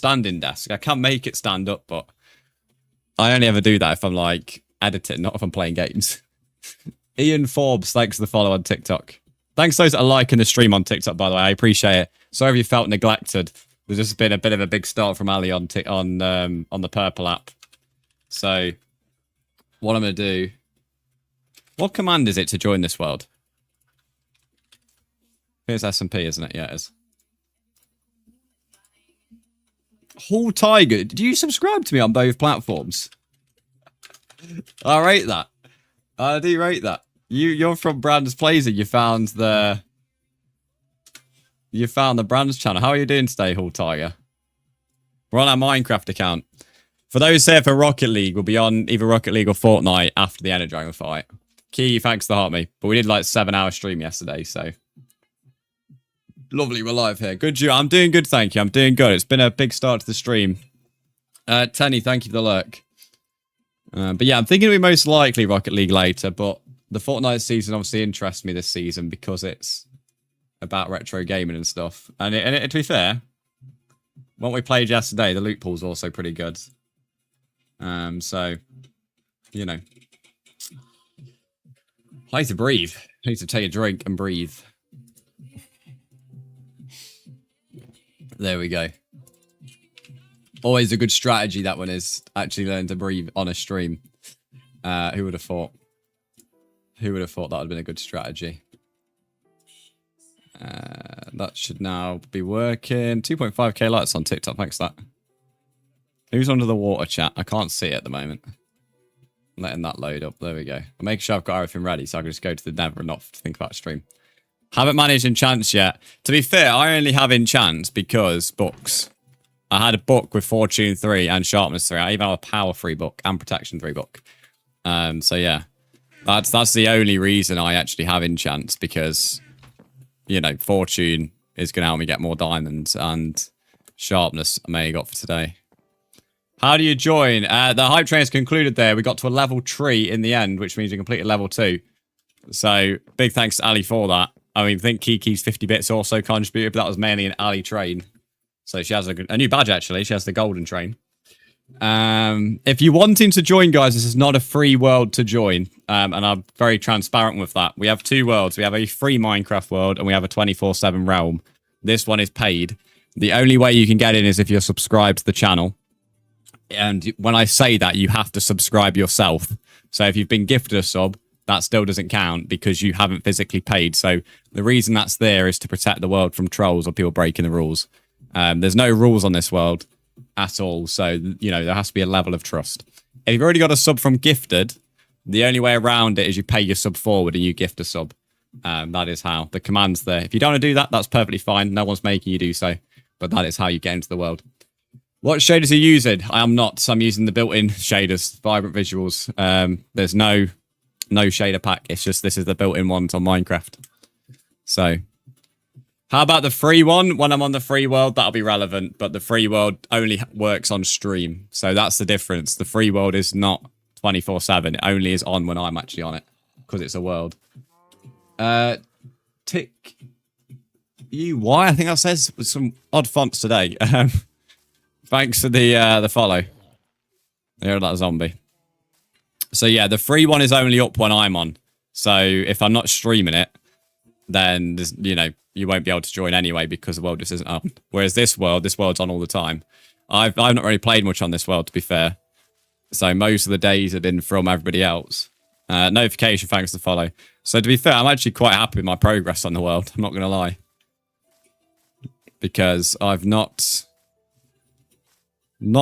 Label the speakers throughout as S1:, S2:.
S1: standing desk. I can make it stand up, but I only ever do that if I'm like editing, not if I'm playing games. Ian Forbes, thanks for the follow on TikTok. Thanks to those that are liking the stream on TikTok, by the way. I appreciate it. Sorry if you felt neglected. There's just been a bit of a big start from Ali on the Purple app. So, what I'm going to do... What command is it to join this world? I think it's SMP, isn't it? Yeah, it is. Hall Tiger, did you subscribe to me on both platforms? I rate that. I do rate that. You're from Brands Plaza. You found the Brands channel. How are you doing today, Hall Tiger? We're on our Minecraft account. For those here for Rocket League, we'll be on either Rocket League or Fortnite after the Ender Dragon fight. Key, thanks to heart me. But we did like 7-hour stream yesterday, so lovely. We're live here. Good, you. I'm doing good, thank you. I'm doing good. It's been a big start to the stream. Tenny, thank you for the lurk. But yeah, I'm thinking it'll be most likely Rocket League later, but the Fortnite season obviously interests me this season because it's about retro gaming and stuff. And to be fair, what we played yesterday, the loot pool's also pretty good. So, you know. I need to breathe. I need to take a drink and breathe. There we go. Always a good strategy, that one is. Actually learn to breathe on a stream. Who would have thought? Who would have thought that would have been a good strategy? That should now be working. 2.5k likes on TikTok. Thanks for that. Who's under the water chat? I can't see it at the moment. I'm letting that load up. There we go. I'm making sure I've got everything ready so I can just go to the Nether and not think about stream. Haven't managed enchants yet. To be fair, I only have enchants because books. I had a book with Fortune 3 and Sharpness 3. I even have a Power 3 book and Protection 3 book. So yeah. That's the only reason I actually have enchants because, you know, Fortune is going to help me get more diamonds and Sharpness I may have got for today. How do you join? The hype train is concluded there. We got to a level 3 in the end, which means we completed level 2. So big thanks to Ali for that. I mean, I think Kiki's 50 bits also contributed, but that was mainly an Ali train. So she has a new badge, actually. She has the golden train. If you're wanting to join, guys, this is not a free world to join. And I'm very transparent with that. We have 2 worlds. We have a free Minecraft world and we have a 24/7 realm. This one is paid. The only way you can get in is if you're subscribed to the channel. And when I say that, you have to subscribe yourself. So if you've been gifted a sub, that still doesn't count because you haven't physically paid. So the reason that's there is to protect the world from trolls or people breaking the rules. There's no rules on this world at all. So, you know, there has to be a level of trust. If you've already got a sub from gifted, the only way around it is you pay your sub forward and you gift a sub. That is how. The command's there. If you don't want to do that, that's perfectly fine. No one's making you do so. But that is how you get into the world. What shaders are you using? I am not. I'm using the built-in shaders, Vibrant Visuals. There's no shader pack. It's just this is the built-in ones on Minecraft. So, how about the free one? When I'm on the free world, that'll be relevant. But the free world only works on stream. So that's the difference. The free world is not 24/7. It only is on when I'm actually on it. Because it's a world. Tick UY, I think that says with some odd fonts today. Thanks for the follow. There, that zombie. So yeah, the free one is only up when I'm on. So if I'm not streaming it, then you know you won't be able to join anyway because the world just isn't on. Whereas this world's on all the time. I've not really played much on this world, to be fair. So most of the days have been from everybody else. Notification, thanks for the follow. So to be fair, I'm actually quite happy with my progress on the world. I'm not going to lie. Because I've not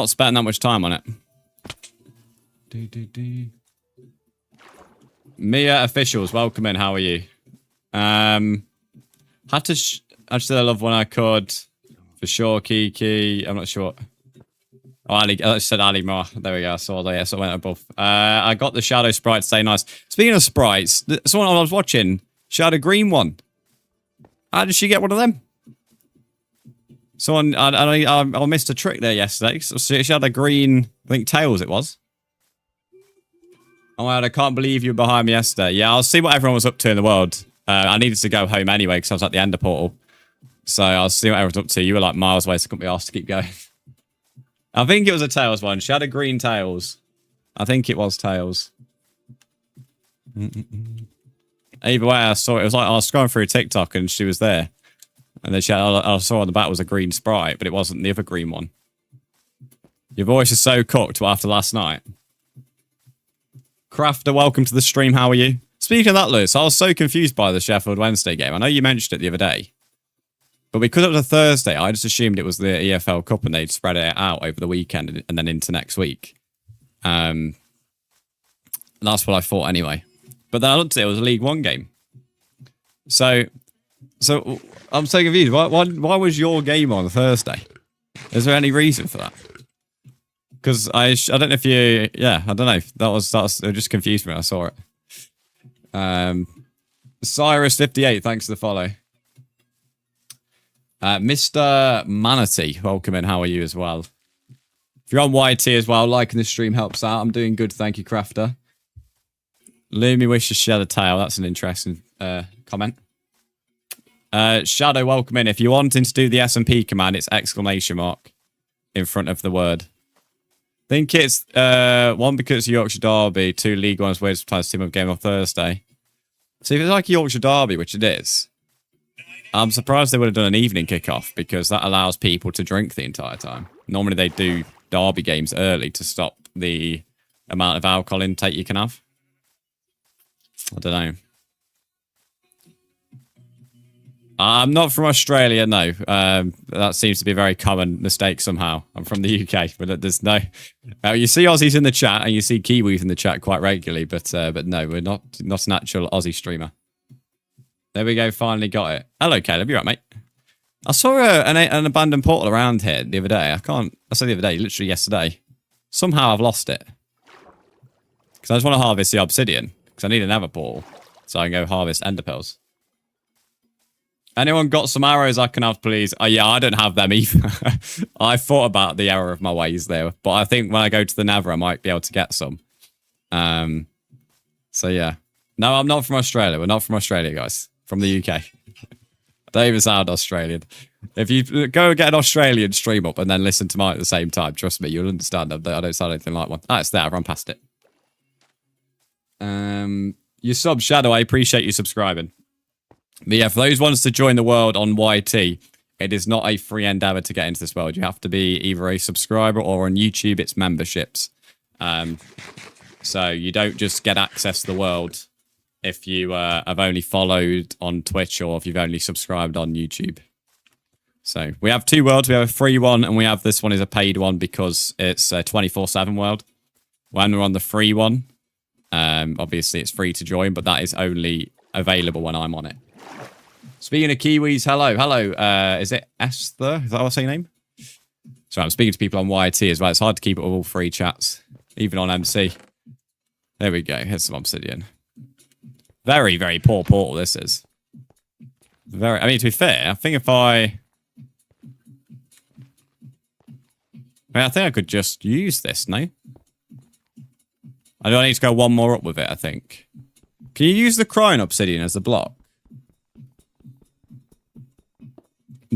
S1: spent that much time on it. Mia officials, welcome in. How are you? Had to actually I love when I could for sure. Kiki, I'm not sure. Oh, Ali, I said Ali Mar. There we go. I saw that. So I went above. I got the shadow sprite. Stay nice. Speaking of sprites, someone I was watching, she had a green one. How did she get one of them? Someone, I missed a trick there yesterday. So she had a green, I think Tails it was. Oh my God, I can't believe you were behind me yesterday. Yeah, I'll see what everyone was up to in the world. I needed to go home anyway because I was at the Ender portal. So I'll see what everyone's up to. You were like miles away, so I couldn't be asked to keep going. I think it was a Tails one. She had a green Tails. I think it was Tails. Either way, I saw it. It was like I was scrolling through TikTok and she was there. And then I saw on the back was a green Sprite, but it wasn't the other green one. Your voice is so cooked after last night. Crafter, welcome to the stream. How are you? Speaking of that, Lewis, I was so confused by the Sheffield Wednesday game. I know you mentioned it the other day. But because it was a Thursday, I just assumed it was the EFL Cup and they'd spread it out over the weekend and then into next week. That's what I thought anyway. But then I looked at it, it was a League One game. So I'm so confused. Why was your game on Thursday? Is there any reason for that? Because I don't know if you... Yeah, I don't know. That was it just confused me when I saw it. Cyrus58, thanks for the follow. Mr. Manatee, welcome in. How are you as well? If you're on YT as well, liking the stream helps out. I'm doing good, thank you, Crafter. Lumi wishes she had a tail. That's an interesting comment. Shadow, welcome in. If you're wanting to do the SMP command, it's exclamation mark in front of the word. I think it's 1 because it's Yorkshire Derby, 2 League One's weird sometimes team up game on Thursday. So if it's like Yorkshire Derby, which it is, I'm surprised they would have done an evening kickoff because that allows people to drink the entire time. Normally they do derby games early to stop the amount of alcohol intake you can have. I don't know. I'm not from Australia, no. That seems to be a very common mistake somehow. I'm from the UK, but there's no... you see Aussies in the chat and you see Kiwis in the chat quite regularly, but no, we're not an actual Aussie streamer. There we go, finally got it. Hello, Caleb, you right, mate? I saw an abandoned portal around here the other day. I said the other day, literally yesterday. Somehow I've lost it. Because I just want to harvest the obsidian. Because I need another portal. So I can go harvest ender pearls. Anyone got some arrows I can have, please? Oh, yeah, I don't have them either. I thought about the error of my ways there. But I think when I go to the Nether, I might be able to get some. So, yeah. No, I'm not from Australia. We're not from Australia, guys. From the UK. Don't even sound Australian. If you go get an Australian stream up and then listen to mine at the same time, trust me, you'll understand. I don't sound anything like one. Ah, it's there. I've run past it. Your sub, Shadow, I appreciate you subscribing. But yeah, for those ones to join the world on YT, it is not a free endeavor to get into this world. You have to be either a subscriber or on YouTube, it's memberships. So you don't just get access to the world if you have only followed on Twitch or if you've only subscribed on YouTube. So we have 2 worlds. We have a free one and we have this one is a paid one because it's a 24/7 world. When we're on the free one, obviously it's free to join, but that is only available when I'm on it. Speaking of Kiwis, hello. Is it Esther? Is that what's her name? Sorry, I'm speaking to people on YT as well. It's hard to keep it all free chats, even on MC. There we go. Here's some obsidian. Very, very poor portal, this is. I mean, to be fair, I think if I think I could just use this, no? I don't need to go one more up with it, I think. Can you use the crying obsidian as a block?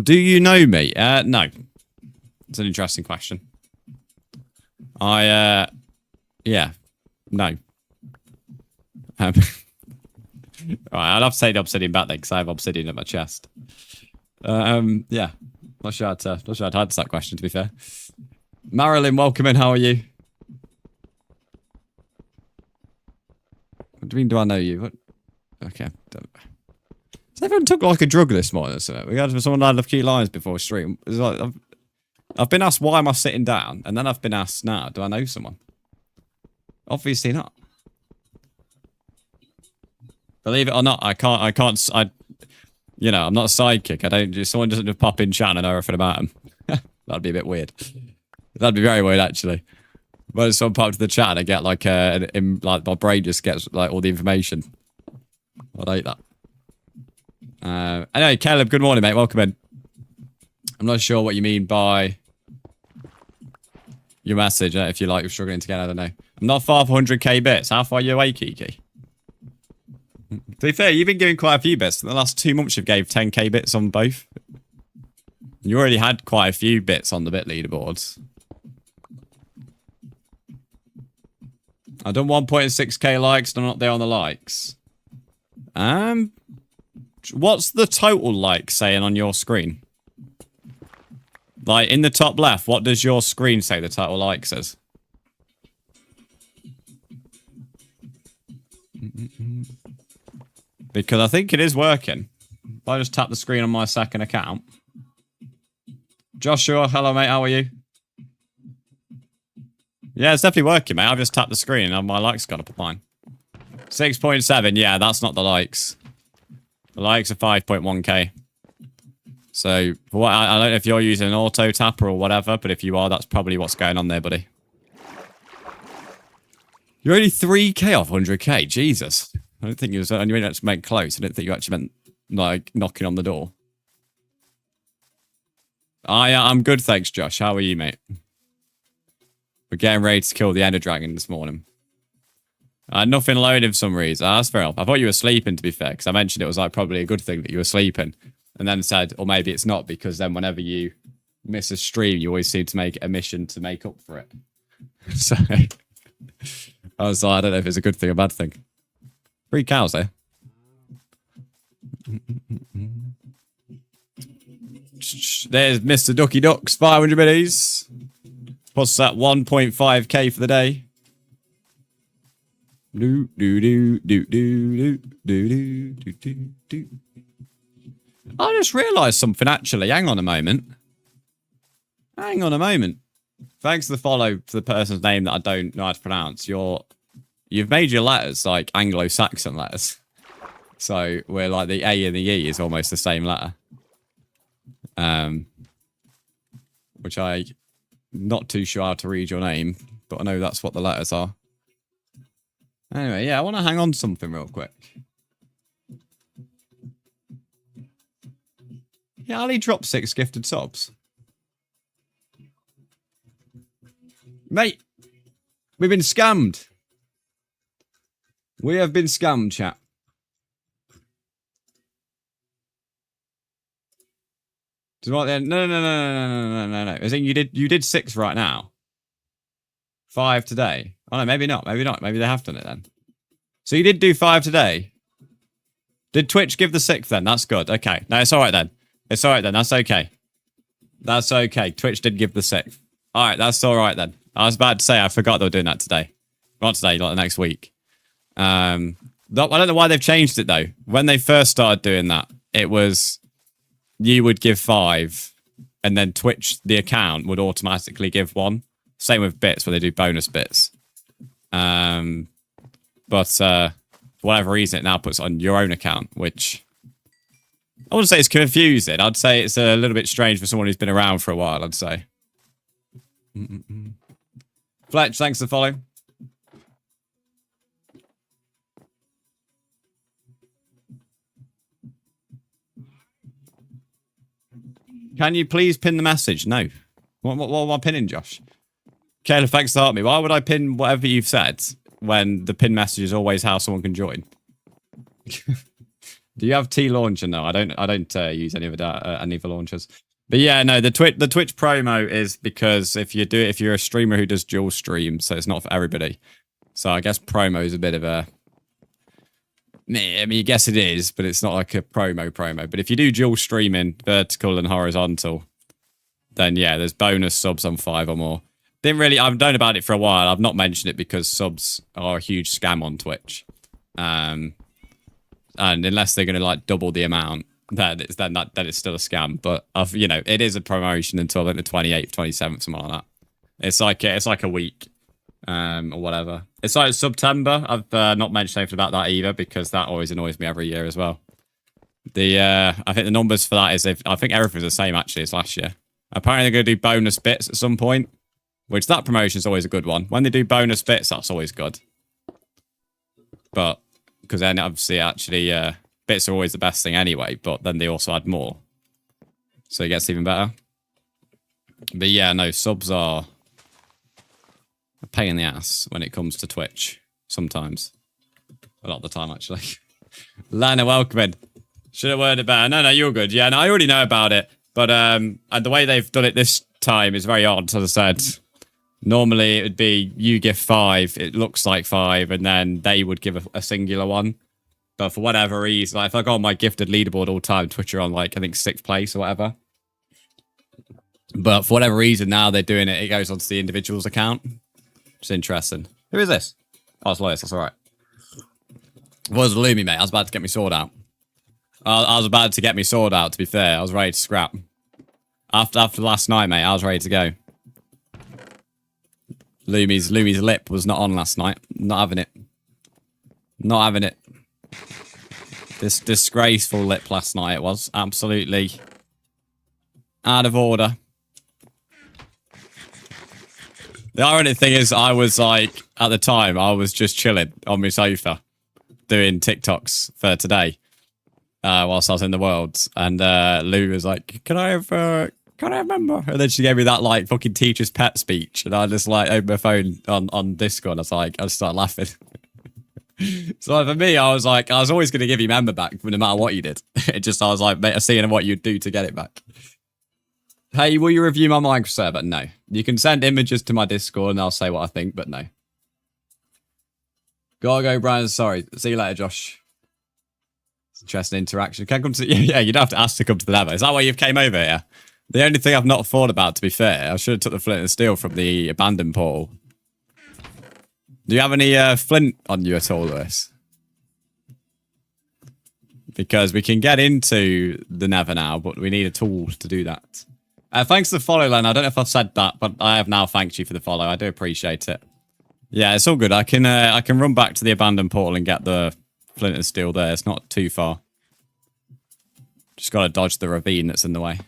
S1: Do you know me? No. It's an interesting question. Yeah. No. Alright, I'll have to take the obsidian back then, because I have obsidian at my chest. Yeah. Not sure I'd answer that question, to be fair. Marilyn, welcome in. How are you? What do you mean, do I know you? What? Okay. So everyone took like a drug this morning or something. We had someone had a few lines before stream. It's like, I've been asked why am I sitting down, and then I've been asked now, do I know someone? Obviously not. Believe it or not, I'm not a sidekick. Someone doesn't just pop in chat and I know everything about them. That'd be a bit weird. That'd be very weird, actually. But if someone popped to the chat and I get like my brain just gets like all the information. I'd hate that. Anyway, Caleb, good morning, mate. Welcome in. I'm not sure what you mean by your message. If you're struggling to get, I don't know. I'm not far for 100k bits. How far are you away, Kiki? To be fair, you've been giving quite a few bits. In the last 2 months, you've gave 10k bits on both. You already had quite a few bits on the bit leaderboards. I've done 1.6k likes, and I'm not there on the likes. What's the total like saying on your screen? Like, in the top left, what does your screen say the total like says? Because I think it is working. If I just tap the screen on my second account. Joshua, hello mate, how are you? Yeah, it's definitely working, mate. I've just tapped the screen and my likes got up at mine. 6.7, yeah, that's not the likes. The likes are 5.1k. So, I don't know if you're using an auto tapper or whatever, but if you are, that's probably what's going on there, buddy. You're only 3k off 100k, Jesus. I don't think you meant to make close. I didn't think you actually meant, like, knocking on the door. I'm good, thanks, Josh. How are you, mate? We're getting ready to kill the Ender Dragon this morning. I had nothing loaded for some reason. That's fair enough. I thought you were sleeping, to be fair, because I mentioned it was like probably a good thing that you were sleeping. And then said, or maybe it's not, because then whenever you miss a stream, you always seem to make a mission to make up for it. So, I was like, I don't know if it's a good thing or bad thing. 3 cows there. There's Mr. Ducky Ducks, 500 minis. What's that? 1.5k for the day. Do do do do do do do do do do. I just realised something actually. Hang on a moment. Hang on a moment. Thanks for the follow to the person's name that I don't know how to pronounce. You've made your letters like Anglo-Saxon letters. So where like the A and the E is almost the same letter. Which I'm not too sure how to read your name, but I know that's what the letters are. Anyway, yeah, I want to hang on to something real quick. Yeah, Ali dropped 6 gifted subs. Mate, we've been scammed. We have been scammed, chat. Do you want then? No. I think you did 6 right now. 5 today. Oh no, maybe not. Maybe not. Maybe they have done it then. So you did do 5 today. Did Twitch give the 6th then? That's good. Okay. No, it's alright then. It's alright then. That's okay. That's okay. Twitch did give the 6th. Alright, that's alright then. I was about to say I forgot they were doing that today. Not today, like the next week. I don't know why they've changed it though. When they first started doing that, it was you would give 5 and then Twitch, the account, would automatically give 1. Same with bits where they do bonus bits. But for whatever reason, it now puts on your own account, which I wouldn't say it's confusing. I'd say it's a little bit strange for someone who's been around for a while, I'd say. Fletch, thanks for following. Can you please pin the message? No. What am I pinning, Josh? Caleb, thanks to help me. Why would I pin whatever you've said when the pin message is always how someone can join? Do you have T launcher? No, I don't use any of the launchers. But yeah, no, the Twitch promo is because if you're a streamer who does dual stream, so it's not for everybody. So I guess promo is a bit of a. I mean, I guess it is, but it's not like a promo. But if you do dual streaming, vertical and horizontal, then yeah, there's bonus subs on 5 or more. I've known about it for a while. I've not mentioned it because subs are a huge scam on Twitch. And unless they're going to like double the amount, then it's still a scam. But it is a promotion until like the 28th, 27th, something like that. It's like a week, or whatever. It's like September. I've not mentioned anything about that either because that always annoys me every year as well. I think the numbers for that is I think everything's the same actually as last year. Apparently they're going to do bonus bits at some point, which that promotion is always a good one. When they do bonus bits, that's always good. But because then obviously actually bits are always the best thing anyway, but then they also add more. So it gets even better. But yeah, no, subs are a pain in the ass when it comes to Twitch. Sometimes. A lot of the time, actually. Lana, welcome in. Should have worded better. No, you're good. Yeah, no, I already know about it. But and the way they've done it this time is very odd, as I said. Normally, it would be you give 5, it looks like 5, and then they would give a singular one. But for whatever reason, like if I go on my gifted leaderboard all the time, Twitch are on like, I think 6th place or whatever. But for whatever reason, now they're doing it, it goes onto the individual's account. It's interesting. Who is this? Oh, it's Lois, that's alright. It was Lumi, mate. I was about to get my sword out. I was about to get my sword out, to be fair. I was ready to scrap. After last night, mate, I was ready to go. Lumi's lip was not on last night. Not having it. Not having it. This disgraceful lip last night it was. Absolutely out of order. The ironic thing is, I was like, at the time, I was just chilling on my sofa doing TikToks for today whilst I was in the world. And Lou was like, can I have a member? And then she gave me that like fucking teacher's pet speech. And I just like opened my phone on Discord. I just started laughing. So for me, I was like, I was always going to give you member back no matter what you did. I was like, mate, seeing what you'd do to get it back. Hey, will you review my Minecraft server? No. You can send images to my Discord and I'll say what I think, but no. Gotta go, Brian. Sorry. See you later, Josh. Interesting interaction. Can I come to... Yeah, you don't have to ask to come to the Nether. Is that why you've came over here? The only thing I've not thought about, to be fair, I should have took the flint and steel from the abandoned portal. Do you have any flint on you at all, Lewis? Because we can get into the Nether now, but we need a tool to do that. Thanks for the follow, Len. I don't know if I've said that, but I have now thanked you for the follow. I do appreciate it. Yeah, it's all good. I can run back to the abandoned portal and get the flint and steel there. It's not too far. Just got to dodge the ravine that's in the way.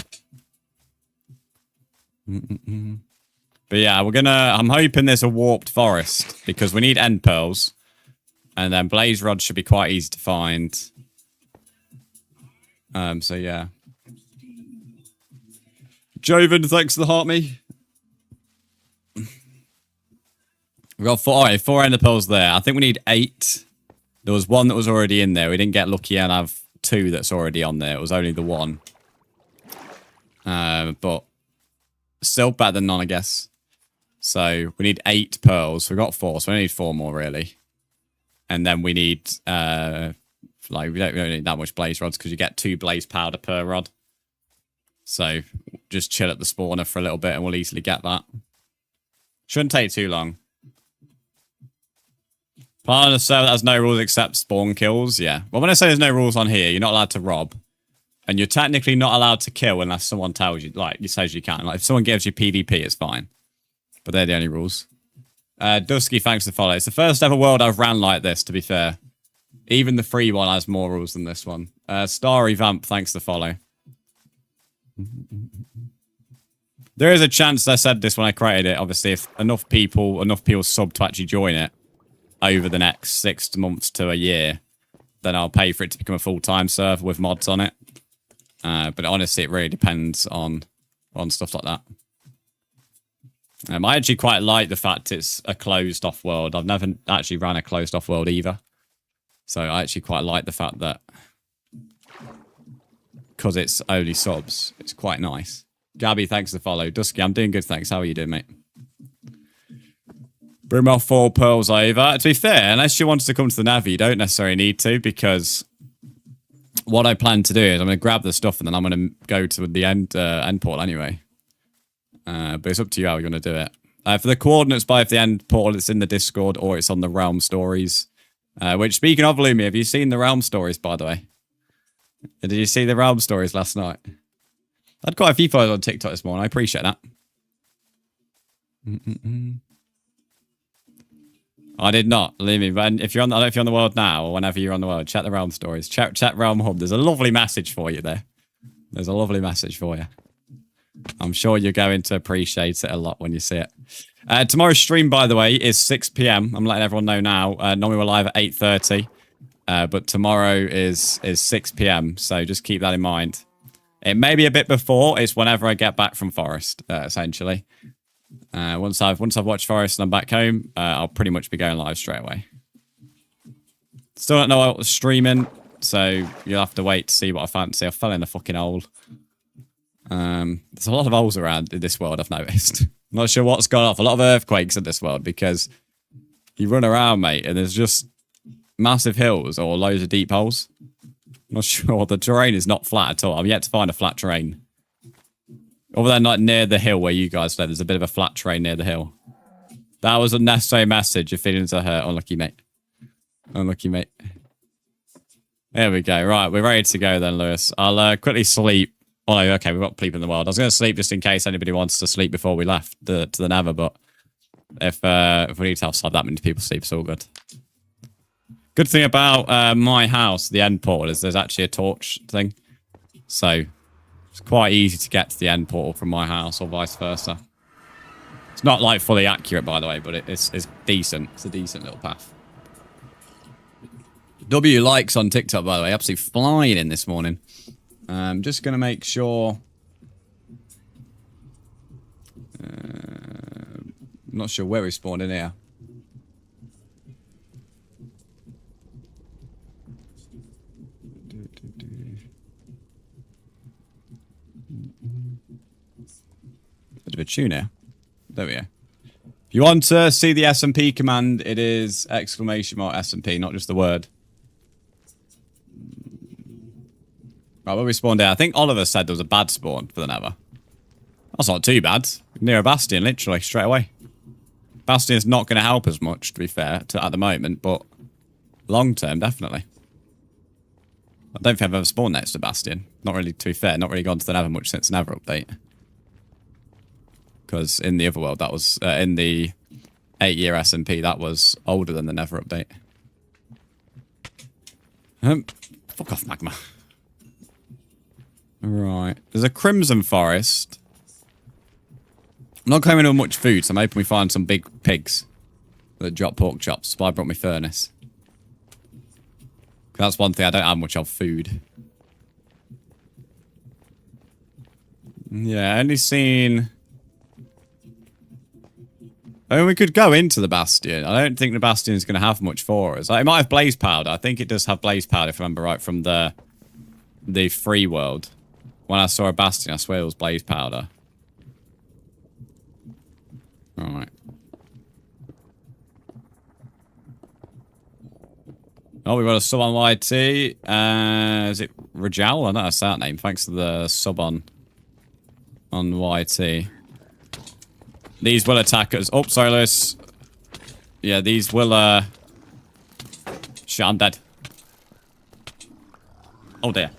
S1: But yeah, I'm hoping there's a warped forest because we need end pearls. And then blaze rods should be quite easy to find. So yeah. Joven, thanks for the heart me. We got 4 ender pearls there. I think we need 8. There was 1 that was already in there. We didn't get lucky and have 2 that's already on there. It was only the 1. But still better than none, I guess. So we need 8 pearls. We got 4, so we need 4 more really. And then we need we don't need that much blaze rods because you get 2 blaze powder per rod. So just chill at the spawner for a little bit and we'll easily get that. Shouldn't take too long. Part of the server that has no rules except spawn kills, yeah. Well, when I say there's no rules on here, you're not allowed to rob. And you're technically not allowed to kill unless someone tells you, like, you says you can. Like, if someone gives you PvP, it's fine. But they're the only rules. Dusky, thanks for the follow. It's the first ever world I've ran like this, to be fair. Even the free one has more rules than this one. Starry Vamp, thanks for the follow. There is a chance, I said this when I created it, obviously, if enough people sub to actually join it over the next 6 months to a year, then I'll pay for it to become a full-time server with mods on it. But honestly, it really depends on stuff like that. I actually quite like the fact it's a closed-off world. I've never actually ran a closed-off world either. So I actually quite like the fact that because it's only subs, it's quite nice. Gabby, thanks for the follow. Dusky, I'm doing good, thanks. How are you doing, mate? Bring my 4 pearls over. To be fair, unless you wanted to come to the Nether, you don't necessarily need to, because what I plan to do is I'm going to grab the stuff and then I'm going to go to the end portal anyway. But it's up to you how you're going to do it. For the coordinates by the end portal, it's in the Discord or it's on the Realm Stories. Which, speaking of Lumi, have you seen the Realm Stories, by the way? Did you see the Realm Stories last night? I had quite a few followers on TikTok this morning. I appreciate that. I did not. Believe me. But if you're on the world now or whenever you're on the world, check the Realm Stories. Check Realm Hub. There's a lovely message for you there. There's a lovely message for you. I'm sure you're going to appreciate it a lot when you see it. Tomorrow's stream, by the way, is 6 p.m. I'm letting everyone know now. Normally we're live at 8:30. But tomorrow is 6 p.m. So just keep that in mind. It may be a bit before. It's whenever I get back from Forest, essentially. Once I've watched Forest and I'm back home, I'll pretty much be going live straight away. Still don't know what was streaming, so you'll have to wait to see what I fancy. I fell in a fucking hole. There's a lot of holes around in this world, I've noticed. Not sure what's gone off. A lot of earthquakes in this world because you run around, mate, and there's just massive hills or loads of deep holes. Not sure. The terrain is not flat at all. I'm yet to find a flat terrain. Over there, not near the hill where you guys live, there's a bit of a flat terrain near the hill. That was a necessary message. Your feelings are hurt. Unlucky, mate. Unlucky, mate. There we go. Right, we're ready to go then, Lewis. I'll quickly sleep. Oh, no, okay, we've got sleep in the world. I was going to sleep just in case anybody wants to sleep before we left to the Nether, but if we need to have that many people sleep, it's all good. Good thing about my house, the end portal, is there's actually a torch thing. So it's quite easy to get to the end portal from my house or vice versa. It's not like fully accurate, by the way, but it's decent. It's a decent little path. W likes on TikTok, by the way, absolutely flying in this morning. Just going to make sure. I'm not sure where we spawned in here. Bit of a tune here. There we go. If you want to see the SMP command, it is ! SMP, not just the word. Right, where we spawned here. I think Oliver said there was a bad spawn for the Nether. That's not too bad. Near a bastion, literally, straight away. Bastion's not going to help as much, to be fair, at the moment, but long term, definitely. I don't think I've ever spawned next to Bastion. Not really, to be fair, not really gone to the Nether much since the Nether update. Because in the other world, that was, in the 8-year SMP, that was older than the Nether update. Fuck off, magma. Right. There's a Crimson Forest. I'm not coming with much food, so I'm hoping we find some big pigs that drop pork chops. But I brought my furnace. That's one thing I don't have much of, food. Yeah, only seen... I mean, we could go into the Bastion. I don't think the Bastion is going to have much for us. Like, it might have blaze powder. I think it does have blaze powder, if I remember right, from the free world. When I saw a Bastion, I swear it was blaze powder. Alright. Oh, we've got a sub on YT. Is it Rajal? I don't know that's that name. Thanks to the sub on YT. These will attack us. Oh, sorry, Lewis. Yeah, these will, shit, I'm dead. Oh, dear.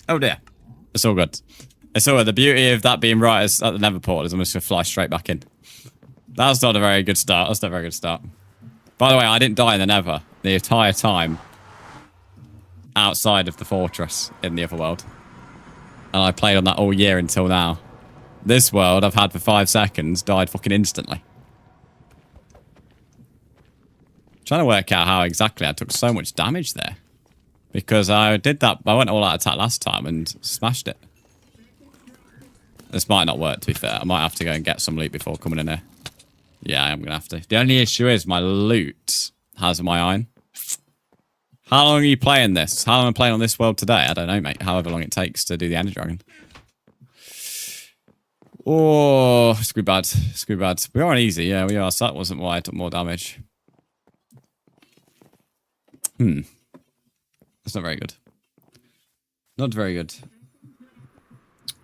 S1: Oh, dear. It's all good. It's all good. The beauty of that being right at the Nether portal is I'm just going to fly straight back in. That's not a very good start. That's not a very good start. By the way, I didn't die in the Nether the entire time outside of the fortress in the other world. And I played on that all year until now. This world I've had for 5 seconds, died fucking instantly. Trying to work out how exactly I took so much damage there. Because I did that, I went all out attack last time and smashed it. This might not work, to be fair. I might have to go and get some loot before coming in here. Yeah, I am going to have to. The only issue is my loot has my iron. How long are you playing this? How long am I playing on this world today? I don't know, mate. However long it takes to do the Ender Dragon. Oh, it's going to be bad. It's going to be bad. We are on easy. Yeah, we are. So that wasn't why I took more damage. That's not very good. Not very good.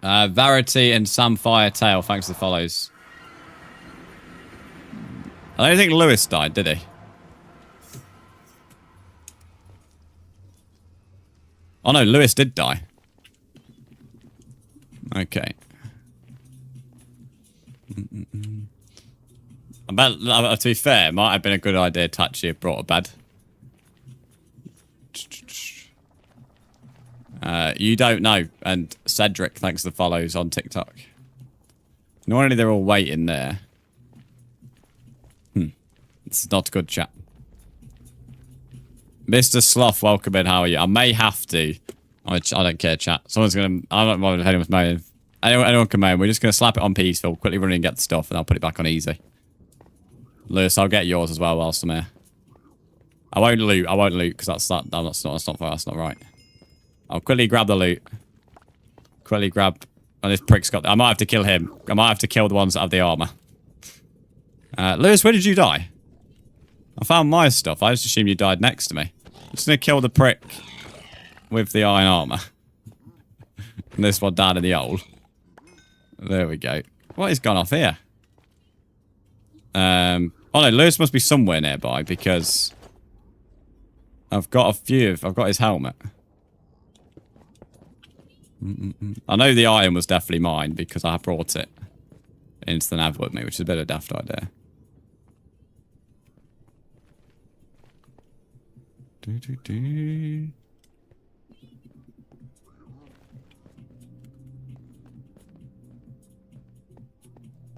S1: Verity and Samfire Tail, thanks for the follows. I don't think Lewis died, did he? Oh no, Lewis did die. Okay. I bet, to be fair, it might have been a good idea to actually have brought a bed. You don't know. And Cedric, thanks for the follows on TikTok. Normally they're all waiting there. It's not good, chat. Mr. Sloth, welcome in. How are you? I may have to. I don't care, chat. Someone's going to... I don't mind if anyone's moaning. Anyone can moan. We're just going to slap it on peaceful, quickly run in and get the stuff, and I'll put it back on easy. Lewis, I'll get yours as well whilst I'm here. I won't loot, because that's not right. I'll quickly grab the loot. Quickly grab Oh, this prick's got... I might have to kill him. I might have to kill the ones that have the armor. Lewis, where did you die? I found my stuff. I just assumed you died next to me. I'm just going to kill the prick with the iron armor. And this one down in the hole. There we go. What has gone off here? Oh no, Lewis must be somewhere nearby because I've got a few. I've got his helmet. I know the iron was definitely mine because I brought it into the nav with me, which is a bit of a daft idea.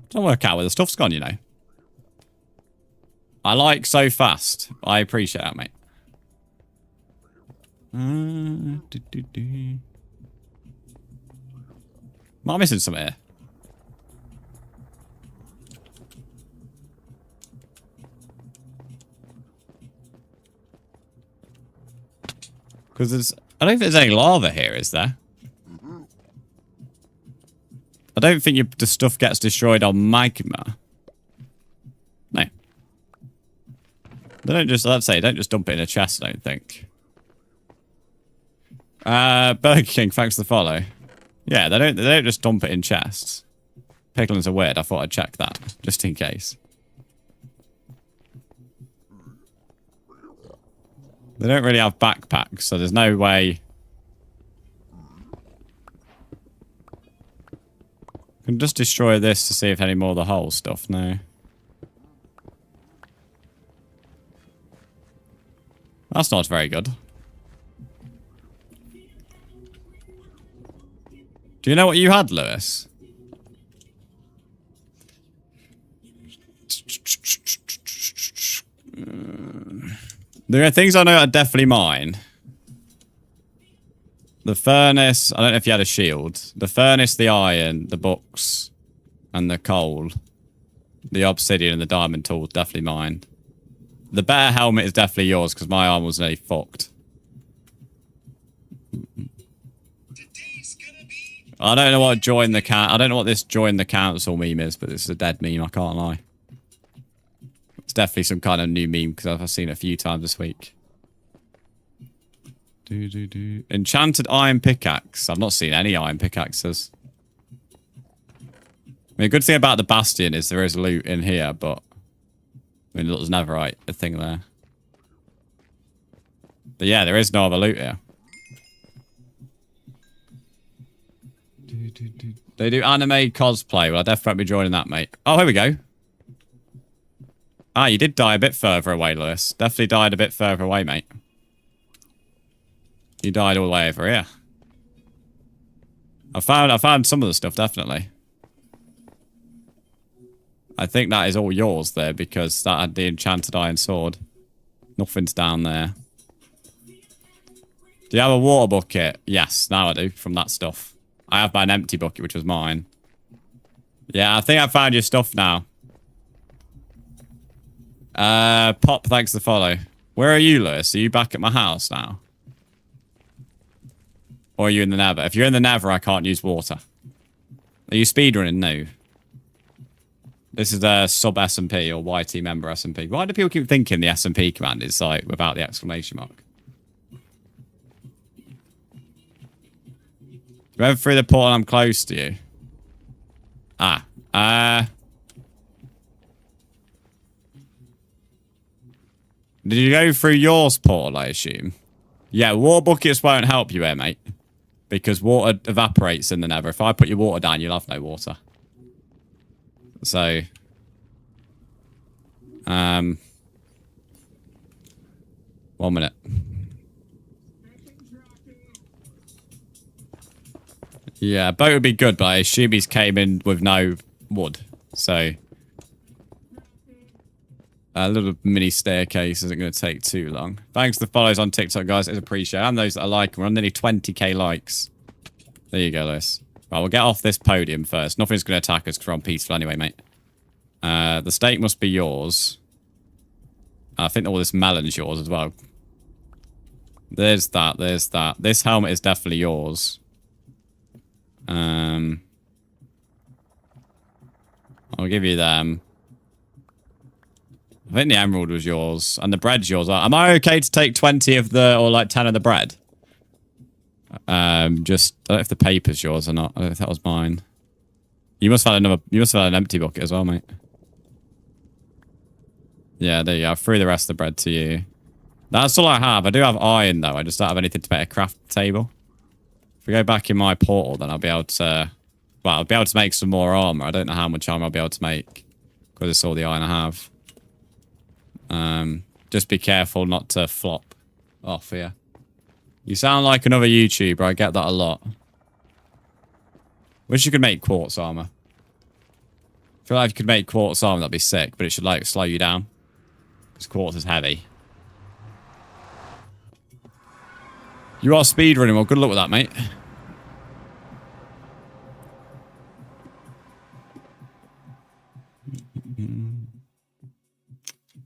S1: Don't work out where the stuff's gone, you know. I like so fast. I appreciate that, mate. Am I missing something here? Because there's... I don't think there's any lava here, is there? I don't think the stuff gets destroyed on magma. No. They don't just... Let's say, don't just dump it in a chest, I don't think. Burger King, thanks for the follow. Yeah, they don't just dump it in chests. Piglins are weird. I thought I'd check that, just in case. They don't really have backpacks, so there's no way... I can just destroy this to see if any more of the whole stuff. No. That's not very good. Do you know what you had, Lewis? There are things I know are definitely mine. The furnace, I don't know if you had a shield. The furnace, the iron, the books, and the coal. The obsidian and the diamond tool, definitely mine. The bear helmet is definitely yours because my arm was nearly fucked. I don't know what join the I don't know what this join the council meme is, but it's a dead meme, I can't lie. It's definitely some kind of new meme because I've seen it a few times this week. Enchanted iron pickaxe. I've not seen any iron pickaxes. I mean, a good thing about the bastion is there is loot in here, but I mean, there's never a thing there. But yeah, there is no other loot here. They do anime cosplay. Well, I'll definitely be joining that, mate. Oh, here we go. Ah, you did die a bit further away, Lewis. Definitely died a bit further away, mate. You died all the way over here. I found some of the stuff, definitely. I think that is all yours there because that had the enchanted iron sword. Nothing's down there. Do you have a water bucket? Yes, now I do, from that stuff. I have an empty bucket, which was mine. Yeah, I think I found your stuff now. Pop, thanks for the follow. Where are you, Lewis? Are you back at my house now? Or are you in the nether? If you're in the nether, I can't use water. Are you speedrunning? No. This is a sub SMP or YT member SMP. Why do people keep thinking the SMP command is like without the exclamation mark? Remember through the portal, I'm close to you. Did you go through yours portal, I assume? Yeah, water buckets won't help you here, mate. Because water evaporates in the nether. If I put your water down, you'll have no water. So... 1 minute. Yeah, a boat would be good, but I assume he's came in with no wood. So... a little mini staircase isn't going to take too long. Thanks for the follows on TikTok, guys. It's appreciated. And those that are liking. We're on nearly 20k likes. There you go, Lewis. Right, we'll get off this podium first. Nothing's going to attack us because we're on peaceful anyway, mate. The steak must be yours. I think all this melon's yours as well. There's that. There's that. This helmet is definitely yours. I'll give you them. I think the emerald was yours. And the bread's yours. Am I okay to take 20 of the, or like 10 of the bread? Just, I don't know if the paper's yours or not. I don't know if that was mine. You must have had another, you must have had an empty bucket as well, mate. Yeah, there you go. I threw the rest of the bread to you. That's all I have. I do have iron, though. I just don't have anything to make a craft table. If we go back in my portal, then I'll be able to... Well, I'll be able to make some more armor. I don't know how much armor I'll be able to make. Because it's all the iron I have. Just be careful not to flop off here. You sound like another YouTuber. I get that a lot. Wish you could make quartz armor. I feel like if you could make quartz armor, that'd be sick. But it should, like, slow you down. Because quartz is heavy. You are speedrunning. Well, good luck with that, mate.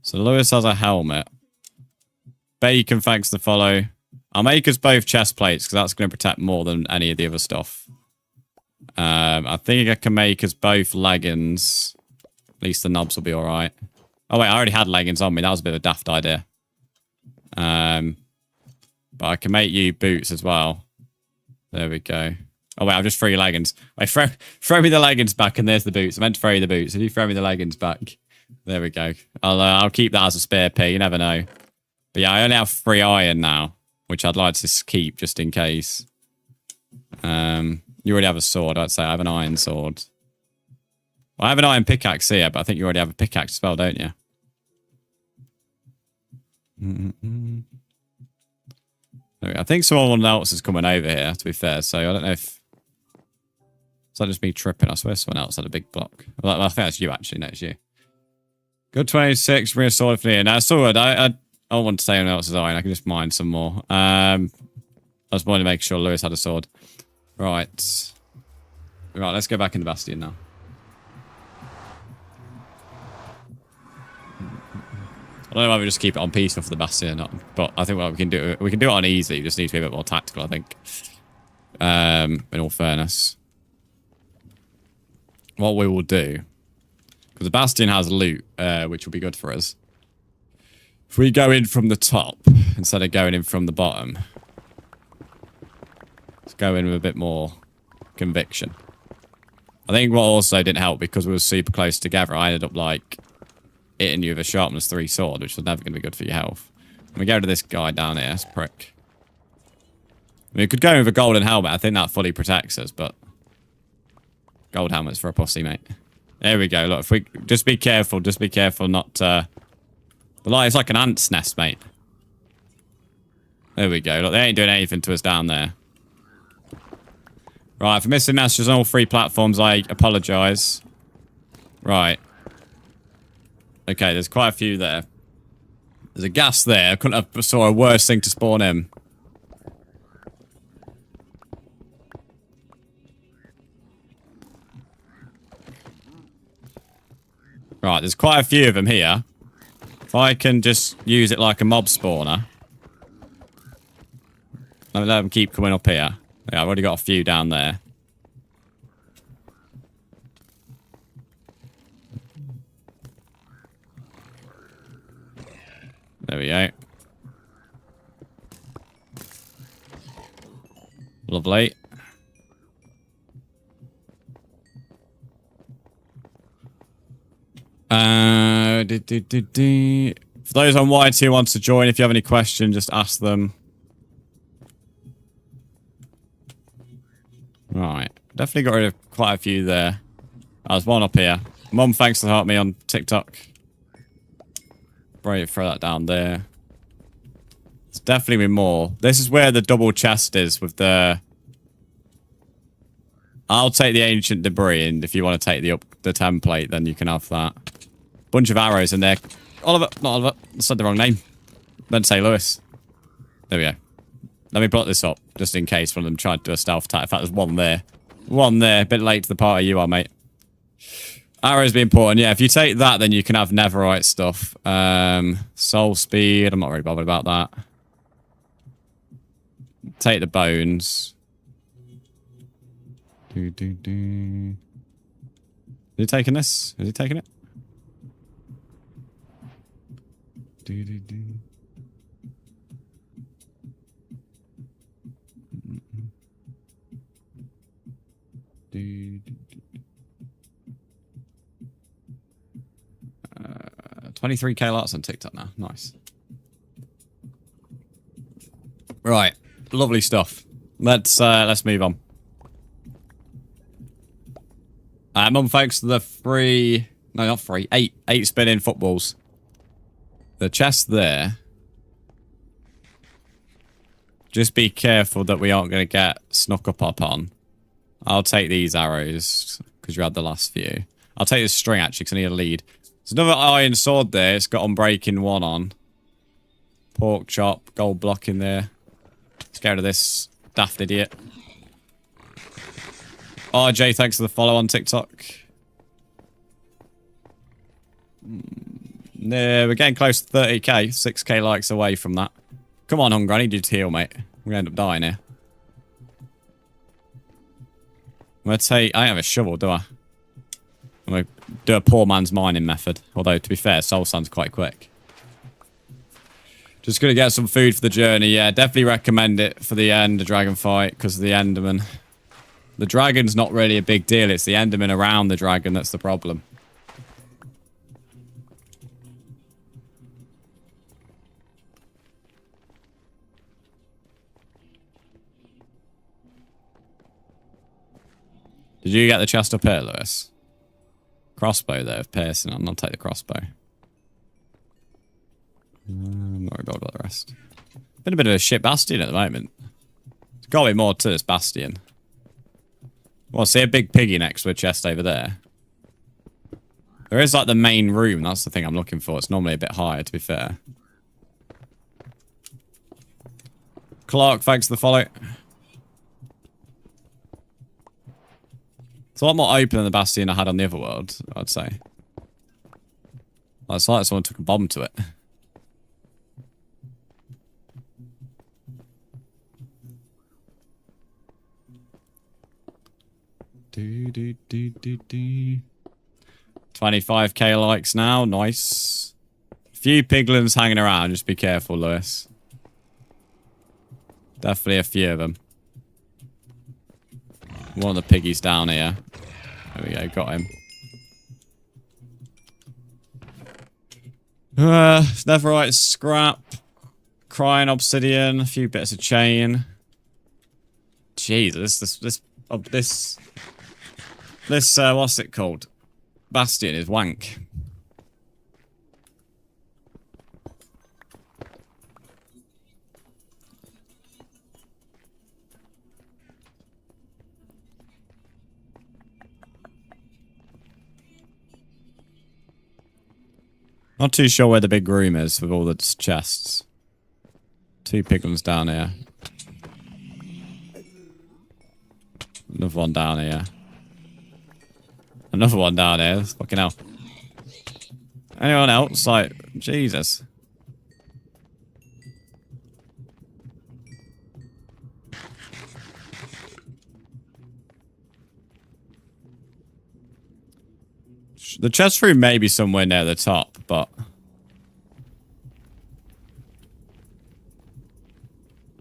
S1: So Lewis has a helmet. Bacon, thanks to follow. I'll make us both chest plates because that's going to protect more than any of the other stuff. I think I can make us both leggings. At least the knobs will be alright. Oh wait, I already had leggings on me. That was a bit of a daft idea. But I can make you boots as well. There we go. Oh wait, I'll just throw you leggings. Wait, throw me the leggings back and there's the boots. I meant to throw you the boots. If you throw me the leggings back. There we go. I'll keep that as a spare P. You never know. But yeah, I only have 3 iron now. Which I'd like to keep just in case. You already have a sword. I'd say I have an iron sword. Well, I have an iron pickaxe here, but I think you already have a pickaxe as well, don't you? I think someone else is coming over here, to be fair. So I don't know if... Is that just me tripping? I swear someone else had a big block. Well, I think that's you, actually. No, it's you. Good 26. Bring a sword for me. Now, sword. I don't want to say anyone else's iron. I can just mine some more. I just wanted to make sure Lewis had a sword. Right. Right, let's go back in the Bastion now. I don't know whether we just keep it on peaceful for the Bastion or not, but I think what we can do it on easy. We just need to be a bit more tactical, I think. In all fairness. What we will do, because the Bastion has loot, which will be good for us. If we go in from the top, instead of going in from the bottom, let's go in with a bit more conviction. I think what also didn't help, because we were super close together, I ended up, like, hitting you with a sharpness 3 sword, which was never going to be good for your health. And we go to this guy down here, this prick. I mean, we could go in with a golden helmet. I think that fully protects us, but... Gold helmet's for a pussy, mate. There we go. Look, if we... Just be careful not to... It's like an ant's nest, mate. There we go. Look, they ain't doing anything to us down there. Right, for missing messages on all 3 platforms, I apologise. Right. Okay, there's quite a few there. There's a gas there. I couldn't have saw a worse thing to spawn in. Right, there's quite a few of them here. If I can just use it like a mob spawner. Let them keep coming up here. Yeah, I've already got a few down there. There we go. Lovely. For those on YT who wants to join, if you have any questions, just ask them. Right. Definitely got rid of quite a few there. There's one up here. Mum, thanks for helping me on TikTok. Right, throw that down there. It's definitely more. This is where the double chest is with the... I'll take the ancient debris, and if you want to take the template, then you can have that. Bunch of arrows in there. Oliver, not Oliver. I said the wrong name. Meant to say Lewis. There we go. Let me block this up, just in case one of them tried to do a stealth attack. In fact, there's one there. One there. A bit late to the party you are, mate. Arrows be important. Yeah, if you take that, then you can have netherite stuff. Soul speed. I'm not really bothered about that. Take the bones. he taking this? Is he taking it? Do, do, do. 23k likes on TikTok now. Nice. Right. Lovely stuff. Let's move on. Mum, thanks to the free... No, not free. 8 spinning footballs. The chest there. Just be careful that we aren't going to get snuck up upon. I'll take these arrows, because you had the last few. I'll take this string, actually, because I need a lead. There's another iron sword there. It's got Unbreaking 1 on. Pork chop, gold block in there. Let's get rid of this daft idiot. RJ, thanks for the follow on TikTok. Yeah, we're getting close to 30k. 6k likes away from that. Come on, Hunger. I need you to heal, mate. We're going to end up dying here. I'm going to take... I don't have a shovel, do I? I'm going to do a poor man's mining method. Although, to be fair, Soul Sand's quite quick. Just going to get some food for the journey. Yeah, definitely recommend it for the end, the dragon fight, because of the Enderman. The dragon's not really a big deal. It's the Enderman around the dragon that's the problem. Did you get the chest up here, Lewis? Crossbow there, of piercing. I'll take the crossbow. I'm not worried about the rest. Been a bit of a shit bastion at the moment. There's got to be more to this bastion. Well, see a big piggy next to a chest over there. There is like the main room. That's the thing I'm looking for. It's normally a bit higher, to be fair. Clark, thanks for the follow. It's a lot more open than the bastion I had on the other world, I'd say. It's like someone took a bomb to it. Do, do, do, do, do. 25k likes now. Nice. A few piglins hanging around. Just be careful, Lewis. Definitely a few of them. One of the piggies down here. There we go. Got him. Netherite scrap. Crying obsidian. A few bits of chain. Jesus, this what's it called? Bastion is wank. Not too sure where the big room is with all the chests. 2 piglins down here. Another one down here. Another one down here. Fucking hell. Anyone else? Like, Jesus. The chest room may be somewhere near the top, but...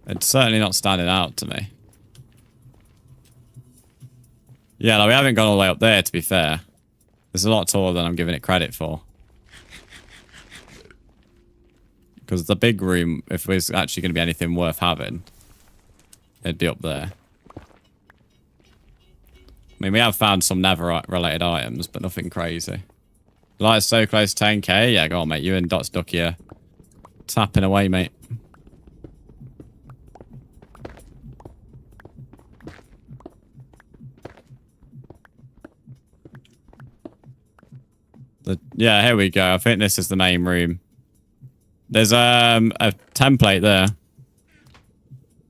S1: it's certainly not standing out to me. Yeah, no, we haven't gone all the way up there, to be fair. It's a lot taller than I'm giving it credit for. Because the big room, if there's actually going to be anything worth having, it'd be up there. I mean, we have found some netherite-related items, but nothing crazy. Light's so close to 10k. Yeah, go on, mate. You and Dot's Duck here. Tapping away, mate. Yeah, here we go. I think this is the main room. There's a template there.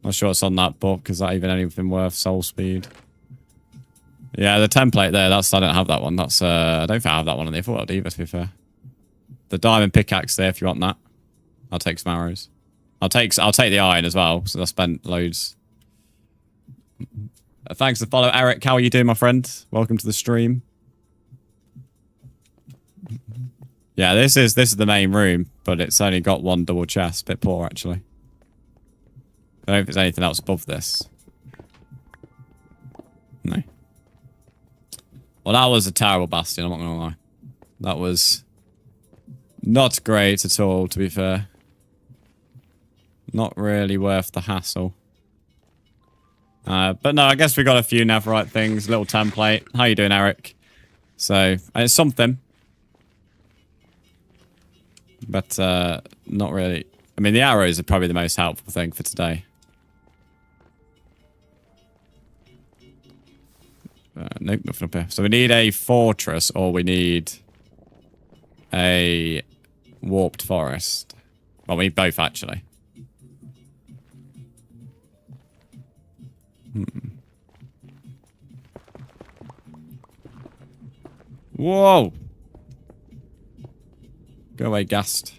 S1: Not sure what's on that book. Is that even anything worth soul speed? Yeah, the template there. I don't have that one. I don't think I have that one in the other world either, to be fair. The diamond pickaxe there, if you want that. I'll take some arrows. I'll take the iron as well, so I spent loads. Thanks for the follow, Eric. How are you doing, my friend? Welcome to the stream. Yeah, this is the main room, but it's only got one double chest. Bit poor, actually. I don't know if there's anything else above this. No. Well, that was a terrible bastion, I'm not gonna lie. That was not great at all, to be fair. Not really worth the hassle. But no, I guess we got a few netherite things. Little template. How you doing, Eric? So, it's something. But, not really. I mean, the arrows are probably the most helpful thing for today. Nope, nothing up here. So we need a fortress, or we need a warped forest. Well, we need both, actually. Whoa! Go away, Gast.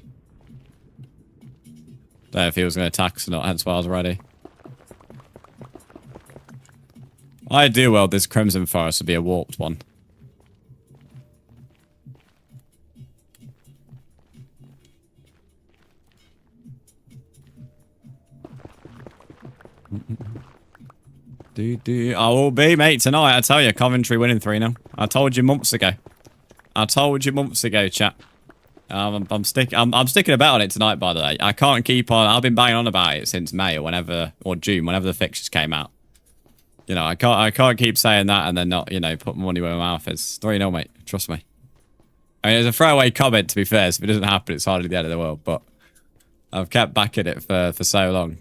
S1: Don't know if he was going to attack us or not, hence why I was ready. I do well, this Crimson Forest would be a warped one. I will be, mate, tonight. I tell you, Coventry winning 3-0. I told you months ago. I told you months ago, chat. I'm sticking about on it tonight, by the way. I can't keep on. I've been banging on about it since May or June, whenever the fixtures came out. You know, I can't keep saying that and then not, you know, put money where my mouth is. 3-0, mate. Trust me. I mean, it's a throwaway comment, to be fair. So if it doesn't happen, it's hardly the end of the world. But I've kept backing it for so long.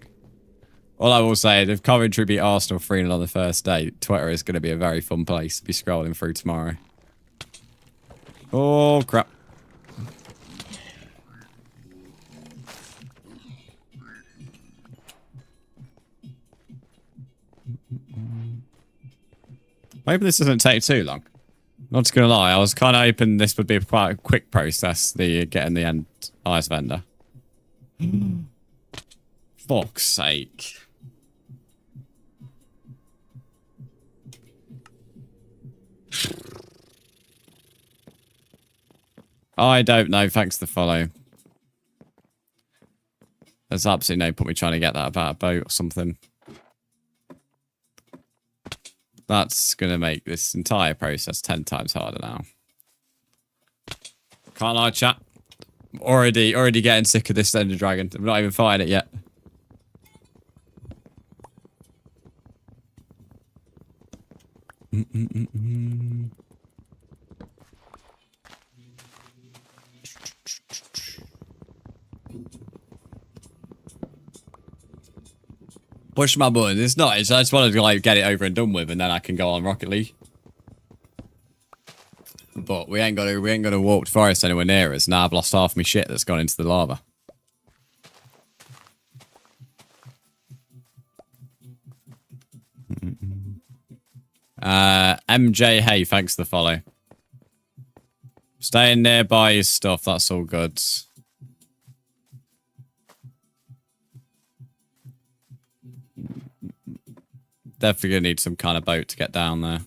S1: All I will say is if Coventry beat Arsenal 3-0 on the first day, Twitter is going to be a very fun place to be scrolling through tomorrow. Oh, crap. Maybe this doesn't take too long. Not gonna lie, I was kind of hoping this would be quite a quick process, the getting the end ice vendor. Fuck's sake. I don't know, thanks for the follow. There's absolutely no point me trying to get that about a boat or something. That's going to make this entire process 10 times harder now. Can't lie, chat. Already getting sick of this Ender Dragon. I'm not even fighting it yet. Push my buttons. It's not. I just wanted to like get it over and done with, and then I can go on Rocket League. But we ain't got a warped forest anywhere near us. Now I've lost half my shit that's gone into the lava. MJ, hey, thanks for the follow. Staying nearby is stuff. That's all good. Definitely gonna need some kind of boat to get down there.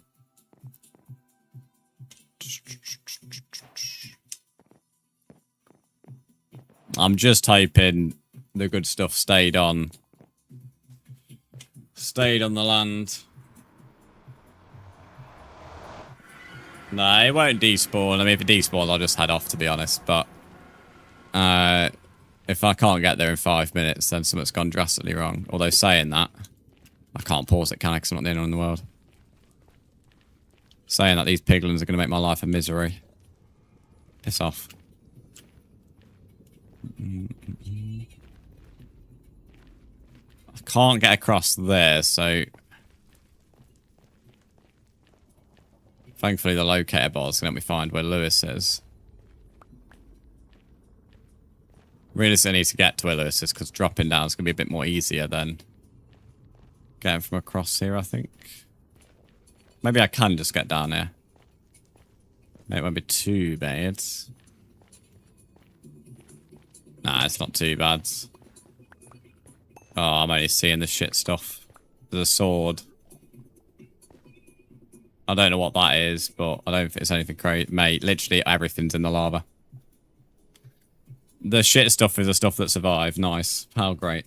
S1: I'm just hoping the good stuff stayed on the land. No, it won't despawn. I mean, if it despawns, I'll just head off, to be honest. But if I can't get there in 5 minutes, then something's gone drastically wrong. Although saying that, I can't pause it, can I? Because I'm not the only one in the world. Saying that these piglins are going to make my life a misery. Piss off. I can't get across there, so... Thankfully, the locator bar is going to help me find where Lewis is. Really still need to get to where Lewis is, because dropping down is going to be a bit more easier than getting from across here, I think. Maybe I can just get down here. Maybe it won't be too bad. Nah, it's not too bad. Oh, I'm only seeing the shit stuff. There's a sword. I don't know what that is, but I don't think it's anything crazy. Mate, literally everything's in the lava. The shit stuff is the stuff that survived. Nice. How great.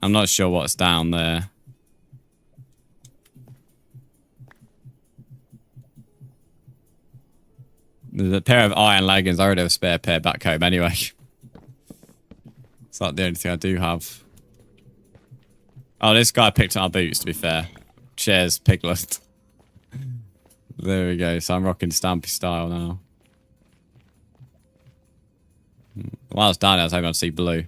S1: I'm not sure what's down there. There's a pair of iron leggings. I already have a spare pair back home anyway. It's not the only thing I do have. Oh, this guy picked up our boots, to be fair. Cheers, Piglet. There we go. So I'm rocking Stampy style now. While I was down there, I was hoping I'd see blue.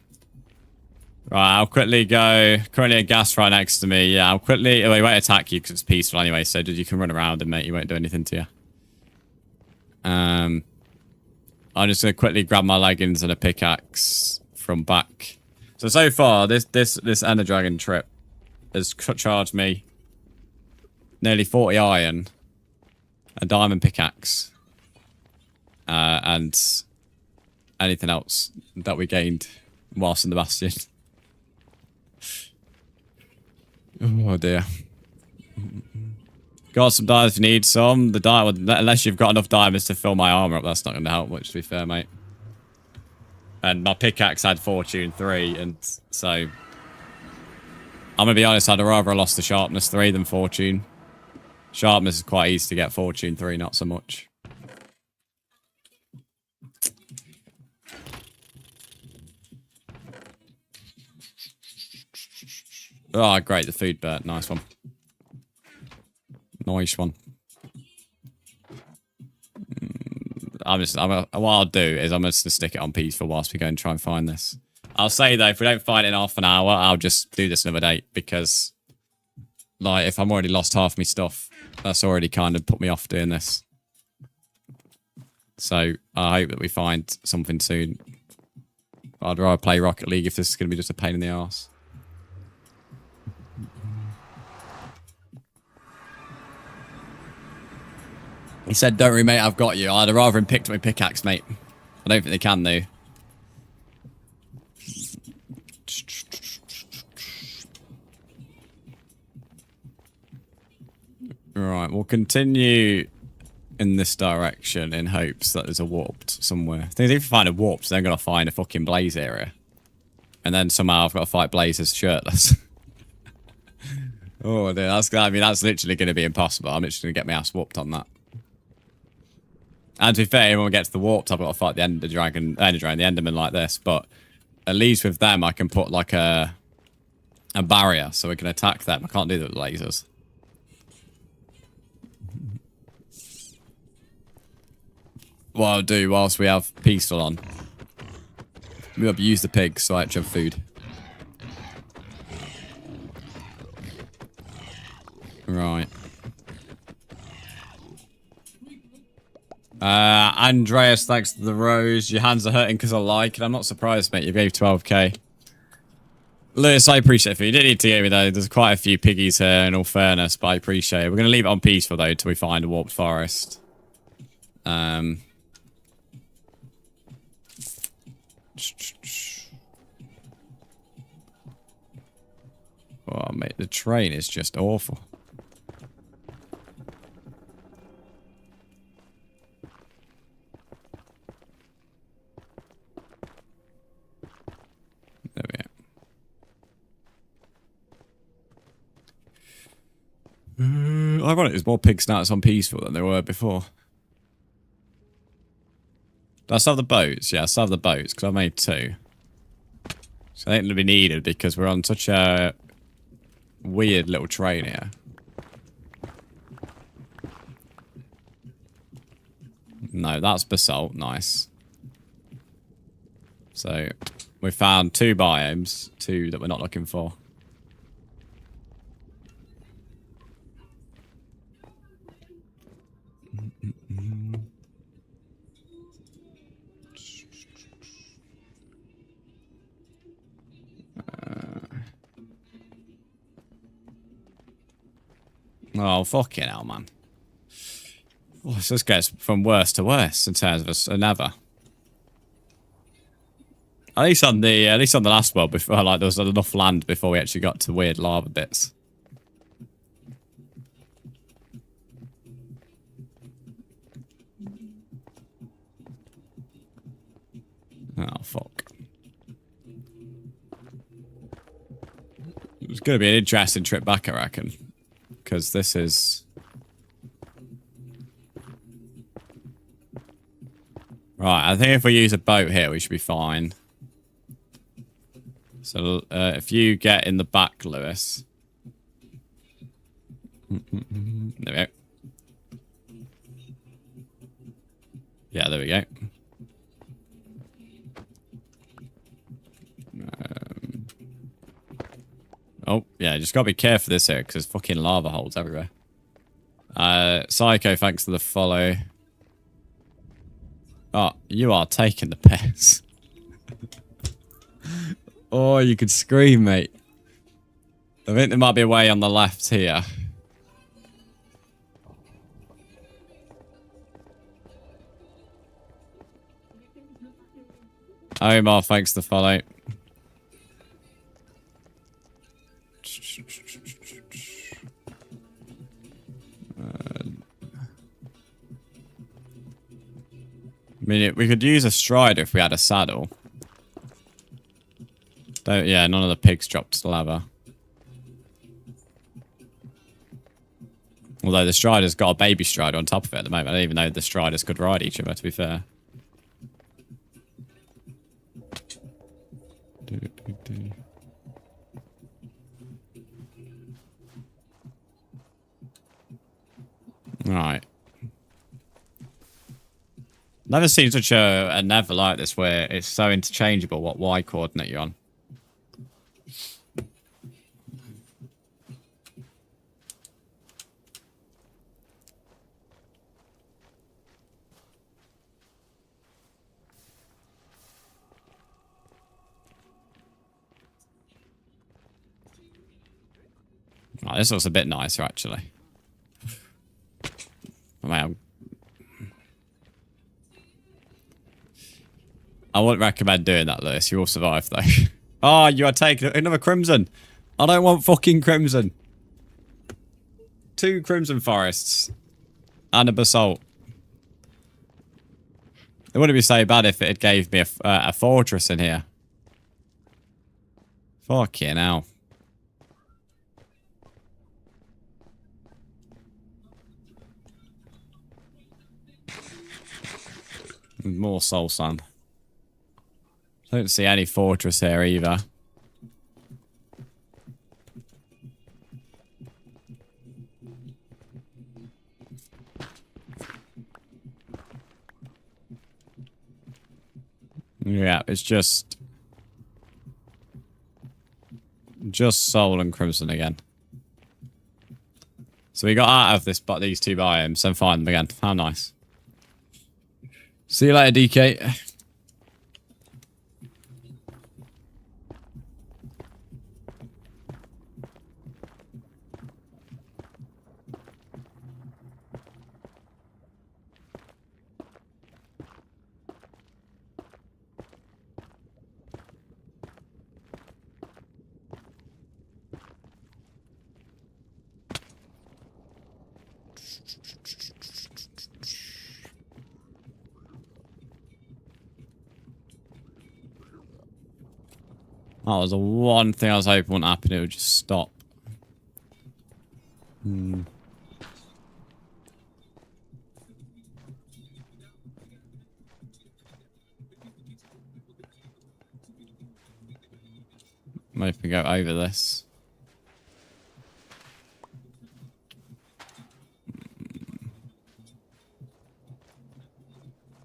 S1: Right, I'll quickly go. Currently a gas right next to me. Yeah, I'll quickly... Oh, he won't attack you because it's peaceful anyway, so you can run around and, mate, he won't do anything to you. I'm just going to quickly grab my leggings and a pickaxe from back. So far, this Ender Dragon trip has charged me nearly 40 iron, a diamond pickaxe, and anything else that we gained whilst in the bastion. Oh dear. Got some diamonds if you need some. The diamond, unless you've got enough diamonds to fill my armor up, that's not going to help much, to be fair, mate. And my pickaxe had Fortune 3, and so... I'm going to be honest, I'd rather have lost the Sharpness 3 than Fortune. Sharpness is quite easy to get, Fortune 3 not so much. Oh, great, the food bird. Nice one. Nice one. What I'll do is I'm just going to stick it on peaceful whilst we go and try and find this. I'll say, though, if we don't find it in half an hour, I'll just do this another day, because, like, if I'm already lost half my stuff, that's already kind of put me off doing this. So, I hope that we find something soon. I'd rather play Rocket League if this is going to be just a pain in the arse. He said, don't worry, mate, I've got you. I'd rather him picked up my pickaxe, mate. I don't think they can, though. Right, we'll continue in this direction in hopes that there's a warped somewhere. If you find a warped, then I'm going to find a fucking Blaze area. And then somehow I've got to fight Blazers shirtless. Oh, dear, that's literally going to be impossible. I'm literally going to get my ass whooped on that. And to be fair, when we get to the warped, I've got to fight the the Enderman like this. But at least with them, I can put like a barrier so we can attack them. I can't do that with lasers. What I'll do whilst we have peaceful on, we'll abuse the pigs so I actually have food. Right. Andreas, thanks to the rose. Your hands are hurting because I like it. I'm not surprised, mate. You gave 12k. Lewis, I appreciate it. You didn't need to give me though. There's quite a few piggies here, in all fairness, but I appreciate it. We're going to leave it on peaceful, though, until we find a warped forest. Oh, mate, the train is just awful. There we go. Ironic, there's more pig snouts on peaceful than there were before. Do I still have the boats? Yeah, I still have the boats, because I made 2. So I think it'll be needed, because we're on such a weird little train here. No, that's basalt. Nice. So, we found 2 biomes. 2 that we're not looking for. Oh, fucking hell, man. Oh, so this gets from worse to worse in terms of us ever. At least on the last world, before, like, there was enough land before we actually got to weird lava bits. Oh, fuck. It's going to be an interesting trip back, I reckon. Because this is... Right, I think if we use a boat here, we should be fine. So, if you get in the back, Lewis. There we go. Yeah, there we go. Oh, yeah, just gotta be careful this here, because there's fucking lava holes everywhere. Psycho, thanks for the follow. Oh, you are taking the piss. Oh, you could scream, mate. I think there might be a way on the left here. Omar, thanks for the follow. I mean, we could use a strider if we had a saddle. Yeah, none of the pigs dropped to the lava. Although the strider's got a baby strider on top of it at the moment. I don't even know the striders could ride each other, to be fair. Right. Never seen such a nether like this where it's so interchangeable what Y coordinate you're on. Oh, this looks a bit nicer, actually. I wouldn't recommend doing that, Lewis. You will survive, though. Oh, you are taking another crimson. I don't want fucking crimson. 2 crimson forests. And a basalt. It wouldn't be so bad if it gave me a fortress in here. Fucking hell. More soul sand. Don't see any fortress here either. Yeah, it's just soul and crimson again. So we got out of these 2 biomes and find them again. How nice. See you later, DK. That was the one thing I was hoping wouldn't happen. It would just stop. Maybe we go over this.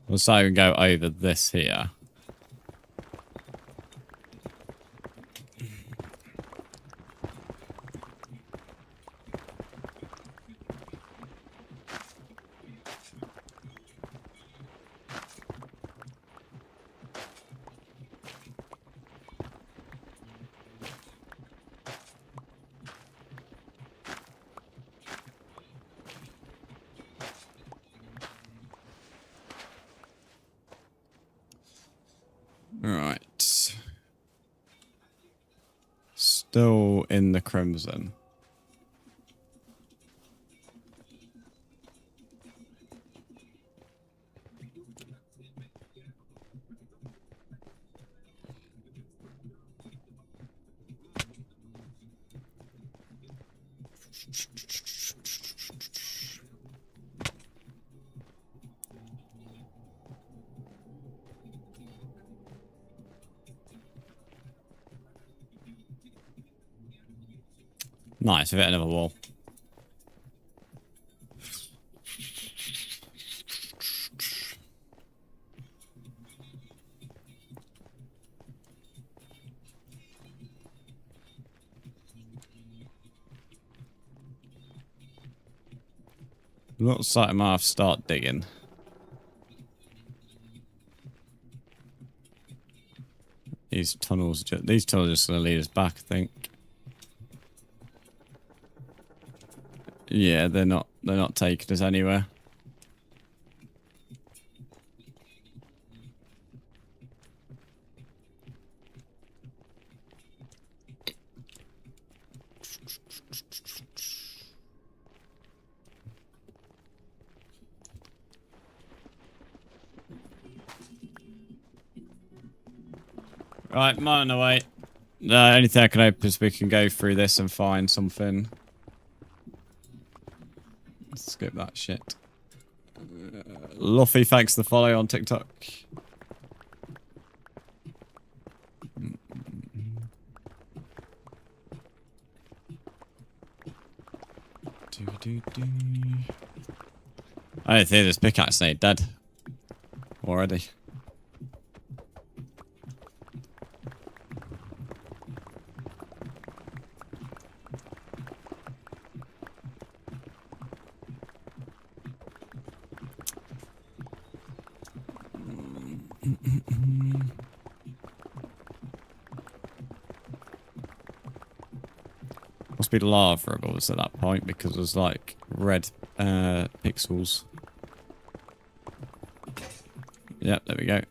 S1: We'll say we can go over this here. Right. Still in the crimson. Nice, we've hit another wall. Looks like I might have to start digging. These tunnels are just going to lead us back, I think. Yeah, they're not taking us anywhere. Right, mine on the way. Anything I can hope is we can go through this and find something. Let's skip that shit. Luffy, thanks for the follow on TikTok. I don't think this pickaxe ain't dead already. Must be lava above us at that point because there's like red pixels. Yep, there we go.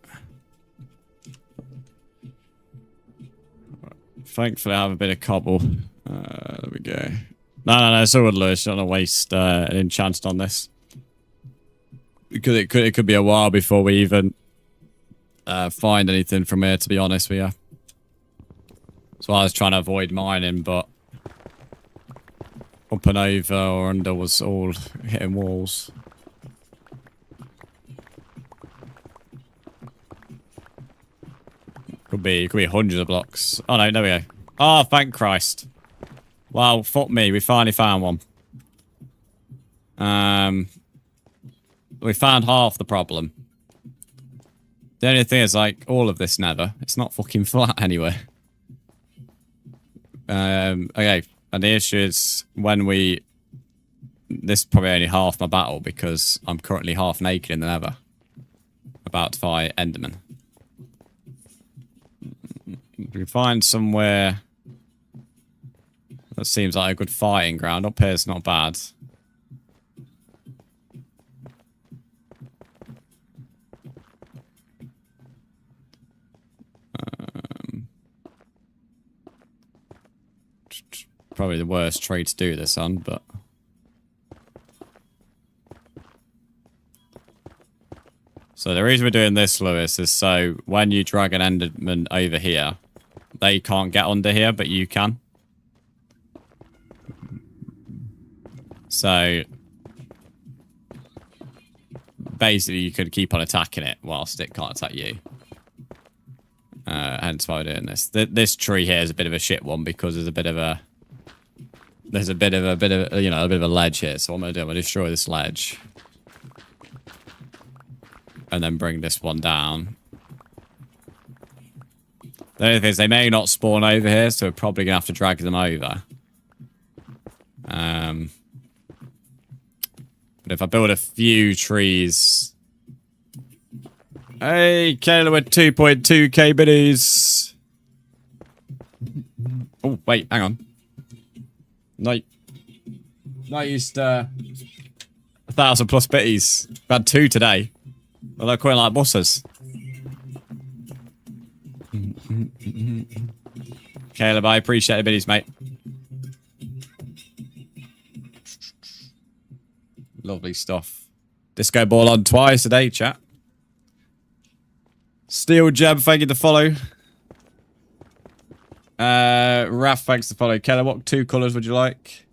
S1: Thankfully, I have a bit of cobble. There we go. No, it's all good, Lewis. Don't want to waste an enchant on this. Because it could be a while before we even find anything from here, to be honest with you. So I was trying to avoid mining, but up and over or under was all hitting walls. Could be hundreds of blocks. Oh no, there we go. Oh, thank Christ. Well, fuck me, we finally found one. We found half the problem. The only thing is, like, all of this nether, it's not fucking flat anyway. Okay, and the issue is when we... This is probably only half my battle because I'm currently half naked in the nether. About to fight Enderman. We find somewhere that seems like a good fighting ground. Up here is not bad. Probably the worst trade to do this on, but... So the reason we're doing this, Lewis, is so when you drag an Enderman over here, they can't get under here, but you can. So basically you could keep on attacking it whilst it can't attack you. Hence why we're doing this. This tree here is a bit of a shit one because there's a bit of a you know, a bit of a ledge here. So what I'm gonna do, I'm gonna destroy this ledge. And then bring this one down. The only thing is they may not spawn over here, so we're probably going to have to drag them over. But if I build a few trees... Hey, Kayla with 2.2k biddies. Oh, wait, hang on. Not used 1,000 plus biddies. We've had 2 today. Well, they're quite like bosses. Caleb, I appreciate the biddies, mate. Lovely stuff. Disco ball on twice today, chat. Steel Jeb, thank you to follow. Raf, thanks to follow. Caleb, what 2 colours would you like?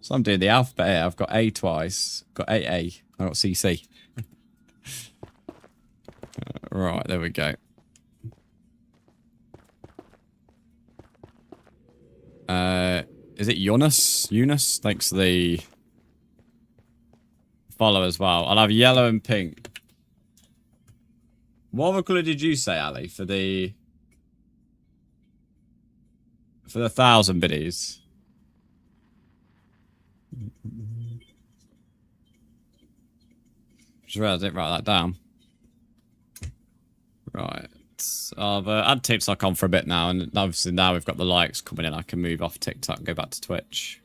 S1: So I'm doing the alphabet here. I've got A twice. Got AA. I've got CC. Right, there we go. Is it Eunice? Eunice? Thanks for the follow as well. I'll have yellow and pink. What other colour did you say, Ali, for the 1,000 biddies? Just realised I didn't write that down. Right. I've had TikTok on for a bit now, and obviously now we've got the likes coming in, I can move off TikTok and go back to Twitch.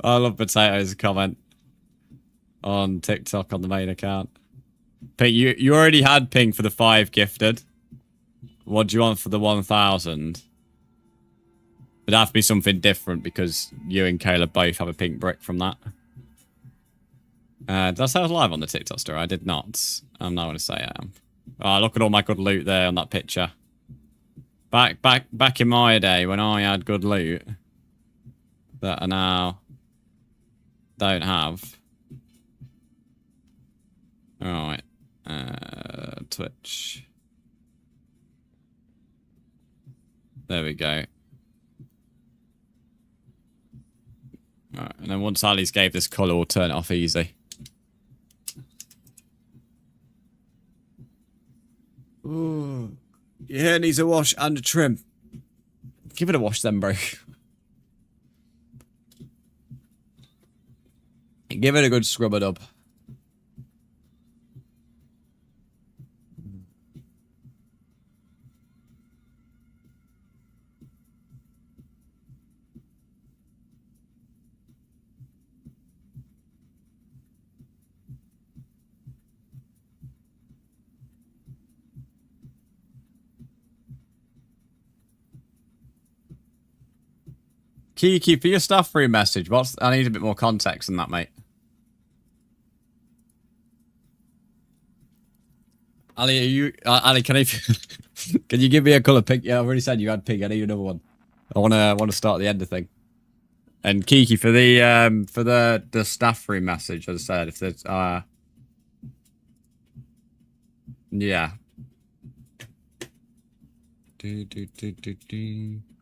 S1: I love Potatoes' comment on TikTok on the main account. Pink, you already had pink for the 5 gifted. What do you want for the 1,000? It'd have to be something different because you and Caleb both have a pink brick from that. Did I say I was live on the TikTok story? I did not. I'm not going to say I am. Oh, look at all my good loot there on that picture. Back in my day when I had good loot that I now don't have. Alright. Twitch. There we go. Alright, and then once Ali's gave this colour, we'll turn it off easy. Ooh. Your hair needs a wash and a trim. Give it a wash then, bro. Give it a good scrub it up. Kiki, for your stuff free message, I need a bit more context than that, mate. Ali, Ali, can you give me a colour pink? Yeah, I've already said you had pink. I need another one. I wanna start the end of thing. And Kiki, for the staff free message, as I said, if there's yeah.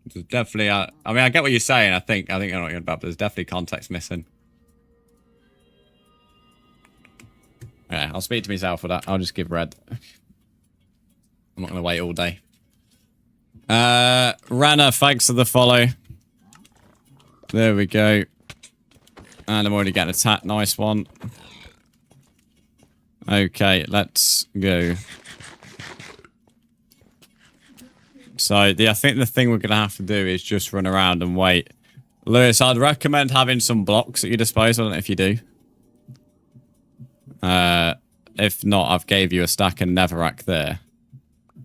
S1: There's definitely I mean, I get what you're saying. I think I know what you're about, but there's definitely context missing. Yeah, I'll speak to myself for that. I'll just give red. I'm not gonna wait all day. Rana, thanks for the follow. There we go. And I'm already getting attacked. Nice one. Okay, let's go. So, I think the thing we're going to have to do is just run around and wait. Lewis, I'd recommend having some blocks at your disposal. I don't know if you do. If not, I've gave you a stack of netherrack there.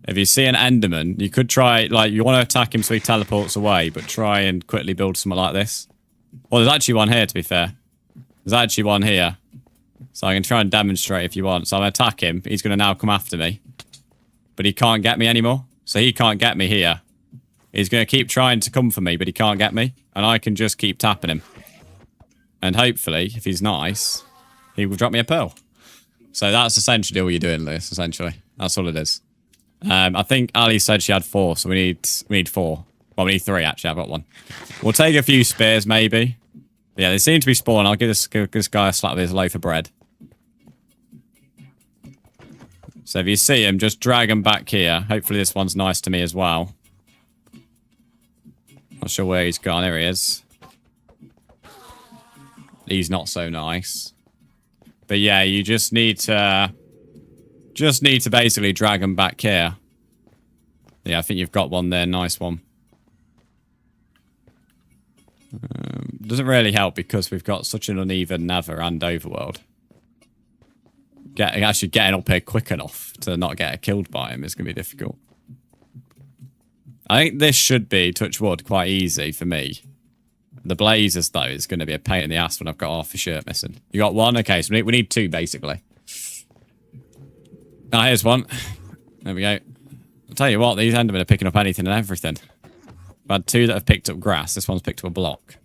S1: If you see an enderman, you could try, like, you want to attack him so he teleports away, but try and quickly build something like this. Well, there's actually one here, to be fair. There's actually one here. So I can try and demonstrate if you want. So I'm going to attack him. He's going to now come after me. But he can't get me anymore. So he can't get me here. He's going to keep trying to come for me, but he can't get me. And I can just keep tapping him. And hopefully, if he's nice, he will drop me a pearl. So that's essentially all you're doing, Lewis, essentially. That's all it is. I think Ali said she had 4, so we need 4. Well, we need 3, actually. I've got 1. We'll take a few spears, maybe. Yeah, they seem to be spawning. I'll give this guy a slap with his loaf of bread. So if you see him, just drag him back here. Hopefully this one's nice to me as well. Not sure where he's gone. Here he is. He's not so nice. But yeah, you just need to basically drag him back here. Yeah, I think you've got one there. Nice one. Doesn't really help because we've got such an uneven nether and overworld. Actually getting up here quick enough to not get killed by him is going to be difficult. I think this should be, touch wood, quite easy for me. The blazers, though, is going to be a pain in the ass when I've got half a shirt missing. You got 1? Okay, so we need 2, basically. Ah, here's 1. There we go. I'll tell you what, these endermen are picking up anything and everything. I've had 2 that have picked up grass. This one's picked up a block.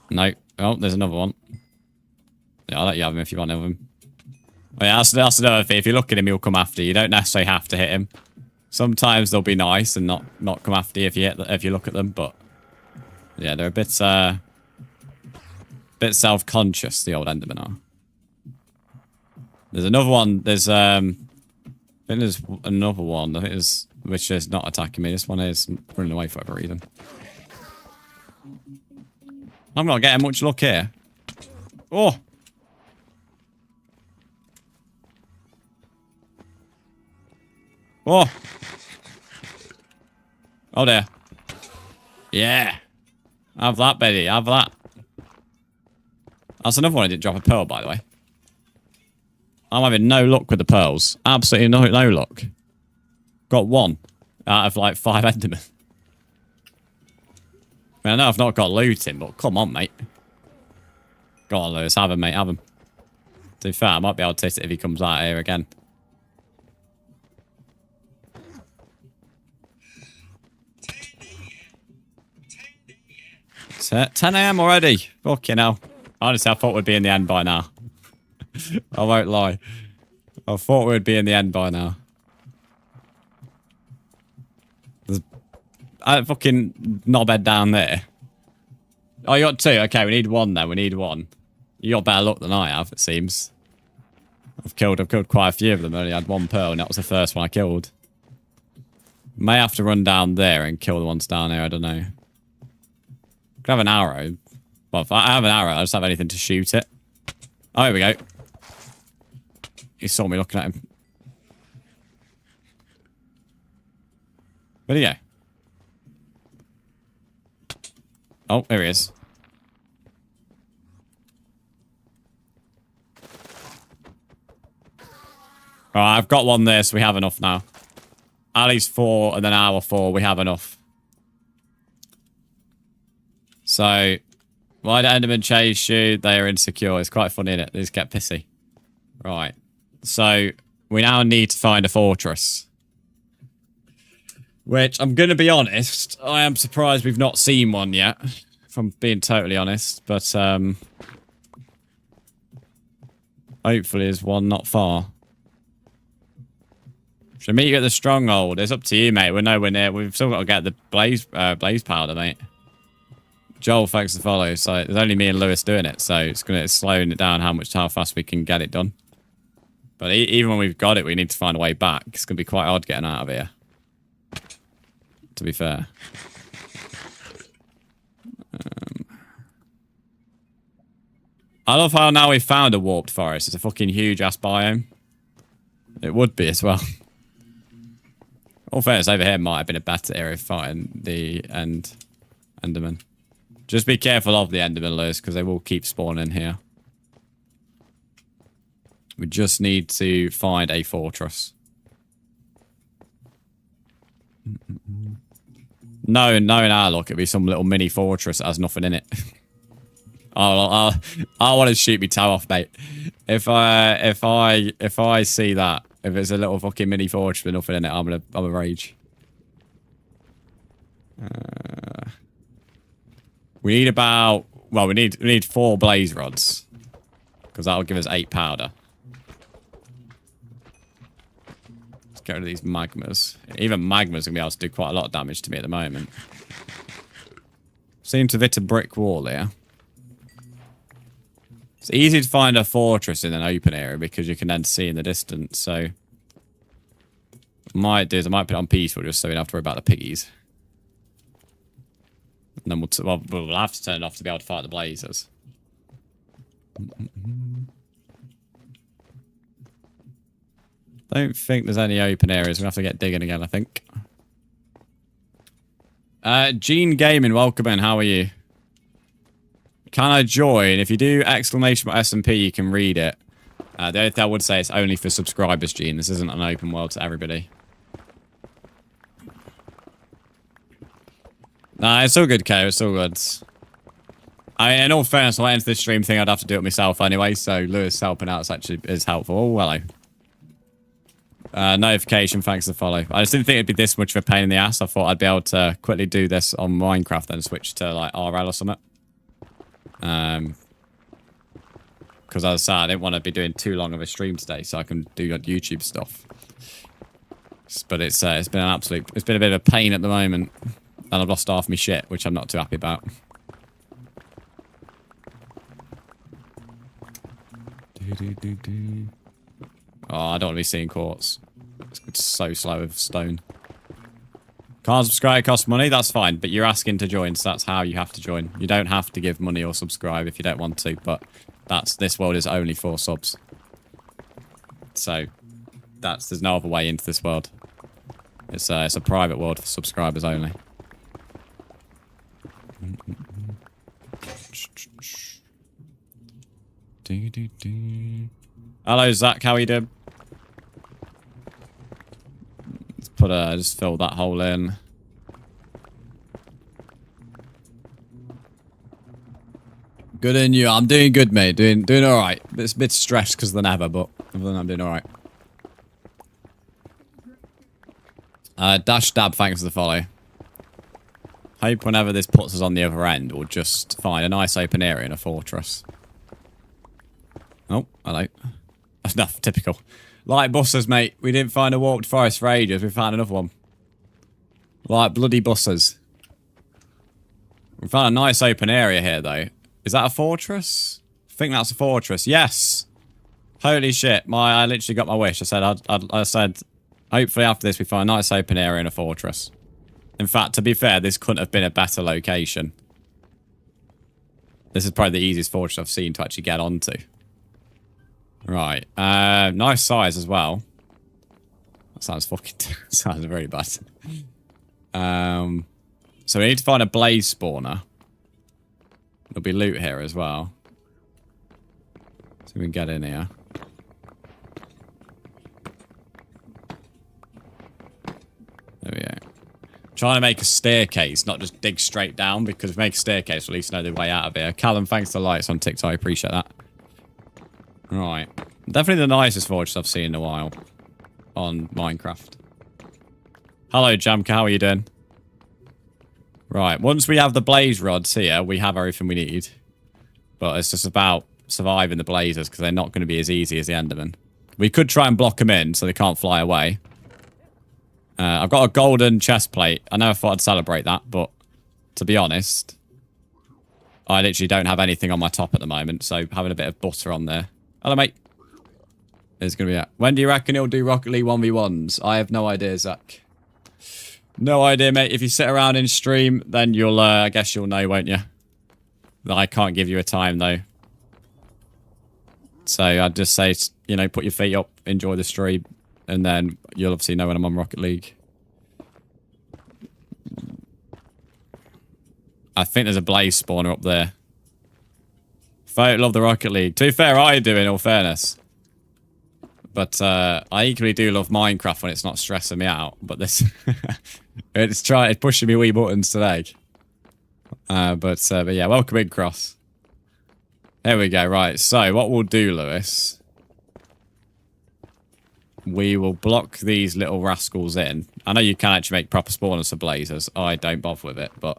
S1: No. Oh, there's another one. Yeah, I'll let you have him if you want to have him. Oh, yeah, that's another thing. If you look at him, he'll come after you. You don't necessarily have to hit him. Sometimes they'll be nice and not come after you if you look at them, but yeah, they're a bit self-conscious, the old Endermen are. There's another one. I think there's another one. I think there's which is not attacking me. This one is running away for whatever reason. I'm not getting much luck here. Oh. Oh. Oh dear. Yeah. Have that, Betty. Have that. That's another one I didn't drop a pearl, by the way. I'm having no luck with the pearls. Absolutely no luck. Got one out of like 5 Endermen. I mean, I know I've not got looting, but come on, mate. Go on, Lewis. Have him, mate. Have him. To be fair, I might be able to hit it if he comes out here again. It's 10 AM already. Fucking hell. Honestly, I thought we'd be in the end by now. I won't lie. I thought we'd be in the end by now. There's a fucking knobhead down there. Oh, you got 2? Okay, we need 1 then. We need 1. You got better luck than I have, it seems. I've killed quite a few of them. I only had 1 pearl, and that was the first one I killed. May have to run down there and kill the ones down there. I don't know. Could have an arrow. Well, if I have an arrow, I just have anything to shoot it. Oh, here we go. He saw me looking at him. Where'd he go? Oh, there he is. Alright, I've got 1 there, so we have enough now. Ali's 4, and then our 4, we have enough. So, why do Endermen chase you? They are insecure. It's quite funny, isn't it? They just get pissy. Right. So, we now need to find a fortress. Which, I'm going to be honest, I am surprised we've not seen one yet. If I'm being totally honest. But, hopefully there's one not far. Should I meet you at the stronghold? It's up to you, mate. We're nowhere near. We've still got to get the blaze powder, mate. Joel, thanks for the follow. So there's only me and Lewis doing it, so it's slowing it down how fast we can get it done. But even when we've got it, we need to find a way back. It's going to be quite hard getting out of here. To be fair. I love how now we've found a warped forest. It's a fucking huge ass biome. It would be as well. All fairness, over here might have been a better area fighting the Enderman. Just be careful of the Enderman, Lewis, because they will keep spawning here. We just need to find a fortress. No, in our luck, it'd be some little mini fortress that has nothing in it. I want to shoot me toe off, mate. If I see that, if it's a little fucking mini fortress with nothing in it, I'm a rage. We need about, well, we need 4 blaze rods, because that'll give us 8 powder. Let's get rid of these magmas. Even magmas gonna be able to do quite a lot of damage to me at the moment. Seem to have hit a brick wall here. It's easy to find a fortress in an open area because you can then see in the distance. So, what I might do is I might put it on peaceful just so we don't have to worry about the piggies. And then we'll have to turn it off to be able to fight the blazers. Don't think there's any open areas. We'll have to get digging again, I think. Gene Gaming, welcome in. How are you? Can I join? If you do !SMP, you can read it. The only thing I would say is only for subscribers, Gene. This isn't an open world to everybody. Nah, it's all good, Kay. It's all good. I mean, in all fairness, if I enter this stream thing, I'd have to do it myself anyway, so Lewis helping out is helpful. Oh, hello. Notification, thanks for the follow. I just didn't think it'd be this much of a pain in the ass. I thought I'd be able to quickly do this on Minecraft and switch to, like, RL or something. Because as I said, I didn't want to be doing too long of a stream today, so I can do YouTube stuff. But it's been it's been a bit of a pain at the moment. And I've lost half my shit, which I'm not too happy about. Oh, I don't want to be seeing quartz. It's so slow with stone. Can't subscribe, costs money, that's fine. But you're asking to join, so that's how you have to join. You don't have to give money or subscribe if you don't want to, but this world is only for subs. So there's no other way into this world. It's a private world for subscribers only. Hello Zach, how are you doing? Let's just fill that hole in. Good in you. I'm doing good, mate. Doing all right. It's a bit stressed because of the nether, but other than that, I'm doing all right. Dash Dab, thanks for the follow. Hope whenever this puts us on the other end, we'll just find a nice open area in a fortress. Oh, hello. That's enough. Typical. Like buses, mate. We didn't find a warped forest for ages. We found another one. Like bloody buses. We found a nice open area here, though. Is that a fortress? I think that's a fortress. Yes. Holy shit! I literally got my wish. I said, hopefully after this we find a nice open area in a fortress. In fact, to be fair, this couldn't have been a better location. This is probably the easiest fortress I've seen to actually get onto. Right. Nice size as well. That sounds sounds very bad. So we need to find a blaze spawner. There'll be loot here as well. So we can get in here. There we go. Trying to make a staircase, not just dig straight down, because if we make a staircase, we'll at least know the way out of here. Callum, thanks for the likes on TikTok. I appreciate that. Right. Definitely the nicest fortress I've seen in a while on Minecraft. Hello, Jamka. How are you doing? Right. Once we have the blaze rods here, we have everything we need. But it's just about surviving the blazes, because they're not going to be as easy as the Endermen. We could try and block them in so they can't fly away. I've got a golden chest plate. I never thought I'd celebrate that, but to be honest, I literally don't have anything on my top at the moment, so having a bit of butter on there. Hello, mate. It's going to be that. When do you reckon he'll do Rocket League 1v1s? I have no idea, Zach. No idea, mate. If you sit around in stream, then you'll, I guess you'll know, won't you? I can't give you a time, though. So I'd just say, you know, put your feet up, enjoy the stream, and then you'll obviously know when I'm on Rocket League. I think there's a blaze spawner up there. Folk love the Rocket League. To be fair, I do, in all fairness. But I equally do love Minecraft when it's not stressing me out. But this, it's pushing me wee buttons today. But yeah, welcome in, Cross. There we go. Right. So what we'll do, Lewis, we will block these little rascals in. I know you can actually make proper spawners for blazers. I don't bother with it, but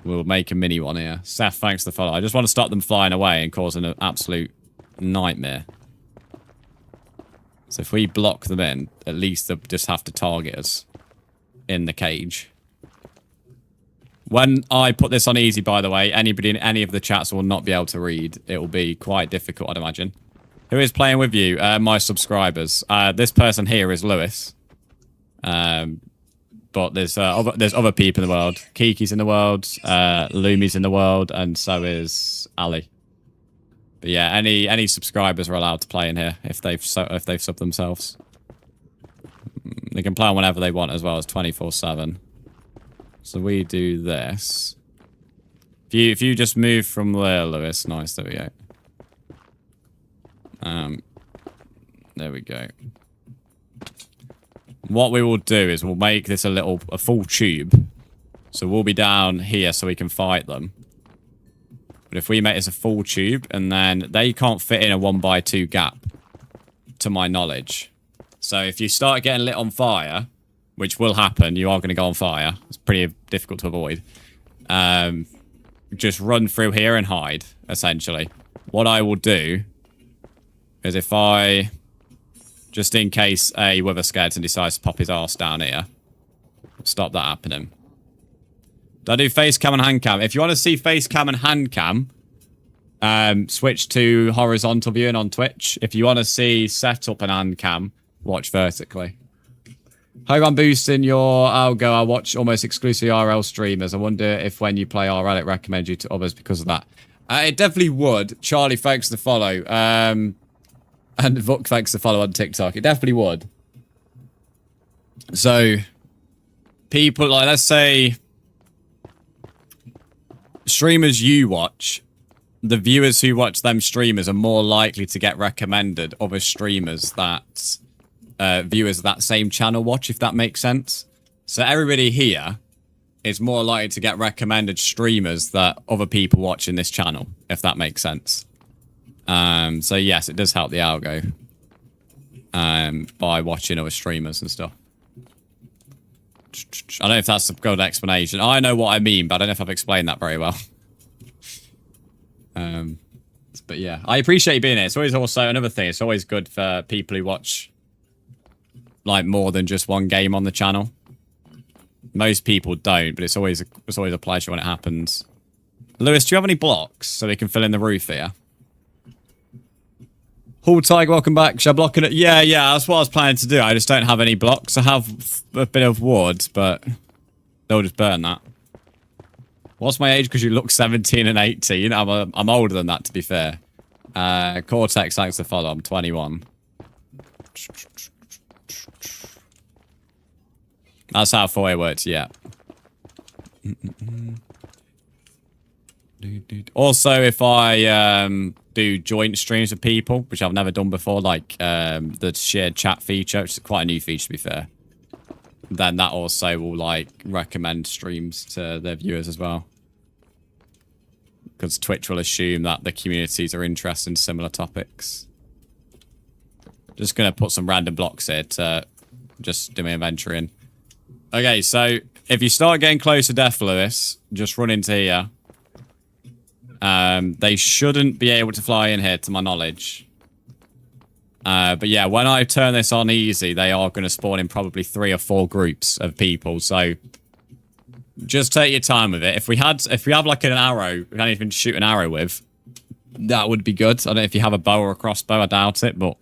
S1: we'll make a mini one here. Seth, thanks for the follow. I just want to stop them flying away and causing an absolute nightmare. So if we block them in, at least they'll just have to target us in the cage. When I put this on easy, by the way, anybody in any of the chats will not be able to read. It will be quite difficult, I'd imagine. Who is playing with you? My subscribers. This person here is Lewis. But there's other people in the world. Kiki's in the world. Lumi's in the world, and so is Ali. But yeah, any subscribers are allowed to play in here if they've subbed themselves. They can play on whenever they want as well as 24/7. So we do this. If you just move from there, Lewis. Nice, there we go. There we go. What we will do is we'll make this a full tube. So we'll be down here so we can fight them. But if we make this a full tube, and then they can't fit in a 1x2 gap, to my knowledge. So if you start getting lit on fire, which will happen, you are going to go on fire. It's pretty difficult to avoid. Just run through here and hide, essentially. What I will do is if I, just in case a wither skeleton decides to pop his arse down here, stop that happening. Do I do face cam and hand cam? If you want to see face cam and hand cam, switch to horizontal viewing on Twitch. If you want to see setup and hand cam, watch vertically. Hope I'm boosting your algo. I watch almost exclusively RL streamers. I wonder if when you play RL, it recommends you to others because of that. It definitely would. Charlie, thanks for the follow. And Vuk, thanks for the follow on TikTok. It definitely would. So, people, like, let's say, streamers you watch, the viewers who watch them streamers are more likely to get recommended other streamers that viewers of that same channel watch, if that makes sense. So everybody here is more likely to get recommended streamers that other people watch in this channel, if that makes sense. So yes, it does help the algo by watching other streamers and stuff. I don't know if that's a good explanation. I know what I mean, but I don't know if I've explained that very well. But yeah, I appreciate you being here. It's always also another thing. It's always good for people who watch like more than just one game on the channel. Most people don't, but it's always a pleasure when it happens. Lewis, do you have any blocks so we can fill in the roof here? Hall Tiger, welcome back. Should I block it? Yeah, that's what I was planning to do. I just don't have any blocks. I have a bit of wood, but they'll just burn that. What's my age? Because you look 17 and 18. I'm older than that, to be fair. Cortex, thanks for the follow. I'm 21. That's how 4A works, yeah. Also, if I do joint streams with people, which I've never done before, like the shared chat feature, which is quite a new feature, to be fair, then that also will like recommend streams to their viewers as well. Because Twitch will assume that the communities are interested in similar topics. Just going to put some random blocks here to just do my inventory. Okay, so if you start getting close to death, Lewis, just run into here. They shouldn't be able to fly in here, to my knowledge. But yeah, when I turn this on easy, they are going to spawn in probably 3 or 4 groups of people. So just take your time with it. If we have like an arrow, we can't even shoot an arrow with, that would be good. I don't know if you have a bow or a crossbow. I doubt it, but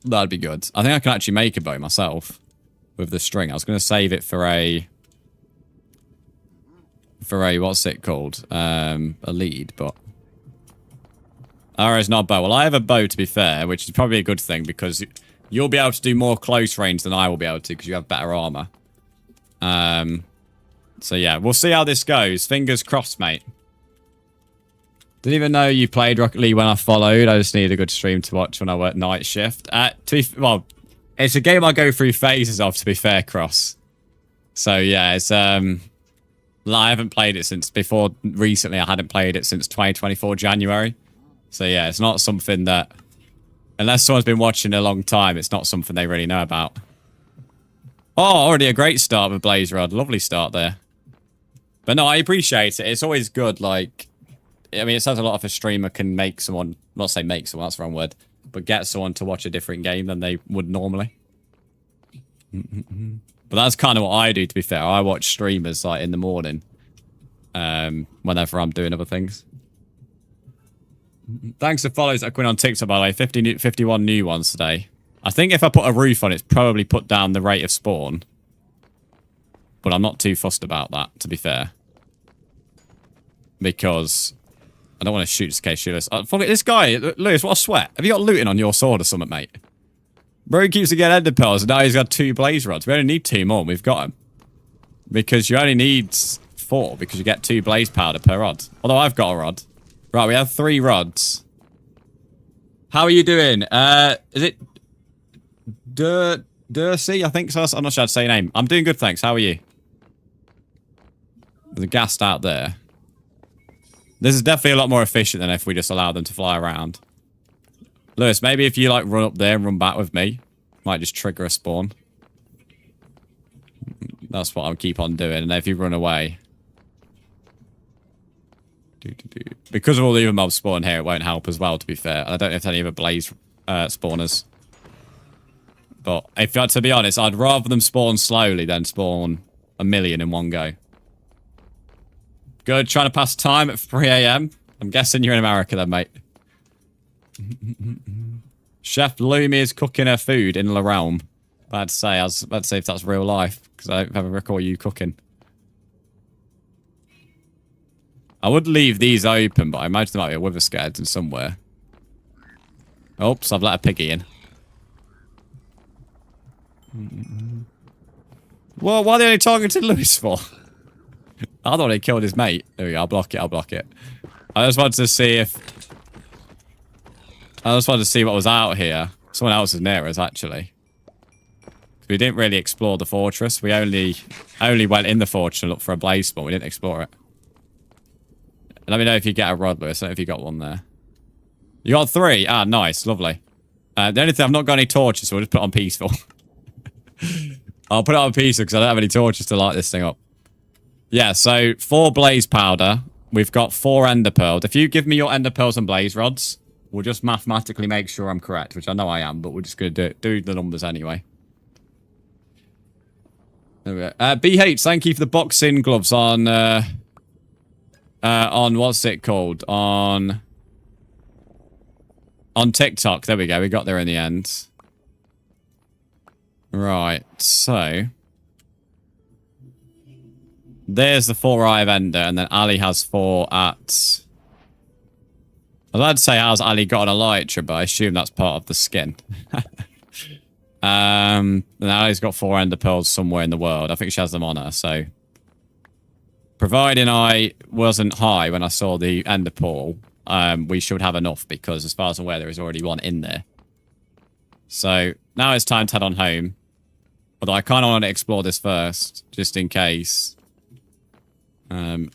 S1: that'd be good. I think I can actually make a bow myself with the string. I was going to save it for a what's it called? A lead, but arrow's not a bow. Well, I have a bow, to be fair, which is probably a good thing because you'll be able to do more close range than I will be able to because you have better armor. So yeah, we'll see how this goes. Fingers crossed, mate. Didn't even know you played Rocket League when I followed. I just needed a good stream to watch when I work night shift. Well, it's a game I go through phases of, to be fair, Cross. So yeah, it's I haven't played it since before recently. I hadn't played it since 2024 January. So yeah, it's not something that, unless someone's been watching a long time, it's not something they really know about. Oh, already a great start with Blaze Rod. Lovely start there. But no, I appreciate it. It's always good, like, I mean, it says a lot if a streamer can make someone, not say make someone, that's the wrong word, but get someone to watch a different game than they would normally. But that's kind of what I do, to be fair. I watch streamers, like, in the morning, whenever I'm doing other things. Thanks for follows that Quinn on TikTok, by the way. 51 new ones today. I think if I put a roof on, it's probably put down the rate of spawn. But I'm not too fussed about that, to be fair. Because I don't want to shoot this case shoeless. This guy, Lewis, what a sweat. Have you got looting on your sword or something, mate? Bro keeps to get ender pearls, and now he's got 2 blaze rods. We only need 2 more, and we've got them. Because you only need 4, because you get 2 blaze powder per rod. Although I've got a rod. Right, we have 3 rods. How are you doing? Is it Dursey? I think so. I'm not sure how to say your name. I'm doing good, thanks. How are you? There's a ghast out there. This is definitely a lot more efficient than if we just allow them to fly around. Lewis, maybe if you like run up there and run back with me, might just trigger a spawn. That's what I'll keep on doing. And if you run away, because of all the other mobs spawn here, it won't help as well, to be fair. I don't know if any other blaze spawners. But if to be honest, I'd rather them spawn slowly than spawn a million in one go. Good, trying to pass time at 3 a.m. I'm guessing you're in America then, mate. Chef Lumi is cooking her food in the realm. I was about to say if that's real life, because I don't ever recall you cooking. I would leave these open, but I imagine there might be a wither skeleton somewhere. Oops, I've let a piggy in. Well, why are they only talking to Lewis for? I thought he killed his mate. There we go, I'll block it, I'll block it. I just wanted to see what was out here. Someone else is near us, actually. We didn't really explore the fortress. We only went in the fortress and looked for a blaze spawn. We didn't explore it. Let me know if you get a rod, Lewis. I don't know if you got one there. You got 3? Ah, nice. Lovely. The only thing, I've not got any torches, so we'll just put it on peaceful. I'll put it on peaceful because I don't have any torches to light this thing up. Yeah, so 4 blaze powder. We've got 4 ender pearls. If you give me your ender pearls and blaze rods, we'll just mathematically make sure I'm correct, which I know I am, but we're just going to do the numbers anyway. There we go. BH, thank you for the boxing gloves on what's it called? On TikTok. There we go. We got there in the end. Right. So there's the 4 Eye of Ender, and then Ali has 4 at... I was about to say how's Ali got an elytra, but I assume that's part of the skin. And Ali's got 4 ender pearls somewhere in the world. I think she has them on her, so... Providing I wasn't high when I saw the ender pearl, we should have enough, because as far as I'm aware, there is already one in there. So, now it's time to head on home. Although I kind of want to explore this first, just in case. I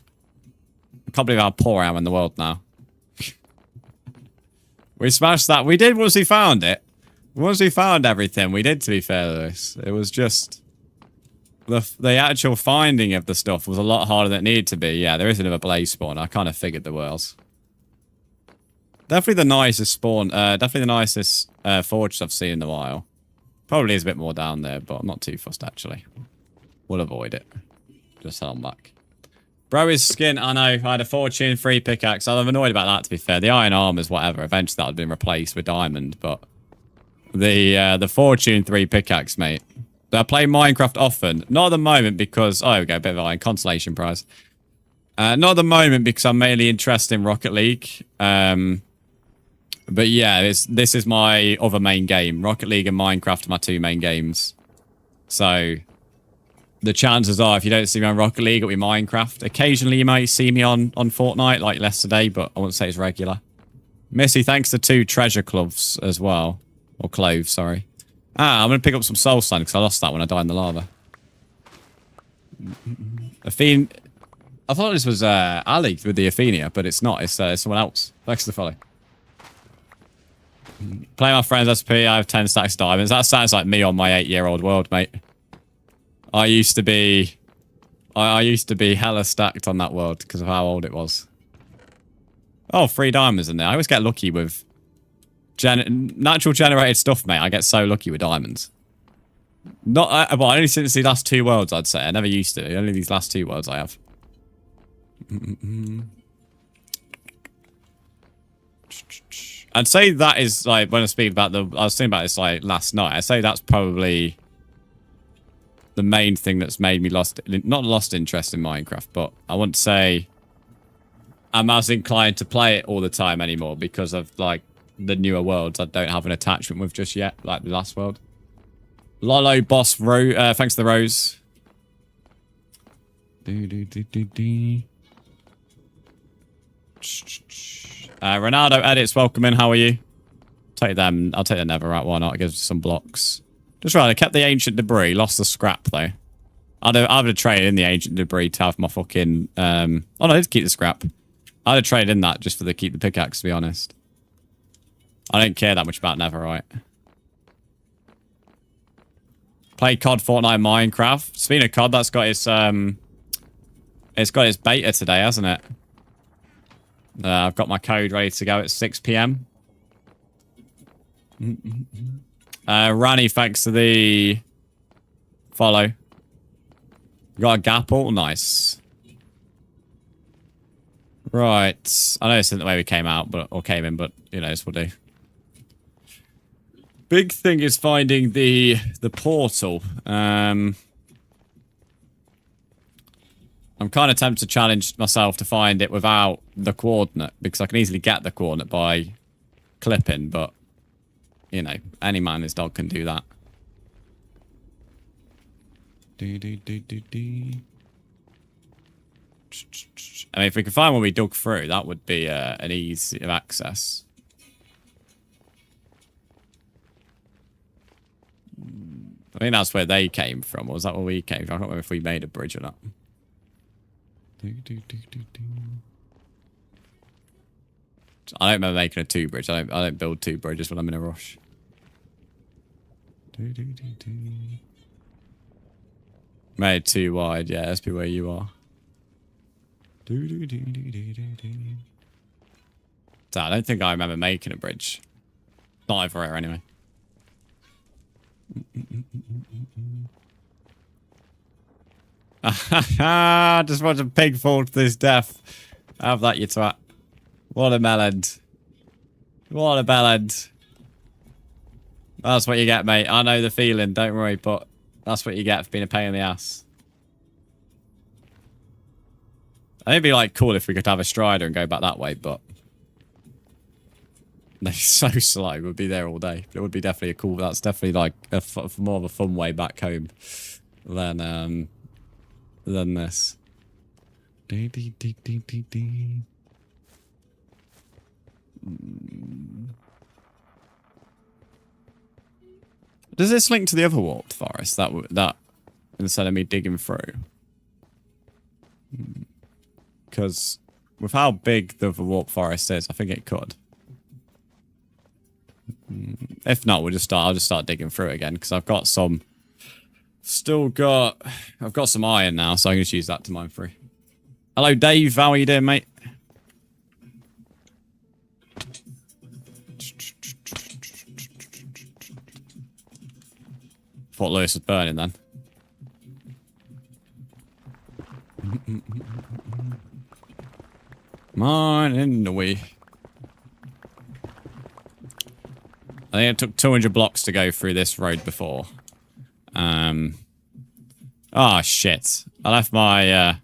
S1: can't believe how poor I am in the world now. We smashed that. We did once we found it. Once we found everything, we did, to be fair to this. It was just... The actual finding of the stuff was a lot harder than it needed to be. Yeah, there is another blaze spawn. I kind of figured there was. Definitely the nicest spawn. Definitely the nicest fortress I've seen in a while. Probably is a bit more down there, but I'm not too fussed, actually. We'll avoid it. Just head on back. Bro is skin. I know. I had a fortune 3 pickaxe. I'm annoyed about that, to be fair. The iron armor's whatever. Eventually that would have been replaced with diamond, but... The fortune 3 pickaxe, mate. Do I play Minecraft often? Not at the moment because... Oh, there we go. A bit of a consolation prize. Not at the moment because I'm mainly interested in Rocket League. But yeah, this is my other main game. Rocket League and Minecraft are my 2 main games. So... The chances are, if you don't see me on Rocket League, it'll be Minecraft. Occasionally, you might see me on Fortnite, like yesterday, but I wouldn't say it's regular. Missy, thanks to 2 treasure cloves as well. Or cloves, sorry. Ah, I'm going to pick up some soul sand because I lost that when I died in the lava. Athene... I thought this was Ali with the Athenia, but it's not. It's someone else. Thanks for the follow. Play my friend's SP. I have 10 stacks of diamonds. That sounds like me on my 8-year-old world, mate. I used to be hella stacked on that world because of how old it was. Oh, 3 diamonds in there. I always get lucky with natural generated stuff, mate. I get so lucky with diamonds. Not well, only since the last 2 worlds, I'd say. I never used to. Only these last 2 worlds I have. I'd say that is like when I speak about I was thinking about this like last night. I'd say that's probably the main thing that's made me not lost interest in Minecraft, but I wouldn't say I'm as inclined to play it all the time anymore because of like the newer worlds I don't have an attachment with just yet, like the last world. Lolo boss thanks to the rose. Ronaldo edits, welcome in. How are you? Take them. I'll take the netherite. Why not? It gives us some blocks. Just right, I kept the ancient debris, lost the scrap though. I'd have traded in the ancient debris to have my fucking oh no, I did keep the scrap. I'd have traded in that just for keep the pickaxe, to be honest. I don't care that much about netherite. Play COD, Fortnite, Minecraft. Speaking of COD, that's got its beta today, hasn't it? I've got my code ready to go at 6 PM. Rani, thanks to the follow. You got a gap all nice. Right. I know this isn't the way we came out, or came in, but you know, this will do. Big thing is finding the portal. I'm kind of tempted to challenge myself to find it without the coordinate, because I can easily get the coordinate by clipping, but, you know, any man and his dog can do that. I mean, if we could find what we dug through, that would be an ease of access. I think that's where they came from, or was that where we came from? I don't remember if we made a bridge or not. I don't remember making a 2 bridge. I don't build 2 bridges when I'm in a rush. Made 2 wide, yeah, that's be where you are. So I don't think I remember making a bridge. Not over here anyway. Just watch a pig fall to his death. Have that, you twat. What a melon. What a melon. That's what you get, mate. I know the feeling, don't worry, but that's what you get for being a pain in the ass. I think it'd be like cool if we could have a strider and go back that way, but they're so slow. We'd be there all day. It would be definitely a cool. That's definitely like more of a fun way back home than this. Does this link to the other warped forest? That instead of me digging through, because with how big the other warped forest is, I think it could. If not, I'll just start digging through it again, because I've got some. I've got some iron now, so I can just use that to mine through. Hello, Dave. How are you doing, mate? Thought Lewis was burning then. Mining away. I think it took 200 blocks to go through this road before. Oh, shit. I left my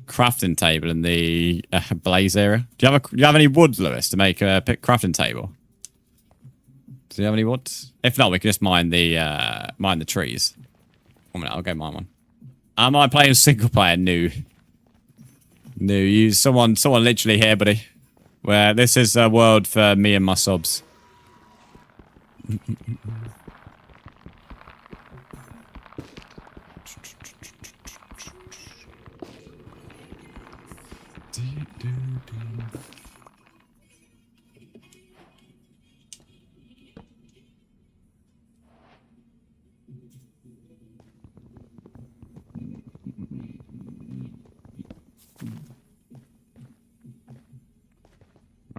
S1: crafting table in the blaze area. Do you have any wood, Lewis, to make a crafting table? Do you have any wood? If not, we can just mine the trees. 1 minute, I'll go mine one. Am I playing single player? No. No, you someone literally here, buddy. Where this is a world for me and my subs.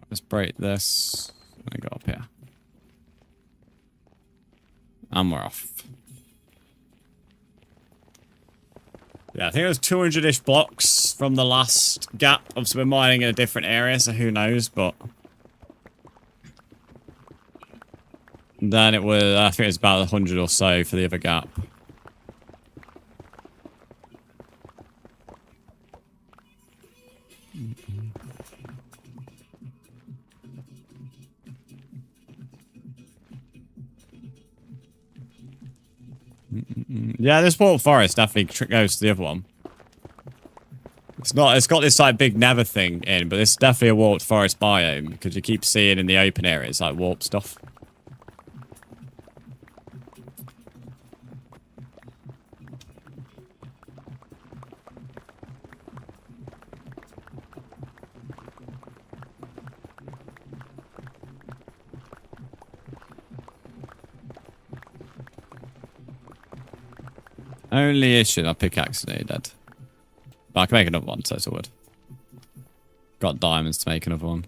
S1: Let's break this. Let me go up here. And we're off. Yeah, I think it was 200-ish blocks from the last gap. Obviously, we're mining in a different area, so who knows, but... Then it was, I think it was about 100 or so for the other gap. Yeah, this wall forest definitely goes to the other one. It's got this like big nether thing in, but it's definitely a warped forest biome because you keep seeing in the open areas like warped stuff. Only issue, I pickaxe nearly dead. But I can make another one, so it's all good. Got diamonds to make another one.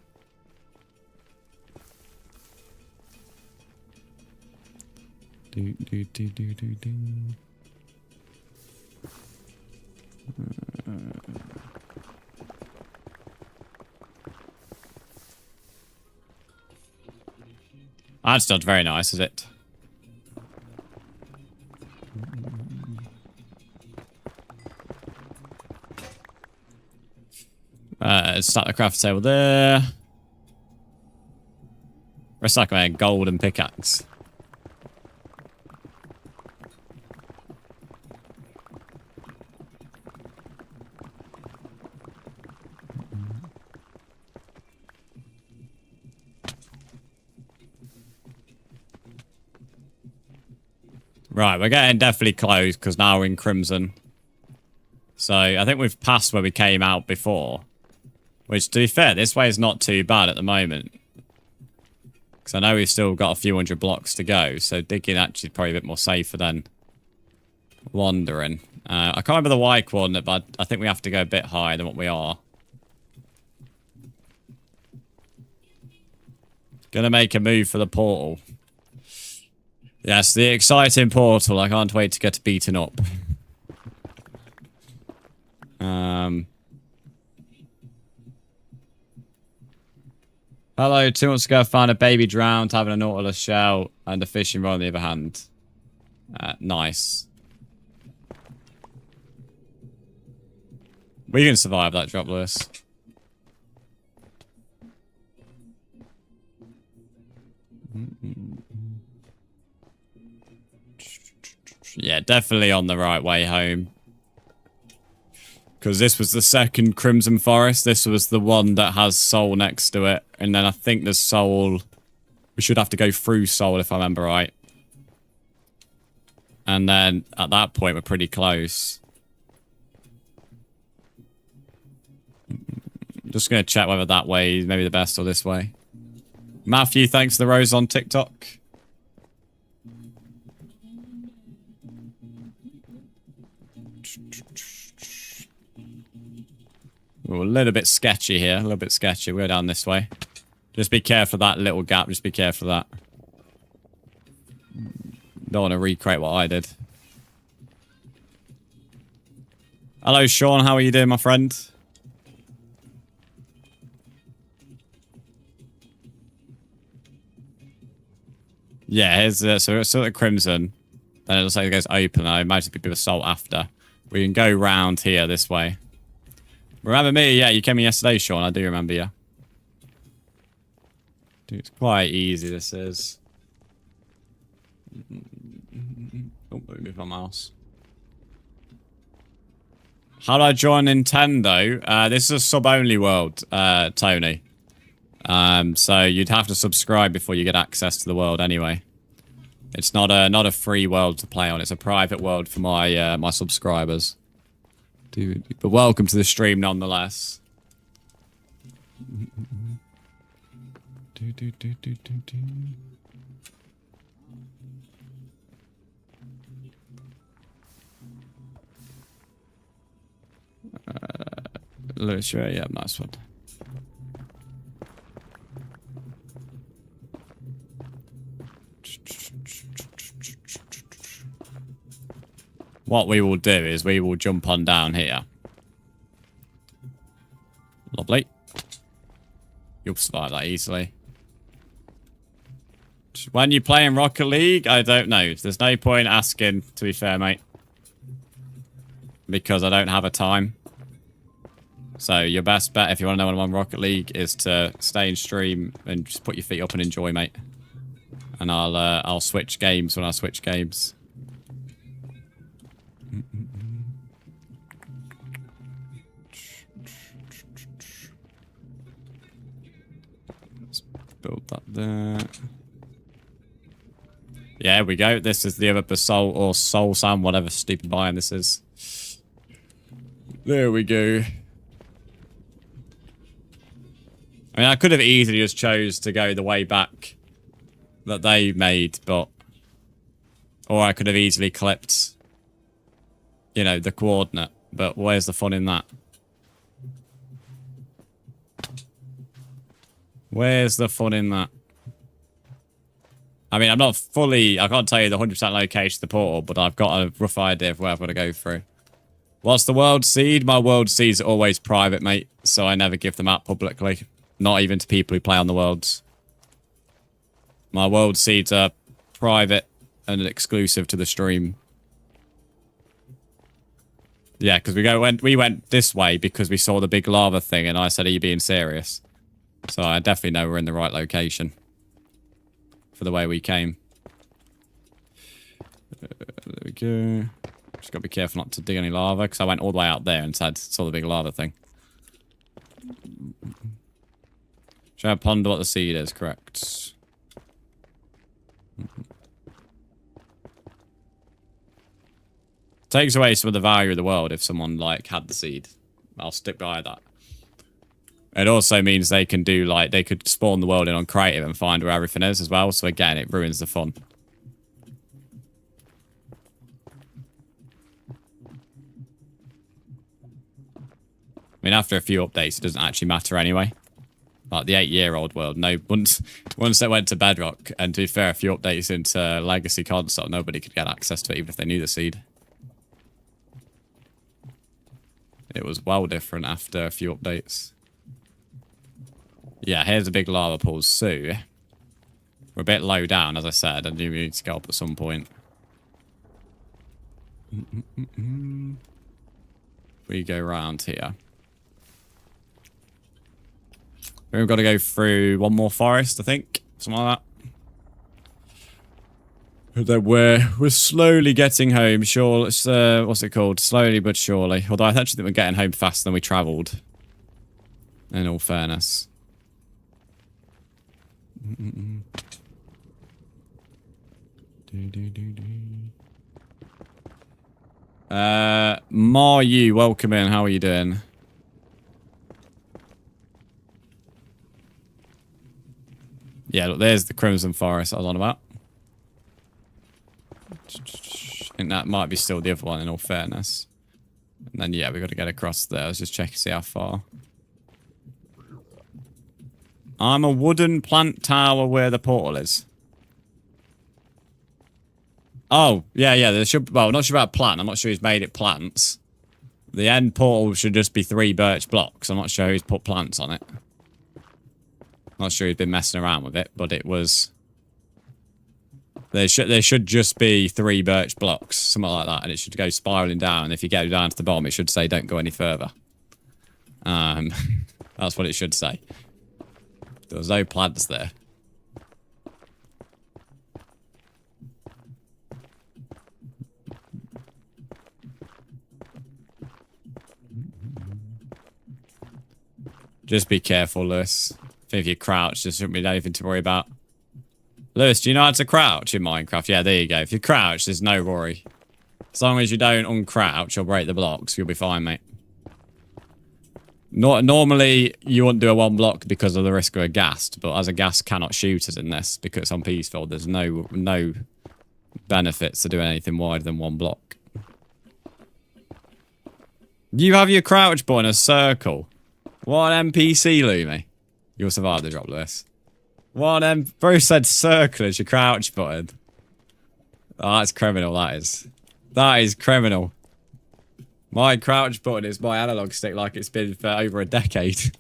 S1: That's not very nice, is it? Start the craft table there. Recycle my golden pickaxe. Right, we're getting definitely close because now we're in Crimson. So I think we've passed where we came out before. Which, to be fair, this way is not too bad at the moment. Because I know we've still got a few hundred blocks to go. So digging actually probably a bit more safer than wandering. I can't remember the Y coordinate, but I think we have to go a bit higher than what we are. Gonna make a move for the portal. Yes, the exciting portal. I can't wait to get beaten up. Hello, 2 months ago I found a baby drowned, having a nautilus shell, and a fishing rod on the other hand. Nice. We can survive that drop, Lewis. Yeah, definitely on the right way home. Because this was the second Crimson Forest. This was the one that has Soul next to it. And then I think there's Soul. We should have to go through Soul if I remember right. And then at that point, we're pretty close. Just going to check whether that way is maybe the best or this way. Matthew, thanks for the rose on TikTok. Ooh, a little bit sketchy here. A little bit sketchy. We'll go down this way. Just be careful of that little gap. Just be careful of that. Don't want to recreate what I did. Hello, Sean. How are you doing, my friend? Yeah, here's so it's sort of Crimson. Then it looks like it goes open. I imagine it'd be a bit of salt after. We can go round here this way. Remember me? Yeah, you came in yesterday, Sean. I do remember you. Dude, it's quite easy, this is. Oh, move my mouse. How do I join Nintendo? This is a sub-only world, Tony. So you'd have to subscribe before you get access to the world anyway. It's not a free world to play on. It's a private world for my my subscribers. Dude, but welcome to the stream nonetheless. Sure, yeah, nice one. What we will do is we will jump on down here. Lovely. You'll survive that easily. When you play in Rocket League, I don't know. There's no point asking, to be fair, mate. Because I don't have a time. So your best bet, if you want to know when I'm on Rocket League, is to stay in stream and just put your feet up and enjoy, mate. And I'll switch games when I switch games. Let's build that there. Yeah, here we go. This is the other basalt or soul sand, whatever stupid biome this is. There we go. I mean, I could have easily just chose to go the way back that they made, but... Or I could have easily clipped, you know, the coordinate. But where's the fun in that? Where's the fun in that? I mean, I'm not fully... I can't tell you the 100% location of the portal, but I've got a rough idea of where I've got to go through. What's the world seed? My world seeds are always private, mate, so I never give them out publicly. Not even to people who play on the worlds. My world seeds are private and exclusive to the stream. Yeah, because we went this way because we saw the big lava thing, and I said, "Are you being serious?" So I definitely know we're in the right location for the way we came. There we go. Just got to be careful not to dig any lava, because I went all the way out there and saw the big lava thing. Should I ponder what the seed is? Correct. Takes away some of the value of the world if someone, like, had the seed. I'll stick by that. It also means they can do, like, they could spawn the world in on creative and find where everything is as well. So, again, it ruins the fun. I mean, after a few updates, it doesn't actually matter anyway. Like, the 8-year-old world, no, once it went to Bedrock, and to be fair, a few updates into Legacy console, nobody could get access to it, even if they knew the seed. It was well different after a few updates. Yeah, here's a big lava pool, so we're a bit low down, as I said, and we need to get up at some point. We go round here. We've got to go through one more forest, I think. Something like that. Then we're slowly getting home. Sure, it's, what's it called? Slowly but surely. Although I actually think we're getting home faster than we travelled. In all fairness. Maru, welcome in. How are you doing? Yeah, look, there's the Crimson Forest I was on about. I think that might be still the other one, in all fairness. And then, yeah, we've got to get across there. Let's just check and see how far. I'm a wooden plant tower where the portal is. Oh, yeah, there should... Well, not sure about plant. I'm not sure he's made it plants. The end portal should just be 3 birch blocks. I'm not sure who's put plants on it. Not sure he's been messing around with it, but it was... There should just be 3 birch blocks, something like that, and it should go spiraling down. And if you get down to the bottom, it should say, "Don't go any further." That's what it should say. There was no plants there. Just be careful, Lewis. If you crouch, there shouldn't be anything to worry about. Lewis, do you know how to crouch in Minecraft? Yeah, there you go. If you crouch, there's no worry. As long as you don't uncrouch or break the blocks, you'll be fine, mate. Normally, you wouldn't do a 1 block because of the risk of a ghast, but as a ghast cannot shoot us in this because it's on peaceful, there's no benefits to doing anything wider than 1 block. You have your crouch button a circle. What an NPC, Lumi. You'll survive the drop, Lewis. Bro said circle as your crouch button. Oh, that's criminal, that is. That is criminal. My crouch button is my analog stick like it's been for over a decade.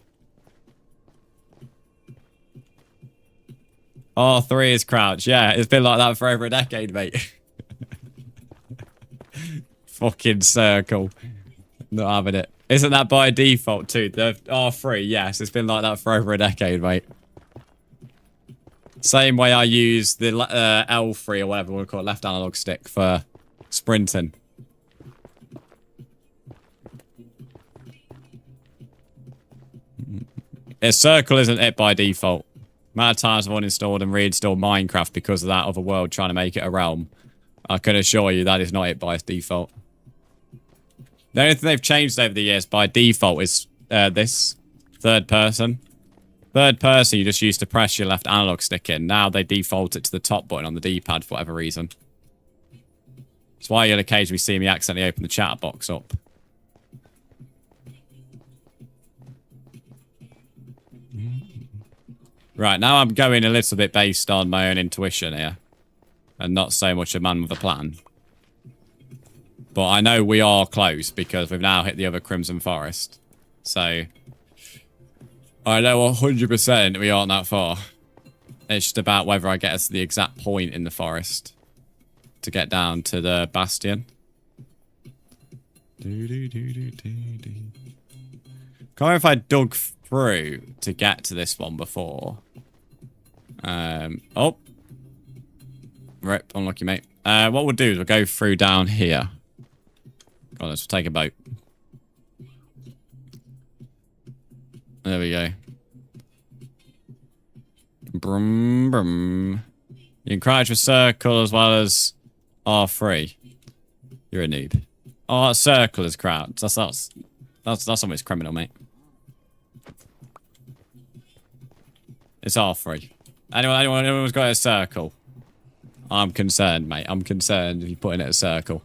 S1: R3 is crouch. Yeah, it's been like that for over a decade, mate. Fucking circle. Not having it. Isn't that by default too? The R3, yes, it's been like that for over a decade, mate. Same way I use the L3 or whatever we want to call it, left analog stick for sprinting. A circle isn't it by default. Amount of times I've uninstalled and reinstalled Minecraft because of that other world trying to make it a realm. I can assure you that is not it by default. The only thing they've changed over the years by default is this. Third person. Third person, you just used to press your left analog stick in. Now they default it to the top button on the D-pad for whatever reason. That's why you'll occasionally see me accidentally open the chat box up. Right, now I'm going a little bit based on my own intuition here. and not so much a man with a plan. But I know we are close because we've now hit the other Crimson Forest. So I know 100% we aren't that far. It's just about whether I get us to the exact point in the forest to get down to the bastion. Can't remember if I dug through to get to this one before. Oh. Rip, unlucky mate. What we'll do is we'll go through down here. Go on, let's take a boat. There we go. Brum, brum. You can crouch with circle as well as R3. You're a noob. Oh, circle is crouch. That's almost criminal, mate. It's R3. Anyone's got a circle? I'm concerned, mate. I'm concerned if you put in it a circle.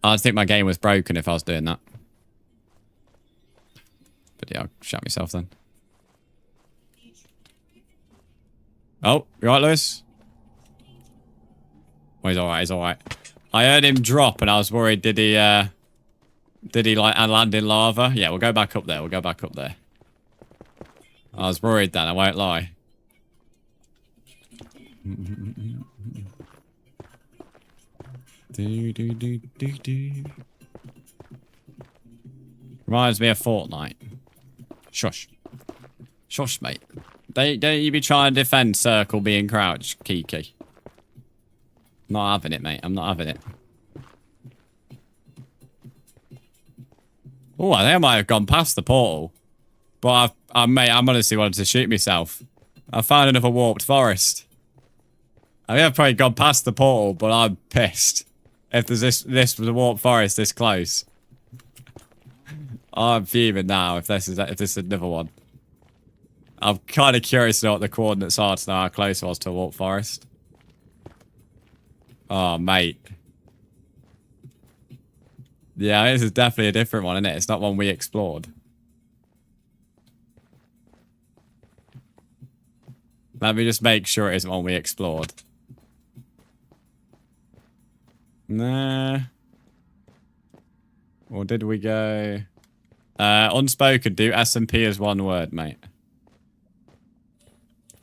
S1: I'd think my game was broken if I was doing that. But yeah, I'll shut myself then. Oh, you alright, Lewis? Oh, he's alright, he's alright. I heard him drop and I was worried, did he like land in lava? Yeah, we'll go back up there, we'll go back up there. I was worried then, I won't lie. Reminds me of Fortnite. Shush. Shush, mate. Don't you be trying to defend circle being crouched, Kiki. Not having it, mate. I'm not having it. Oh, I think I might have gone past the portal. But mate, I'm honestly wanted to shoot myself. I found another warped forest. I think I've probably gone past the portal, but I'm pissed. If there's this was a warped forest this close. I'm fuming now if this is another one. I'm kind of curious to know what the coordinates are to know how close it was to a warped forest. Oh, mate. Yeah, this is definitely a different one, isn't it? It's not one we explored. Let me just make sure it isn't one we explored. Nah. Or did we go... unspoken, do SMP as one word, mate.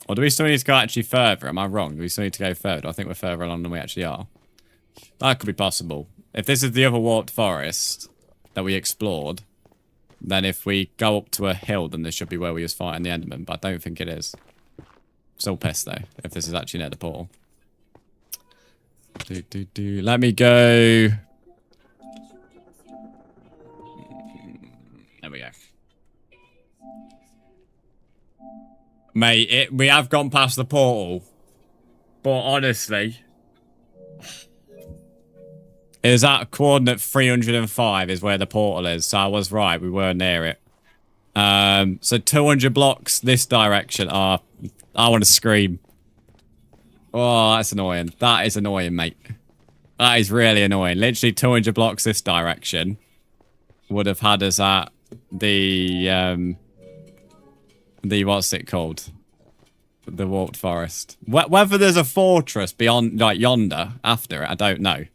S1: Or do we still need to go actually further? Am I wrong? Do we still need to go further? I think we're further along than we actually are. That could be possible. If this is the other warped forest that we explored, then if we go up to a hill, then this should be where we was fighting the Enderman, but I don't think it is. Still pissed, though, if this is actually near the portal. Let me go... There we go. Mate, we have gone past the portal. But honestly... Is that coordinate 305 is where the portal is. So I was right, we were near it. So 200 blocks this direction. I want to scream. Oh, that's annoying. That is annoying, mate. That is really annoying. Literally 200 blocks this direction would have had us at the what's it called? The warped forest. Whether there's a fortress beyond, like yonder, after it, I don't know.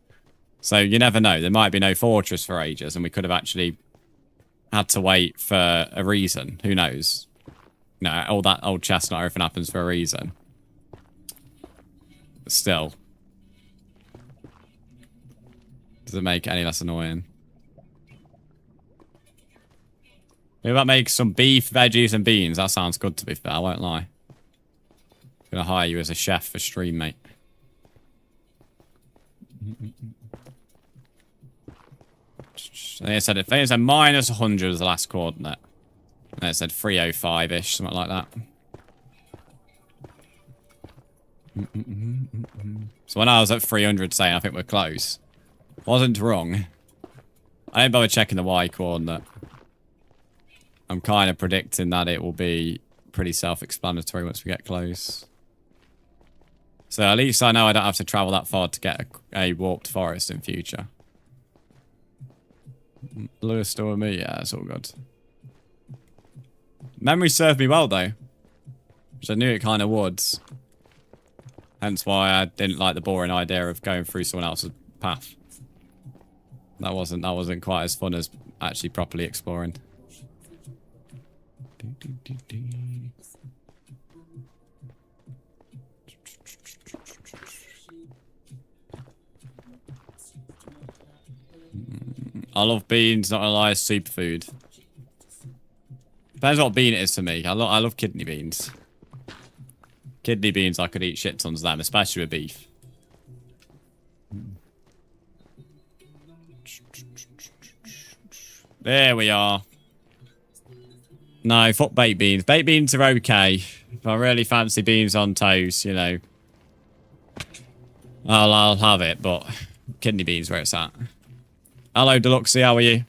S1: So you never know. There might be no fortress for ages, and we could have actually had to wait for a reason. Who knows? No, all that old chestnut, everything happens for a reason. But still. Does it make it any less annoying? Maybe that makes some beef, veggies, and beans. That sounds good, to be fair. I won't lie. I'm gonna hire you as a chef for stream, mate. I think it said minus 100 was the last coordinate. And it said 305-ish, something like that. So when I was at 300 saying I think we're close, wasn't wrong. I didn't bother checking the Y coordinate. I'm kind of predicting that it will be pretty self-explanatory once we get close. So at least I know I don't have to travel that far to get a warped forest in future. Lewis still with me? Yeah, it's all good. Memory served me well, though. Which I knew it kind of would. Hence why I didn't like the boring idea of going through someone else's path. That wasn't quite as fun as actually properly exploring. I love beans, not gonna lie, superfood. Depends what bean it is to me. I love kidney beans. Kidney beans, I could eat shit tons of them, especially with beef. There we are. No, fuck baked beans. Baked beans are okay. If I really fancy beans on toast, you know, I'll have it, but kidney beans where it's at. Hello, Deluxey, how are you?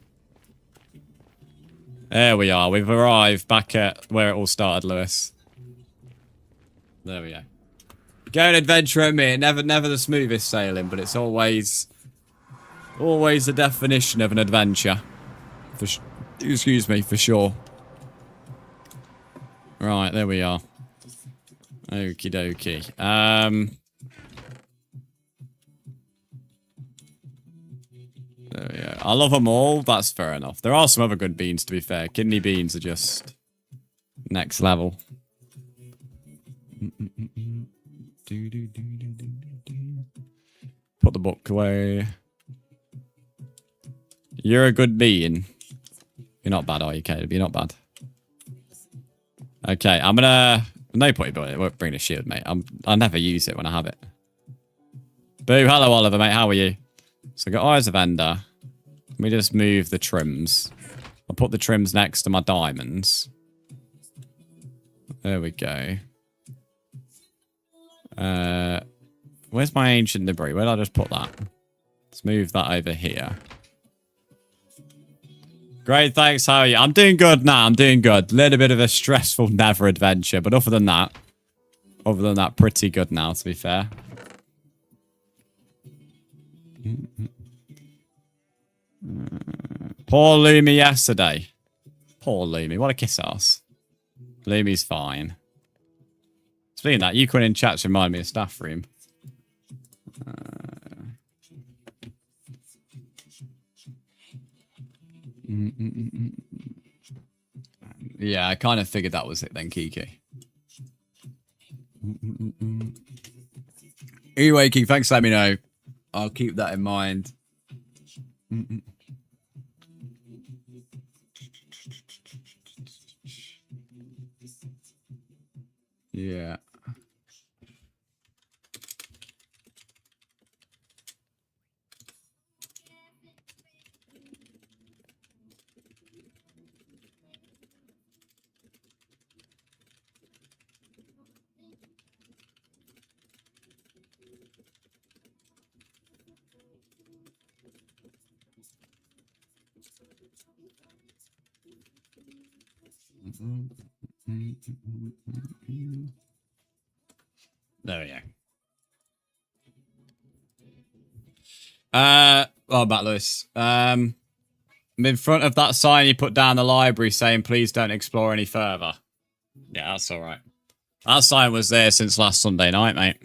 S1: There we are. We've arrived back at where it all started, Lewis. There we go. Go and adventure at me. Never the smoothest sailing, but it's always the definition of an adventure. Excuse me, for sure. Right, there we are. Okie dokie. There we go. I love them all. That's fair enough. There are some other good beans, to be fair. Kidney beans are just next level. Put the book away. You're a good bean. You're not bad, are you, Caleb? You're not bad. Okay, I'm gonna... No point, but it won't bring a shield, mate. I'll never use it when I have it. Boo, hello, Oliver, mate. How are you? So I got eyes of ender. Let me just move the trims. I'll put the trims next to my diamonds. There we go. Where's my ancient debris? Where did I just put that? Let's move that over here. Great, thanks. How are you? I'm doing good now. I'm doing good. Little bit of a stressful Nether adventure, but other than that, pretty good now, to be fair. Poor Lumi yesterday. Poor Lumi. What a kiss ass. Lumi's fine. Speaking of that, you coming in chat remind me of staff room. Yeah, I kind of figured that was it then, Kiki. Anyway, King, thanks for letting me know. I'll keep that in mind. Yeah. There we go. Well, Matt Lewis. I'm in front of that sign you put down the library saying, please don't explore any further. Yeah, that's all right. That sign was there since last Sunday night, mate.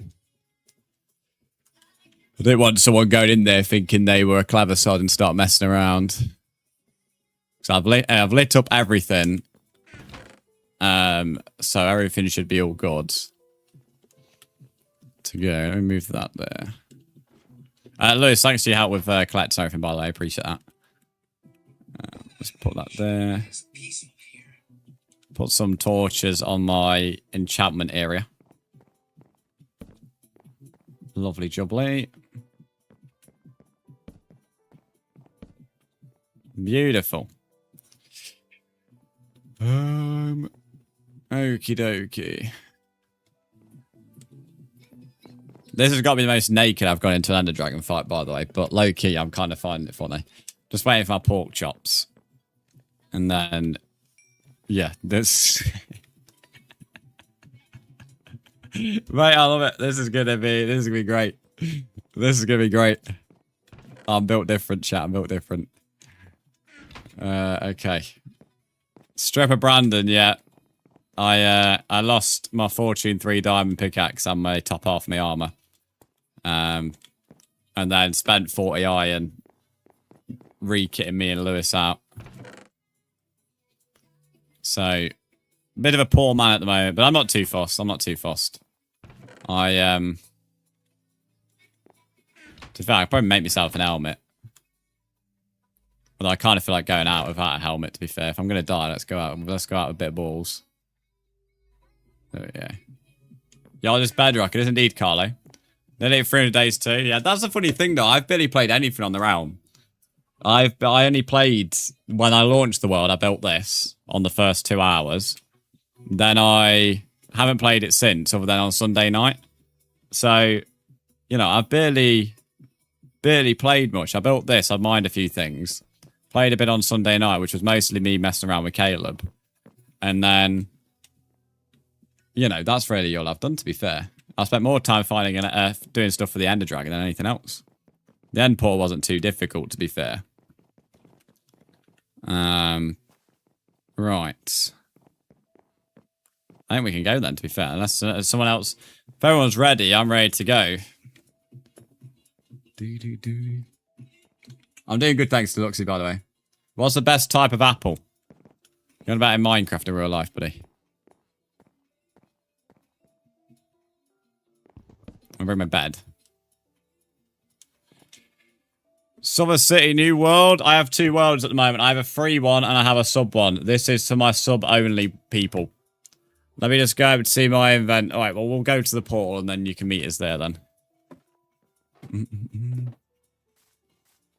S1: I didn't want someone going in there thinking they were a clever sod and start messing around. So I've lit up everything. So everything should be all good. To go. Let me move that there. Lewis, thanks for your help with collecting everything, by the way. I appreciate that. Let's put that there. Put some torches on my enchantment area. Lovely jubbly. Beautiful. Okie dokie. This has got to be the most naked I've gone into an Ender Dragon fight, by the way. But low-key, I'm kind of finding it funny. Just waiting for my pork chops. And then... Yeah, this... Mate, I love it. This is gonna be great. This is gonna be great. I'm built different, chat. I'm built different. Okay. Stripper Brandon, yeah. I lost my Fortune 3 diamond pickaxe and my top half of my armor. And then spent 40 iron re-kitting me and Lewis out. So, bit of a poor man at the moment, but I'm not too fussed. I'm not too fussed. To be fair, I could probably make myself an helmet. But I kind of feel like going out without a helmet, to be fair. If I'm going to die, let's go out. Let's go out with a bit of balls. There we go. Y'all just Bedrock. It is indeed, Carlo. Nearly 300 days too. Yeah, that's a funny thing, though. I've barely played anything on the realm. I only played... When I launched the world, I built this on the first 2 hours. Then I haven't played it since, other than on Sunday night. So, you know, I've barely played much. I built this. I mined a few things. Played a bit on Sunday night, which was mostly me messing around with Caleb. And then, you know, that's really all I've done, to be fair. I spent more time finding doing stuff for the Ender Dragon than anything else. The end portal wasn't too difficult, to be fair. Right. I think we can go then, to be fair. Unless someone else... If everyone's ready, I'm ready to go. I'm doing good thanks to Luxy, by the way. What's the best type of apple? You're on about in Minecraft in real life, buddy. I'll bring my bed. Summer City, new world. I have 2 worlds at the moment. I have a free one and I have a sub one. This is for my sub-only people. Let me just go and see my event. Alright, well, we'll go to the portal and then you can meet us there then.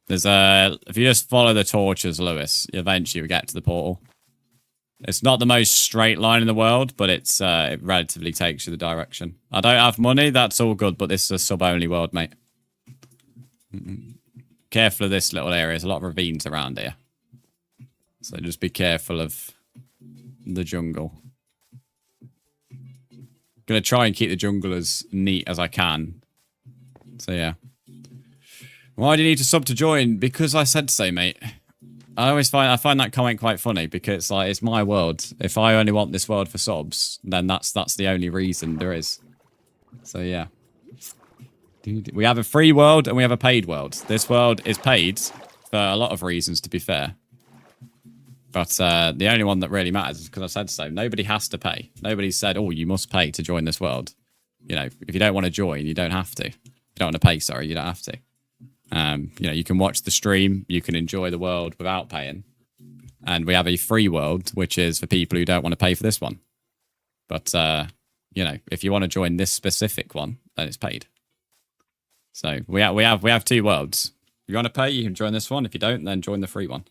S1: There's if you just follow the torches, Lewis, eventually you get to the portal. It's not the most straight line in the world, but it's it relatively takes you the direction. I don't have money, that's all good, but this is a sub-only world, mate. Careful of this little area. There's a lot of ravines around here. So just be careful of the jungle. Gonna try and keep the jungle as neat as I can. So yeah. Why do you need to sub to join? Because I said so, mate. I find that comment quite funny because like it's my world. If I only want this world for subs, then that's the only reason there is. So yeah. We have a free world and we have a paid world. This world is paid for a lot of reasons, to be fair. But the only one that really matters is because I said so. Nobody has to pay. Nobody said, oh, you must pay to join this world. You know, if you don't want to join, you don't have to. If you don't want to pay, sorry, you don't have to. You know, you can watch the stream. You can enjoy the world without paying. And we have a free world, which is for people who don't want to pay for this one. But, you know, if you want to join this specific one, then it's paid. So we have 2 worlds. If you want to pay, you can join this one. If you don't, then join the free one.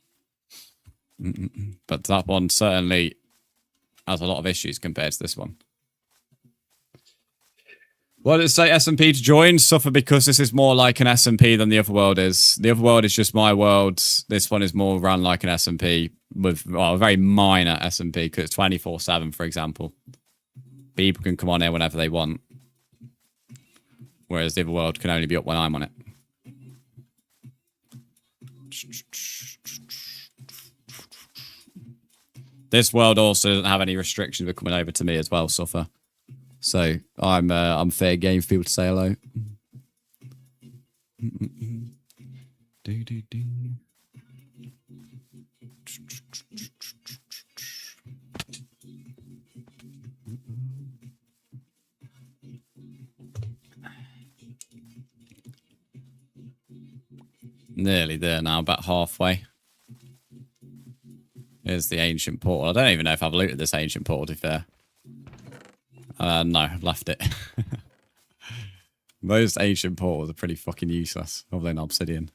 S1: But that one certainly has a lot of issues compared to this one. What did it say? SMP to join? Suffer because this is more like an SMP than the other world is. The other world is just my world. This one is more run like an SMP with a very minor SMP because it's 24/7, for example. People can come on here whenever they want. Whereas the other world can only be up when I'm on it. This world also doesn't have any restrictions for coming over to me as well, Suffer. So I'm fair game for people to say hello. Nearly there now, about halfway. Here's the ancient portal. I don't even know if I've looted this ancient portal, to be fair. No, I've left it. Most ancient portals are pretty fucking useless, other than obsidian.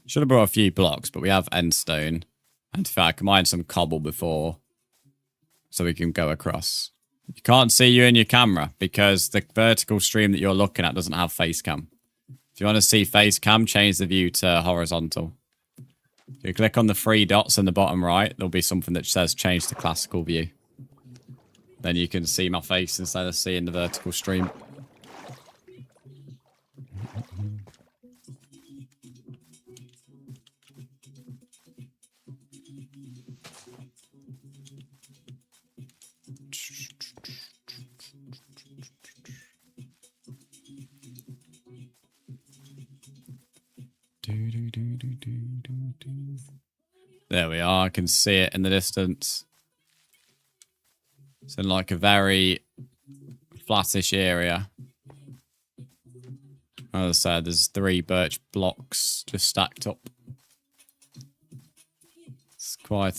S1: Should have brought a few blocks, but we have endstone. And in fact, I can mine some cobble before, so we can go across. You can't see you in your camera because the vertical stream that you're looking at doesn't have face cam. If you want to see face cam, change the view to horizontal. If you click on the 3 dots in the bottom right, there'll be something that says change to classical view. Then you can see my face instead of seeing the vertical stream. There we are. I can see it in the distance. It's in like a very flattish area. As I said, there's 3 birch blocks just stacked up. It's quite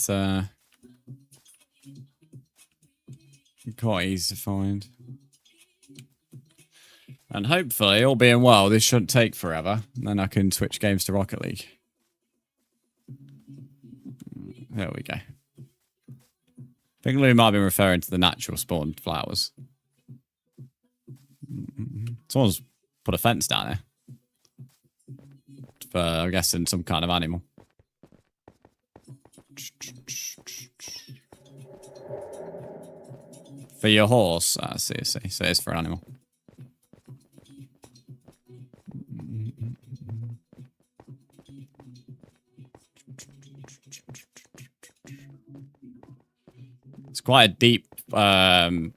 S1: easy to find. And hopefully, all being well, this shouldn't take forever. And then I can switch games to Rocket League. There we go. I think Lou might have been referring to the natural spawned flowers. Someone's put a fence down here. For, I'm guessing, some kind of animal. For your horse? I see, I see. So it's for an animal. It's quite a deep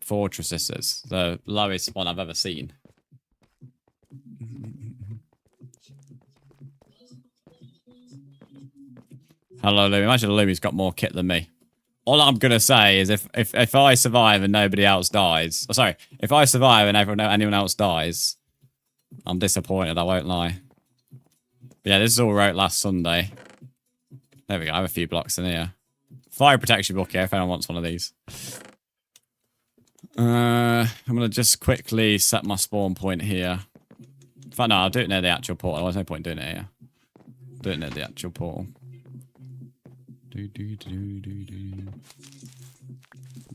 S1: fortress, this is. The lowest one I've ever seen. Hello, Lumi. Imagine Lumi's got more kit than me. All I'm going to say is if I survive and nobody else dies... Oh, sorry. If I survive and anyone else dies, I'm disappointed, I won't lie. But yeah, this is all wrote last Sunday. There we go. I have a few blocks in here. Fire protection book here if anyone wants one of these. I'm going to just quickly set my spawn point here. In fact, no, I'll do it near the actual portal. There's no point doing it here. Do it near the actual portal.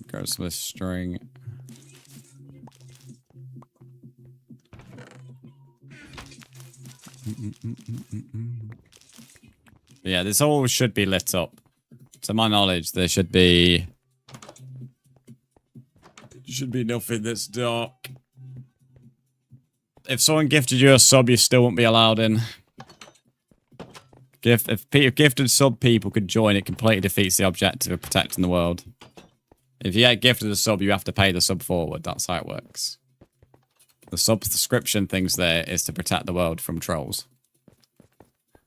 S1: Grab some of this string. Yeah, this all should be lit up. To my knowledge, there should be nothing that's dark. If someone gifted you a sub, you still won't be allowed in. If gifted sub people could join, it completely defeats the objective of protecting the world. If you get gifted a sub, you have to pay the sub forward. That's how it works. The subscription thing's there is to protect the world from trolls.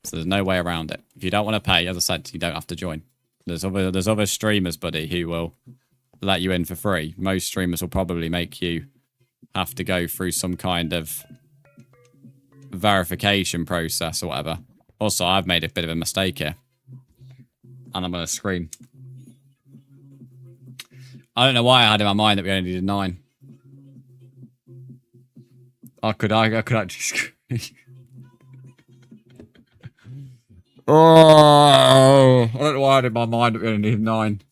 S1: So there's no way around it. If you don't want to pay, as I said, you don't have to join. There's other streamers, buddy, who will let you in for free. Most streamers will probably make you have to go through some kind of verification process or whatever. Also, I've made a bit of a mistake here. And I'm going to scream. I don't know why I had in my mind that we only needed 9. I could actually scream. Oh, I don't know why I had in my mind that we only needed 9.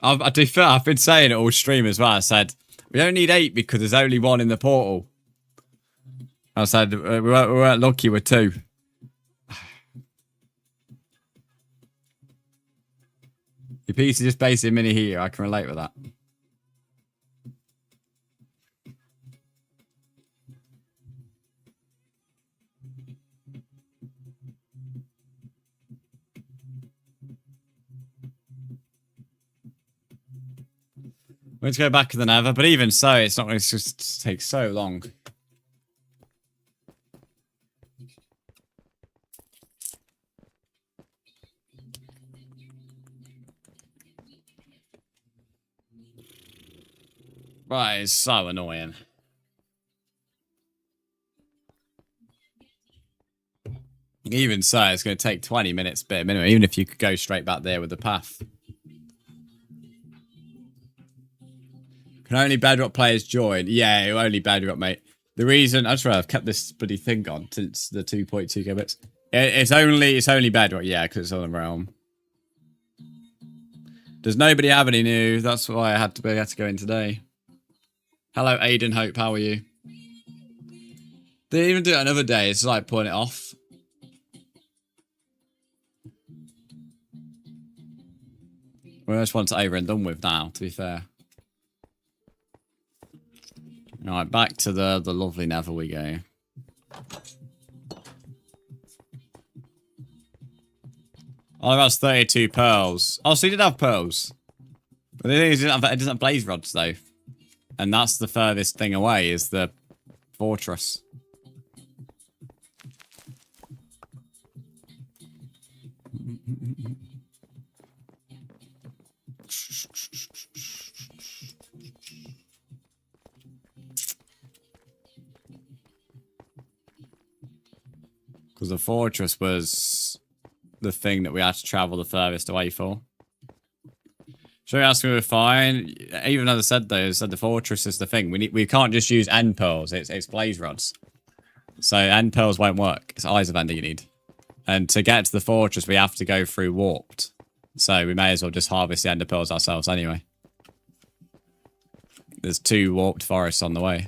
S1: To be fair, I've been saying it all stream as well. I said, we don't need 8 because there's only 1 in the portal. I said, we weren't lucky with 2. Your piece is just basically a mini heater. I can relate with that. We're going to go back to the Nether, but even so, it's not going to just take so long. Right, it's so annoying. Even so, it's going to take 20 minutes bit minimum, even if you could go straight back there with the path. Can only Bedrock players join? Yeah, only Bedrock, mate. The reason, I swear I've kept this bloody thing on since the 2.2 gigabits. It's only Bedrock, yeah, because it's on the realm. Does nobody have any new? That's why I had to go in today. Hello, Aiden Hope, how are you? They even do it another day, it's like putting it off. Well, I just want it over and done with now, to be fair. Alright, back to the lovely Nether we go. Oh, that's 32 pearls. Oh, so he did have pearls. But the thing is, it doesn't have blaze rods, though. And that's the furthest thing away, is the fortress. Because the fortress was the thing that we had to travel the furthest away for. Sure, you asked me, we're fine. Even as I said, though, the fortress is the thing. We can't just use end pearls. It's blaze rods. So end pearls won't work. It's eyes of ender you need. And to get to the fortress, we have to go through warped. So we may as well just harvest the ender pearls ourselves anyway. There's 2 warped forests on the way.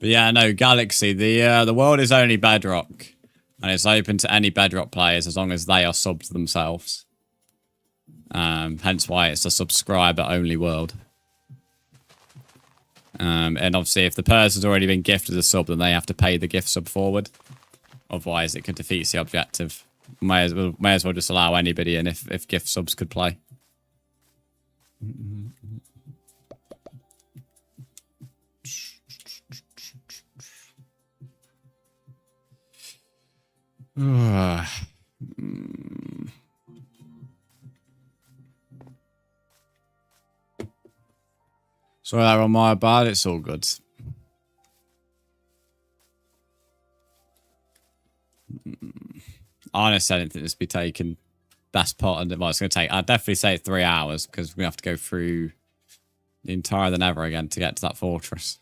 S1: But yeah, no, Galaxy. The world is only Bedrock, and it's open to any Bedrock players as long as they are subbed themselves. Hence why it's a subscriber-only world. And obviously, if the person's already been gifted a sub, then they have to pay the gift sub forward. Otherwise, it could defeat the objective. May as well just allow anybody in if gift subs could play. Sorry that on my bad, it's all good. Honestly, I didn't think this would be taking best part of it. Well, it's going to take, I'd definitely say 3 hours because we have to go through the entire the Nether again to get to that fortress.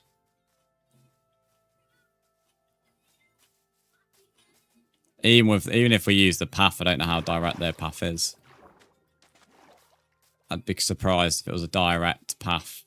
S1: Even if we use the path, I don't know how direct their path is. I'd be surprised if it was a direct path.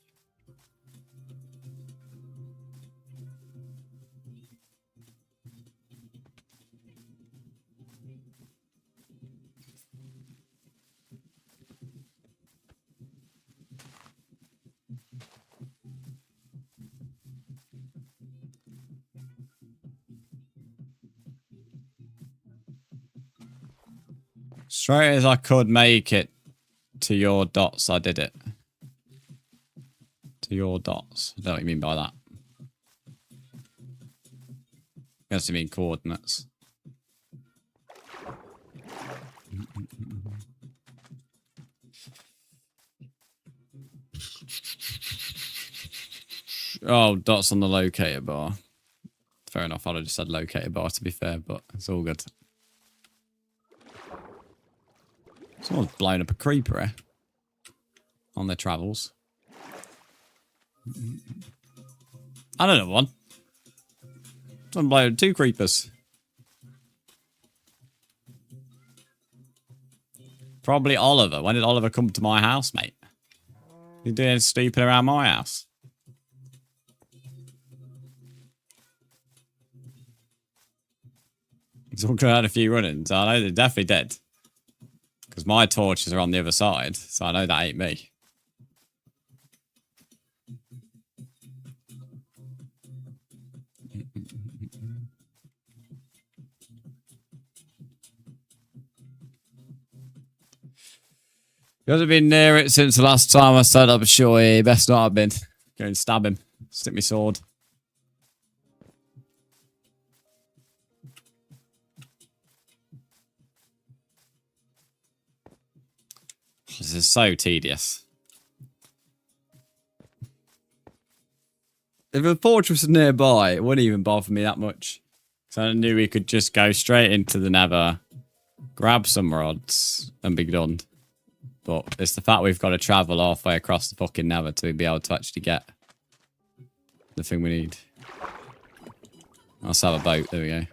S1: Straight as I could make it to your dots, I did it. To your dots. I don't know what you mean by that. I guess you mean coordinates. Oh, dots on the locator bar. Fair enough, I'd have just said locator bar to be fair, but it's all good. Someone's blown up a creeper here on their travels. I don't know one. Someone blown 2 creepers. Probably Oliver. When did Oliver come to my house, mate? You doing stupid around my house? He's all had a few run-ins. I know they're definitely dead. Because my torches are on the other side, so I know that ain't me. He hasn't been near it since the last time I set up a sure he best not have been. Go and stab him. Stick me sword. This is so tedious. If a fortress was nearby, it wouldn't even bother me that much. So I knew we could just go straight into the Nether, grab some rods, and be done. But it's the fact we've got to travel halfway across the fucking Nether to be able to actually get the thing we need. Let's have a boat. There we go.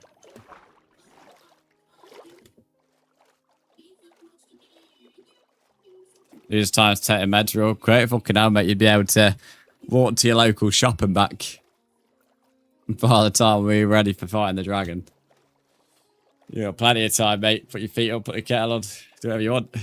S1: You just time to take a meds real quick. Fucking hell, mate. You'd be able to walk to your local shop and back by the time we're ready for fighting the dragon. You got plenty of time, mate. Put your feet up, put your kettle on, do whatever you want.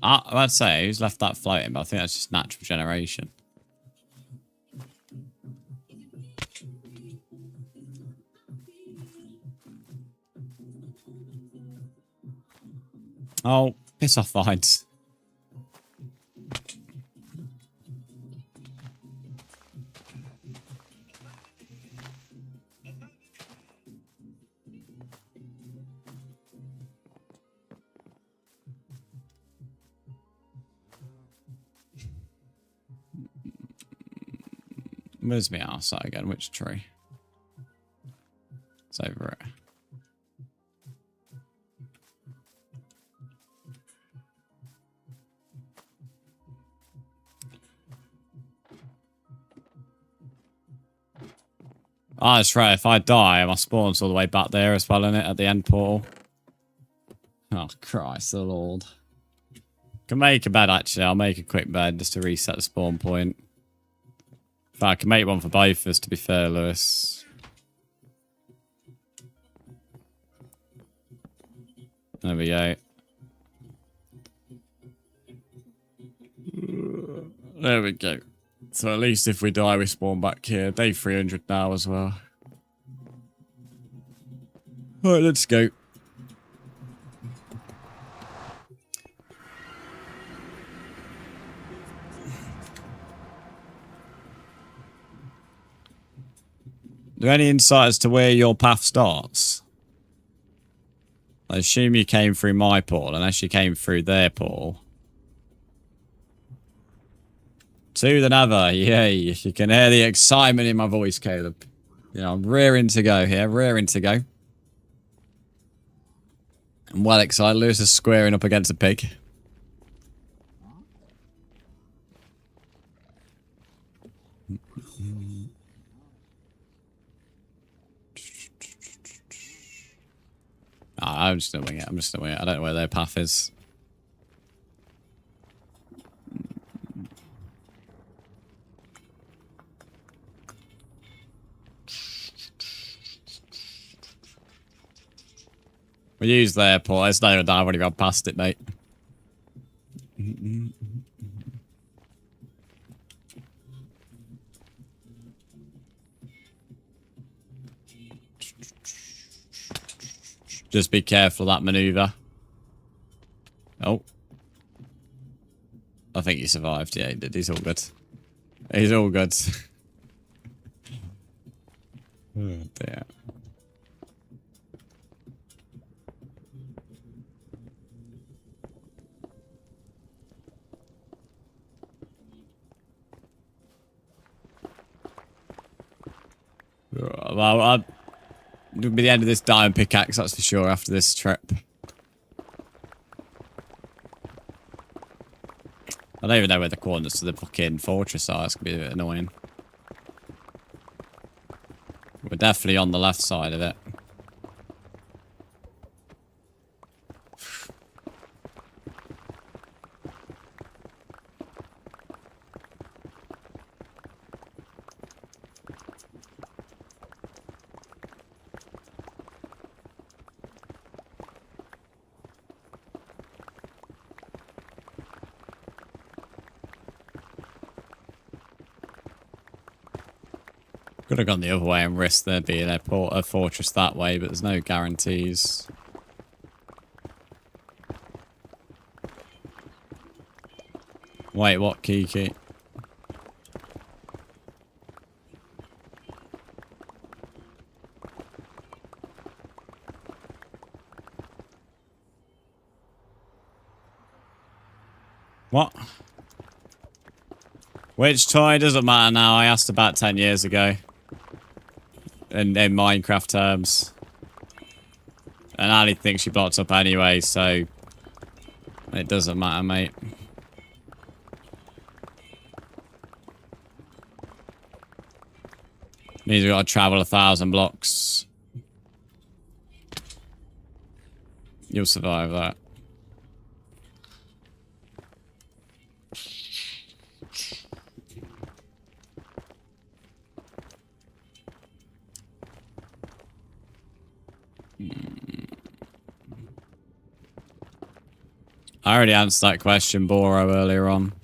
S1: I'd say who's left that floating, but I think that's just natural generation. Oh, piss off, vines. Where's me outside again? Which tree? It's over it. Oh, that's right. If I die, my spawn's all the way back there as well, isn't it? At the end portal. Oh, Christ the Lord. Can make a bed, actually. I'll make a quick bed just to reset the spawn point. In fact, I can make one for both of us, to be fair, Lewis. There we go. There we go. So at least if we die, we spawn back here. Day 300 now as well. Alright, let's go. Do any insight as to where your path starts? I assume you came through my portal, unless you came through their portal. Two than ever, yay. You can hear the excitement in my voice, Caleb. You know, I'm rearing to go here, rearing to go. I'm well excited. Lewis is squaring up against a pig. I'm just doing it. I'm just doing it. I don't know where their path is. We use their port. There's no doubt I've already gone past it, mate. Just be careful of that maneuver. Oh. I think he survived. Yeah, he did. He's all good. He's all good. Oh, dear. Well, it'll be the end of this diamond pickaxe, that's for sure, after this trip. I don't even know where the coordinates to the fucking fortress are. It's going to be a bit annoying. We're definitely on the left side of it. Could have gone the other way and risked there being a fortress that way, but there's no guarantees. Wait, what, Kiki? What? Which toy? Doesn't matter now. I asked about 10 years ago. In Minecraft terms. And Ali thinks she blocked up anyway, so it doesn't matter, mate. Means we've got to travel 1,000 blocks. You'll survive that. I already answered that question, Boro, earlier on.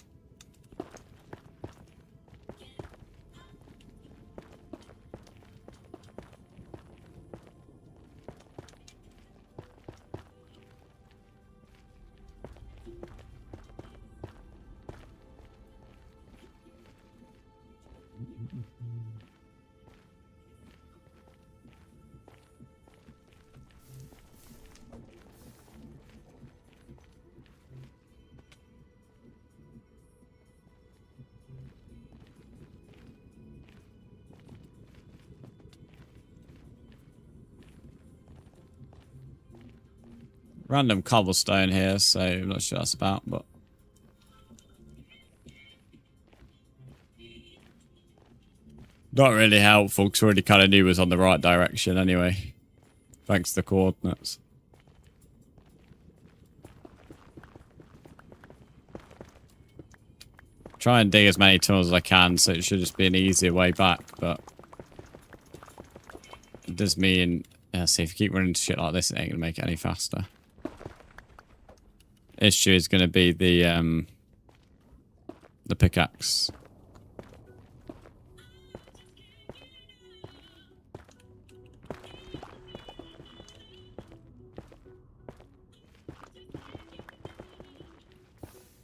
S1: Random cobblestone here, so I'm not sure that's about, but... Not really helpful, because we already kind of knew it was on the right direction anyway. Thanks to the coordinates. Try and dig as many tunnels as I can, so it should just be an easier way back, but... It does mean... Yeah, see, if you keep running into shit like this, it ain't going to make it any faster. Issue is going to be the pickaxe.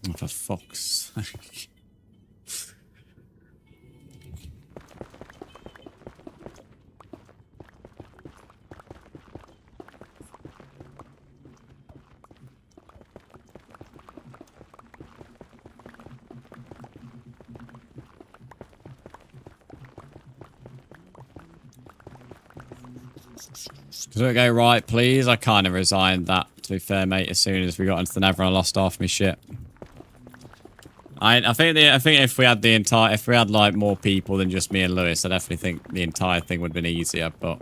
S1: Oh, for fuck's sake. Does it go right, please? I kind of resigned that, to be fair, mate. As soon as we got into the Nether, I lost half my shit. I think if we had like more people than just me and Lewis, I definitely think the entire thing would have been easier. But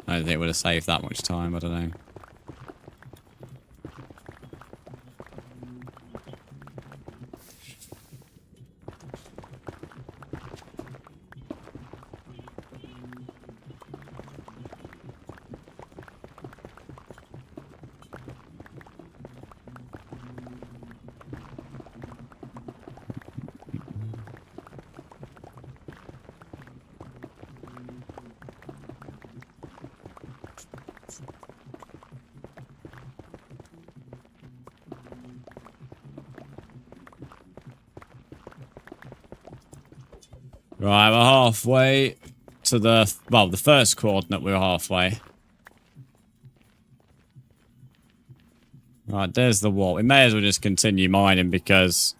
S1: I don't think it would have saved that much time. I don't know. Right, we're halfway to the... Well, the first coordinate we were halfway. Right, there's the wall. We may as well just continue mining because...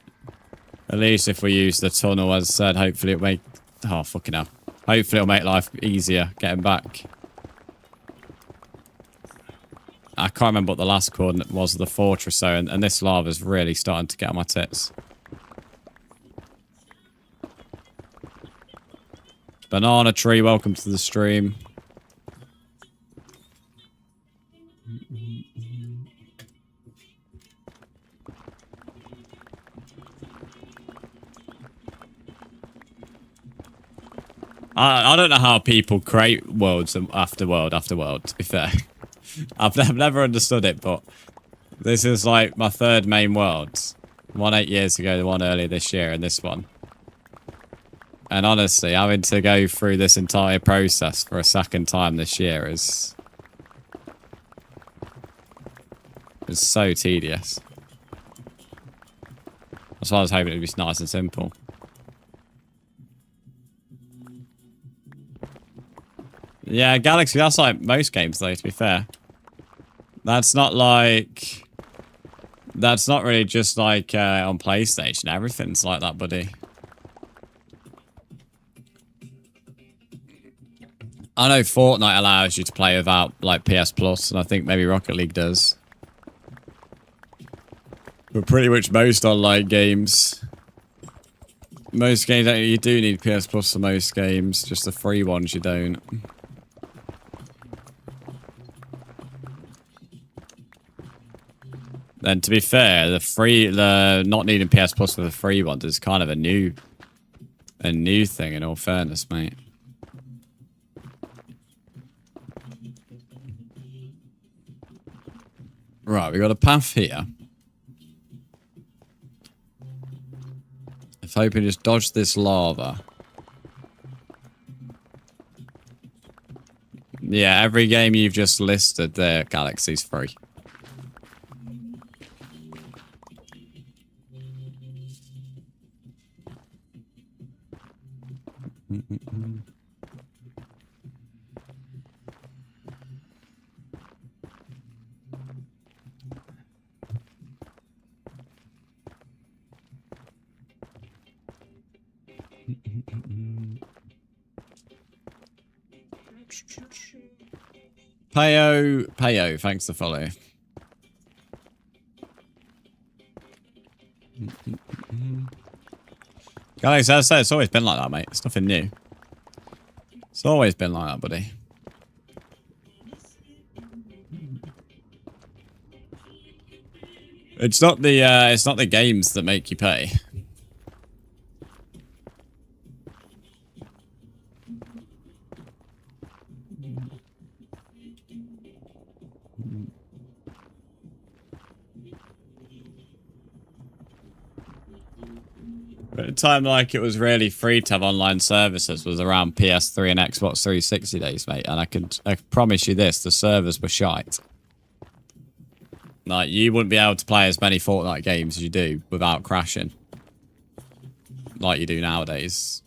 S1: At least if we use the tunnel, as I said, hopefully it'll make... Oh, fucking hell. Hopefully it'll make life easier getting back. I can't remember what the last coordinate was of the fortress, though, and this lava's really starting to get on my tits. Banana tree, welcome to the stream. I don't know how people create worlds after world after world, to be fair. I've never understood it, but this is like my third main world. One 8 years ago, the one earlier this year, and this one. And honestly, having to go through this entire process for a second time this year is so tedious. That's why I was hoping it would be nice and simple. Yeah, Galaxy, that's like most games though, to be fair. That's not like... That's not really just like on PlayStation. Everything's like that, buddy. I know Fortnite allows you to play without like PS Plus, and I think maybe Rocket League does. But pretty much most online games... Most games, you do need PS Plus for most games. Just the free ones you don't. And to be fair, the not needing PS Plus for the free ones is kind of a new thing, in all fairness, mate. Right, we got a path here. If hoping just dodge this lava. Yeah, every game you've just listed there, Galaxy's free. Payo, thanks for follow. Guys, as I said, it's always been like that, mate. It's nothing new. It's always been like that, buddy. It's not the games that make you pay. At a time like it was really free to have online services was around PS3 and Xbox 360 days, mate. And I promise you this, the servers were shite. Like, you wouldn't be able to play as many Fortnite games as you do without crashing. Like you do nowadays.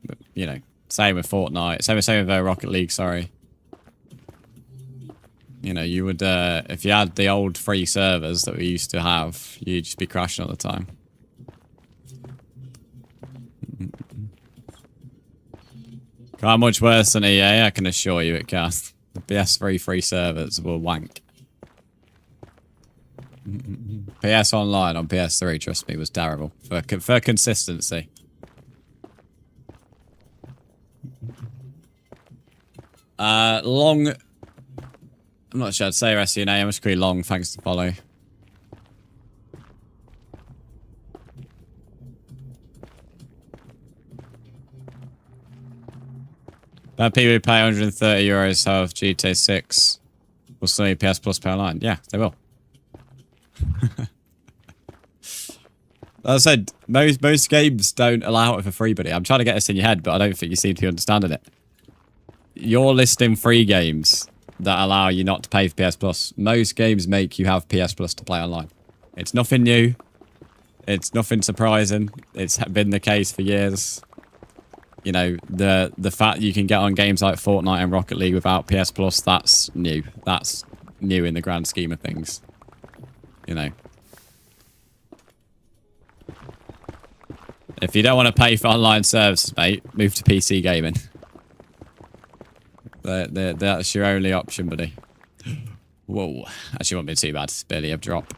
S1: But, you know, same with Fortnite. Same with Rocket League, sorry. You know, you would, if you had the old free servers that we used to have, you'd just be crashing all the time. How much worse than EA, I can assure you it can. The PS3 free servers were wank. PS Online on PS3, trust me, was terrible. For consistency. Long... I'm not sure I'd say rest of your name. I'm just pretty long, thanks to follow. People who pay €130 have GTA 6 will still need PS Plus pay online. Yeah, they will. As I said, most games don't allow it for free, buddy. I'm trying to get this in your head, but I don't think you seem to be understanding it. You're listing free games that allow you not to pay for PS Plus. Most games make you have PS Plus to play online. It's nothing new. It's nothing surprising. It's been the case for years. You know, the fact you can get on games like Fortnite and Rocket League without PS Plus, that's new. That's new in the grand scheme of things. You know. If you don't want to pay for online services, mate, move to PC gaming. That's your only option, buddy. Whoa. Actually, won't be too bad. It's barely a drop.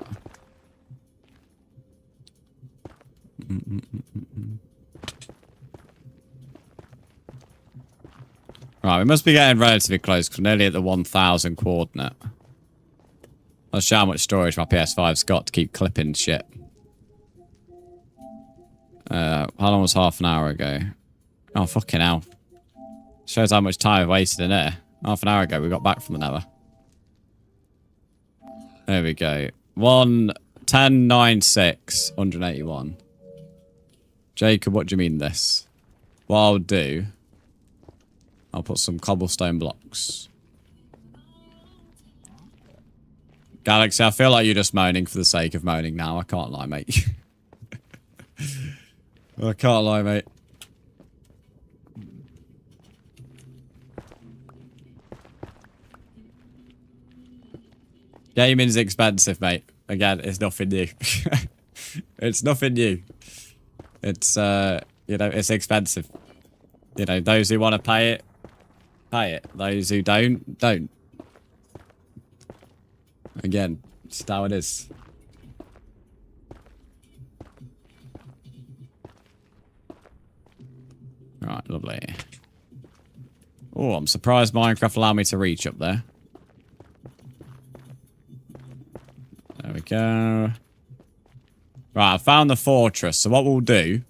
S1: Right, we must be getting relatively close because we're nearly at the 1000 coordinate. Let's show how much storage my PS5's got to keep clipping shit. How long was half an hour ago? Oh, fucking hell. Shows how much time I've wasted in there. Half an hour ago, we got back from the nether. There we go. 1096, 181. Jacob, what do you mean this? What I'll do... I'll put some cobblestone blocks. Galaxy, I feel like you're just moaning for the sake of moaning now. I can't lie, mate. I can't lie, mate. Gaming's expensive, mate. Again, it's nothing new. It's nothing new. It's, you know, it's expensive. You know, those who want to pay it, pay it. Those who don't, don't. Again, just how it is. Right, lovely. Oh, I'm surprised Minecraft allowed me to reach up there. There we go. Right, I found the fortress. So what we'll do...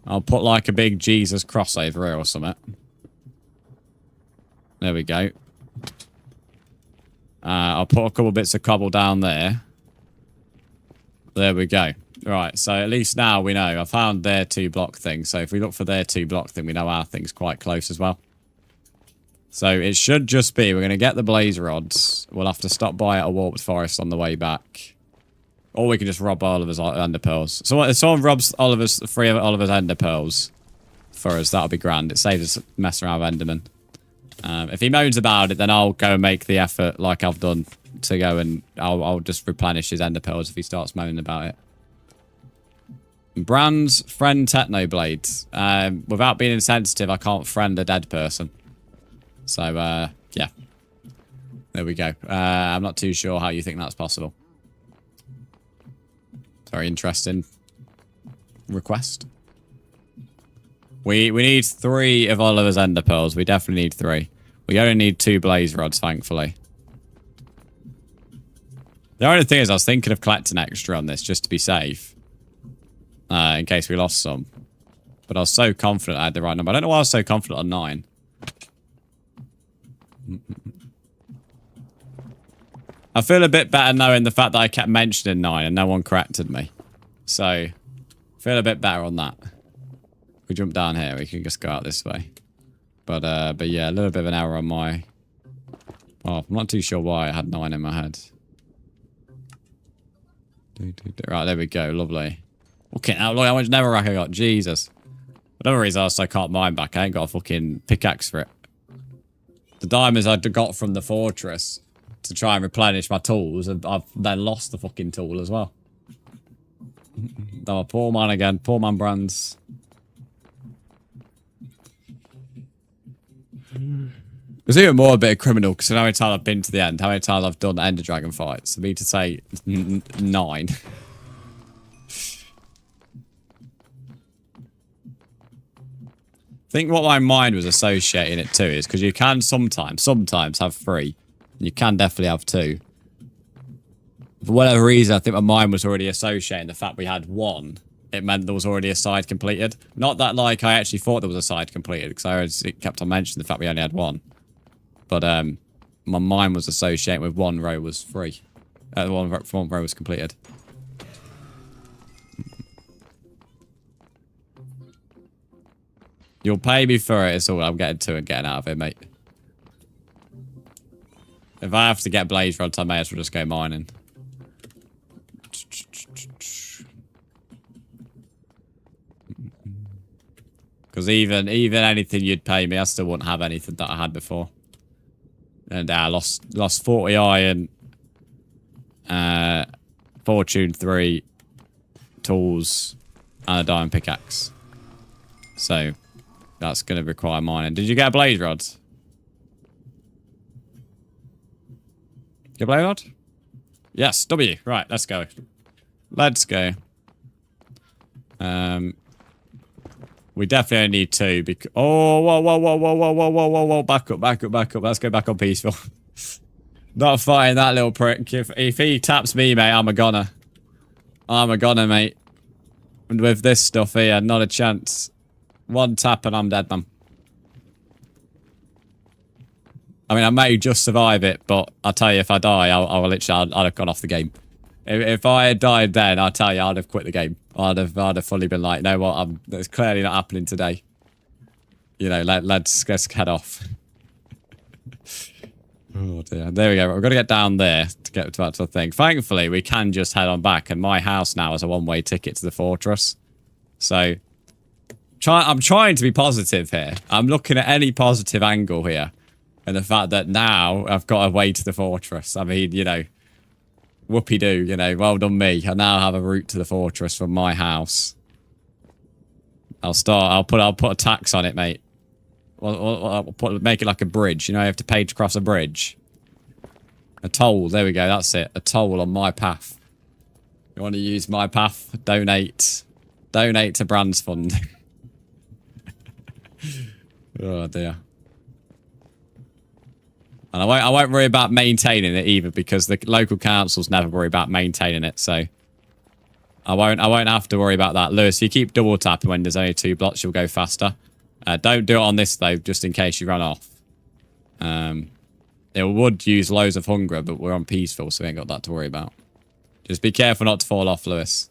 S1: I'll put like a big Jesus cross over here or something. There we go. I'll put a couple bits of cobble down there. There we go. Right, so at least now we know. I found their 2-block thing. So if we look for their 2-block thing, we know our thing's quite close as well. So it should just be, we're going to get the blaze rods. We'll have to stop by at a warped forest on the way back. Or we can just rob Oliver's ender pearls. So if someone robs Oliver's 3 of Oliver's ender pearls for us, that'll be grand. It saves us messing around with Enderman. If he moans about it, then I'll go and make the effort like I've done to go and I'll just replenish his ender pearls if he starts moaning about it. Brand's friend Technoblade. Without being insensitive, I can't friend a dead person. So, yeah. There we go. I'm not too sure how you think that's possible. Very interesting request. We need 3 of Oliver's ender pearls. We definitely need 3. We only need 2 blaze rods, thankfully. The only thing is I was thinking of collecting extra on this just to be safe. In case we lost some. But I was so confident I had the right number. I don't know why I was so confident on 9. I feel a bit better knowing the fact that I kept mentioning 9 and no one corrected me. So, I feel a bit better on that. If we jump down here, we can just go out this way. But yeah, a little bit of an error on my... Well, I'm not too sure why I had 9 in my head. Right, there we go. Lovely. Okay, now look how much netherrack I got. Jesus. Whatever reason else I can't mine back. I ain't got a fucking pickaxe for it. The diamonds I got from the fortress to try and replenish my tools, I've then lost the fucking tool as well. Oh, poor man again. Poor man Brands. There's even more a bit of criminal because how many times I've been to the end, how many times I've done Ender Dragon fights. For me to say 9. I think what my mind was associating it to is because you can sometimes have 3. You can definitely have 2. For whatever reason, I think my mind was already associating the fact we had 1. It meant there was already a side completed. Not that, like, I actually thought there was a side completed because it kept on mentioning the fact we only had 1. But my mind was associating with 1 row was free. One row was completed. You'll pay me for it. It's all I'm getting to and getting out of it, mate. If I have to get blaze rods, I may as well just go mining. Because even anything you'd pay me, I still wouldn't have anything that I had before. And I lost 40 iron, fortune 3, tools, and a diamond pickaxe. So that's going to require mining. Did you get a blaze rod? Get a blaze rod? Yes, W. Right, let's go. Let's go. We definitely need 2 because... Oh, whoa. Back up. Let's go back on peaceful. Not fighting that little prick. If he taps me, mate, I'm a goner. I'm a goner, mate. And with this stuff here, not a chance. 1 tap and I'm dead, man. I mean, I may just survive it, but I'll tell you, if I die, I'd have gone off the game. If I had died then, I'll tell you, I'd have quit the game. I'd have fully been like, you know what, it's clearly not happening today. You know, let's head off. Oh dear. There we go. We've got to get down there to get to the thing. Thankfully, we can just head on back, and my house now is a one-way ticket to the fortress. So, I'm trying to be positive here. I'm looking at any positive angle here. And the fact that now I've got a way to the fortress. I mean, you know, whoopee-doo, you know, well done me. I now have a route to the fortress from my house. I'll put a tax on it, mate. Make it like a bridge. You know, you have to pay to cross a bridge. A toll. There we go. That's it. A toll on my path. You want to use my path? Donate. Donate to Brands Fund. Oh, dear. And I won't worry about maintaining it either because the local councils never worry about maintaining it. So I won't have to worry about that. Lewis, if you keep double tapping when there's only 2 blocks, you'll go faster. Don't do it on this though, just in case you run off. It would use loads of hunger, but we're on peaceful, so we ain't got that to worry about. Just be careful not to fall off, Lewis.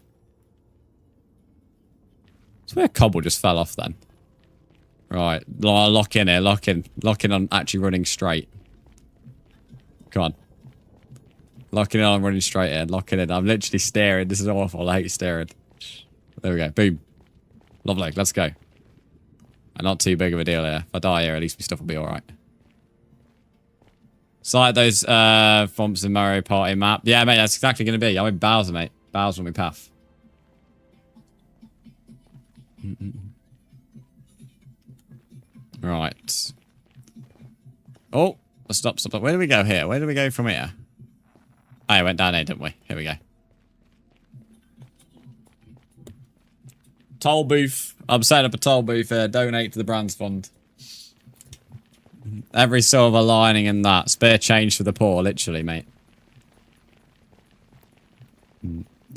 S1: So where cobble just fell off then. Right, lock in here, lock in. Lock in on actually running straight. Come on. Locking in on running straight in, locking in. I'm literally staring. This is awful. I hate staring. There we go. Boom. Lovely. Let's go. And not too big of a deal here. If I die here, at least my stuff will be alright. It's like those Thomps in Mario Party map. Yeah, mate, that's exactly going to be. I'm in Bowser, mate. Bowser on my path. Right. Oh, stop. Where do we go here? Where do we go from here? Oh, I went down here, didn't we? Here we go. Toll booth. I'm setting up a toll booth here. Donate to the Brands Fund. Every silver lining in that. Spare change for the poor, literally, mate.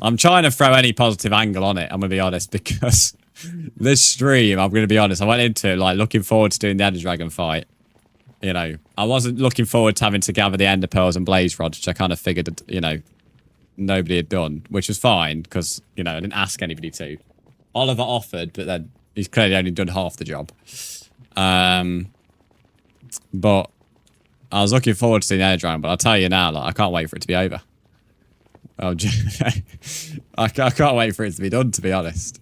S1: I'm trying to throw any positive angle on it, I'm going to be honest, because this stream, I'm going to be honest, I went into it like looking forward to doing the Ender Dragon fight. You know, I wasn't looking forward to having to gather the Ender Pearls and Blaze Rods, which I kind of figured, you know, nobody had done, which was fine, because, you know, I didn't ask anybody to. Oliver offered, but then he's clearly only done half the job. But I was looking forward to doing the Ender Dragon, but I'll tell you now, like, I can't wait for it to be over. Oh, I can't wait for it to be done, to be honest.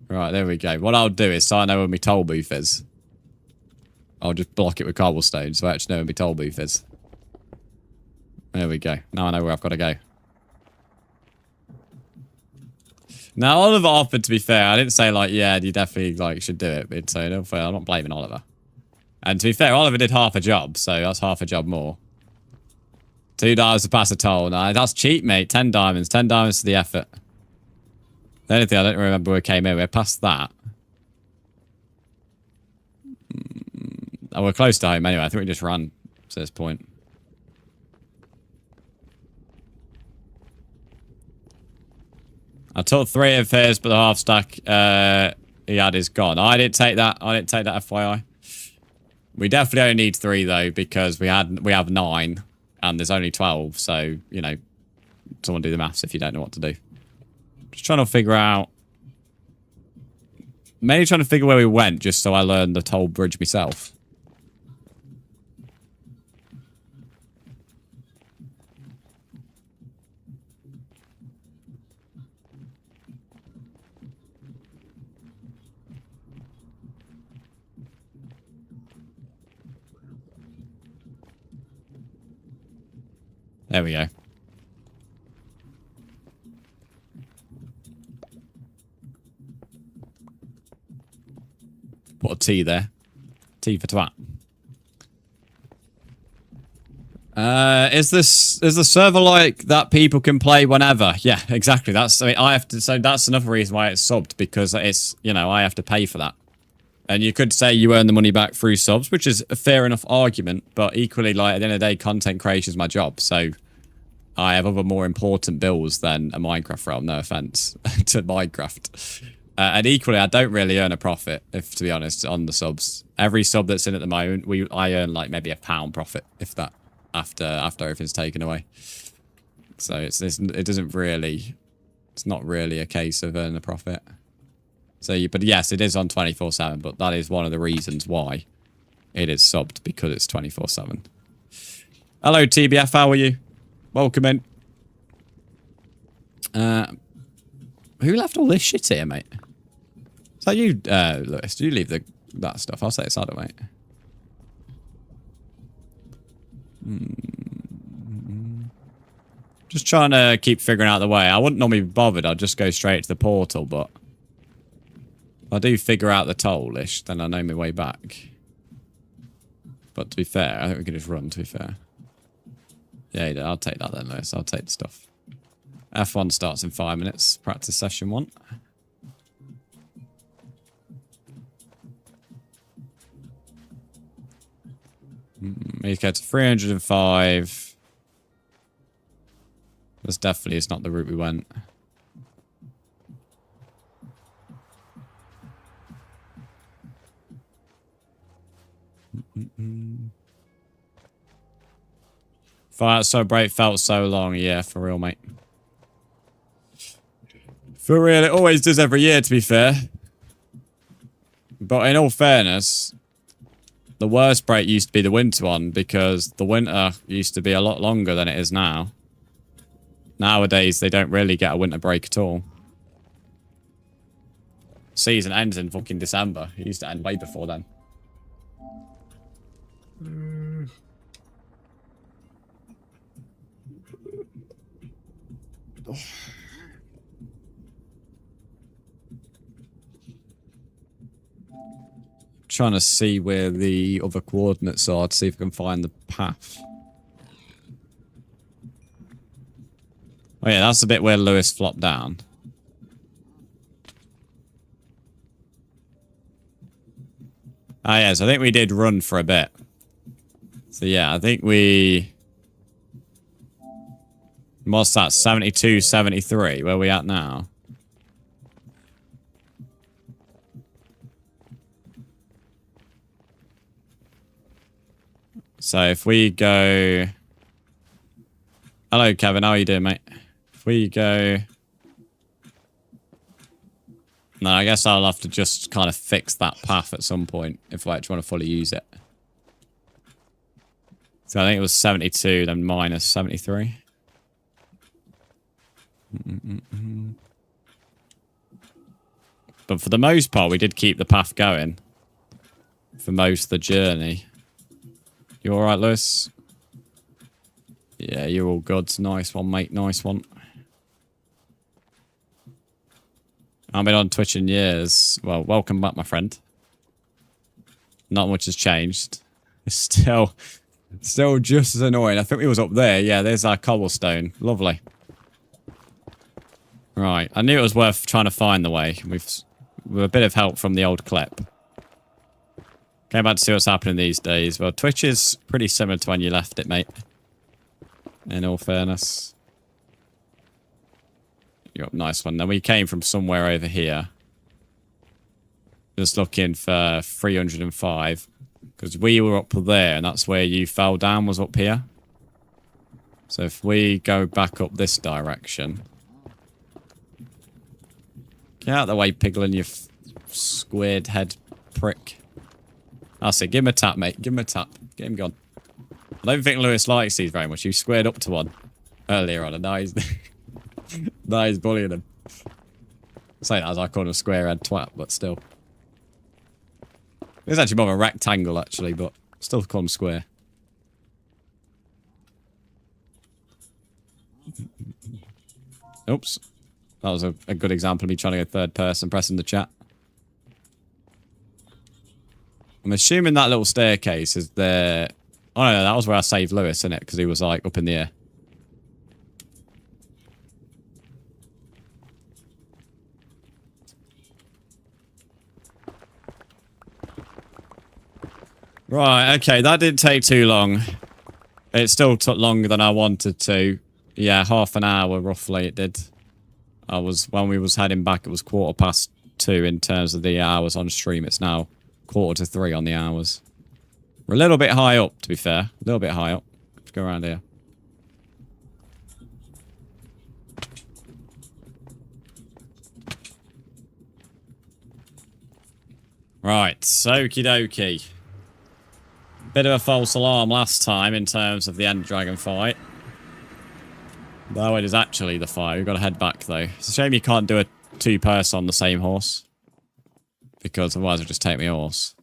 S1: Right, there we go. What I'll do is, so I know where my toll booth is, I'll just block it with cobblestone, so I actually know where my toll booth is. There we go. Now I know where I've got to go. Now, Oliver offered, to be fair. I didn't say, like, yeah, you definitely, like, should do it. So, I'm not blaming Oliver. And to be fair, Oliver did half a job, so that's half a job more. $2 to pass a toll. No, that's cheap, mate. 10 diamonds. 10 diamonds to the effort. The only thing I don't remember where we came in. We're past that. Oh, we're close to home anyway. I think we just ran to this point. I took 3 of his, but the half stack he had is gone. I didn't take that. I didn't take that, FYI. We definitely only need 3 though, because we have 9 and there's only 12. So, you know, someone do the maths if you don't know what to do. Just trying to figure out. Mainly trying to figure where we went, just so I learned the toll bridge myself. There we go. Put a T there. T for twat. Is the server like that people can play whenever? Yeah, exactly. I mean, I have to. So that's another reason why it's subbed, because it's, you know, I have to pay for that. And you could say you earn the money back through subs, which is a fair enough argument, but equally, like, at the end of the day, content creation is my job, so I have other more important bills than a Minecraft realm, no offense to Minecraft. And equally, I don't really earn a profit, if to be honest, on the subs. Every sub that's in at the moment, I earn like maybe £1 profit, if that, after everything's taken away. So it doesn't really, it's not really a case of earning a profit. So, but yes, it is on 24/7, but that is one of the reasons why it is subbed, because it's 24/7. Hello, TBF, how are you? Welcome in. Who left all this shit here, mate? Is that you, Lewis? Do you leave that stuff? I'll say it's harder, mate. Just trying to keep figuring out the way. I wouldn't normally be bothered. I'd just go straight to the portal, but if I do figure out the toll-ish, then I know my way back. But to be fair, I think we can just run, to be fair. Yeah, I'll take that then, Lewis. I'll take the stuff. F1 starts in 5 minutes. Practice session 1. We get to 305. This definitely is not the route we went. Fire so bright, felt so long. Yeah, for real, mate. For real, it always does every year, to be fair. But in all fairness, the worst break used to be the winter one, because the winter used to be a lot longer than it is now. Nowadays, they don't really get a winter break at all. Season ends in fucking December. It used to end way before then. Trying to see where the other coordinates are to see if I can find the path. Oh yeah, that's the bit where Lewis flopped down. Ah yes, I think we did run for a bit. So yeah, I think we... What's that? 72, 73. Where are we at now? So if we go... Hello, Kevin. How are you doing, mate? If we go... No, I guess I'll have to just kind of fix that path at some point if I actually want to fully use it. So I think it was 72, then minus 73. But for the most part, we did keep the path going for most of the journey. You alright, Lewis? Yeah, you're all good. Nice one, mate. Nice one. I've been on Twitch in years. Well, welcome back, my friend. Not much has changed. It's still just as annoying. I think we was up there. Yeah, there's our cobblestone. Lovely. Right. I knew it was worth trying to find the way. With a bit of help from the old clip. Came back to see what's happening these days. Well, Twitch is pretty similar to when you left it, mate. In all fairness. You got a nice one. Then we came from somewhere over here. Just looking for 305. Because we were up there, and that's where you fell down, was up here. So if we go back up this direction. Get out of the way, Piglin, you squared head prick. That's it. Give him a tap, mate. Give him a tap. Get him gone. I don't think Lewis likes these very much. You squared up to one earlier on, and now he's... now he's bullying him. Say that as I call him a square-head twat, but still. It's actually more of a rectangle, actually, but still call him square. Oops. That was a good example of me trying to go third person, pressing the chat. I'm assuming that little staircase is there... Oh no, that was where I saved Lewis, isn't it? Because he was like up in the air. Right, okay, that didn't take too long. It still took longer than I wanted to. Yeah, half an hour roughly it did. When we was heading back, it was 2:15 in terms of the hours on stream. It's now 2:45 on the hours. We're a little bit high up, to be fair. A little bit high up. Let's go around here. Right, okie dokie. Bit of a false alarm last time in terms of the End Dragon fight. Though it is actually the fight. We've got to head back, though. It's a shame you can't do a two-person on the same horse. Because otherwise it'll just take my horse.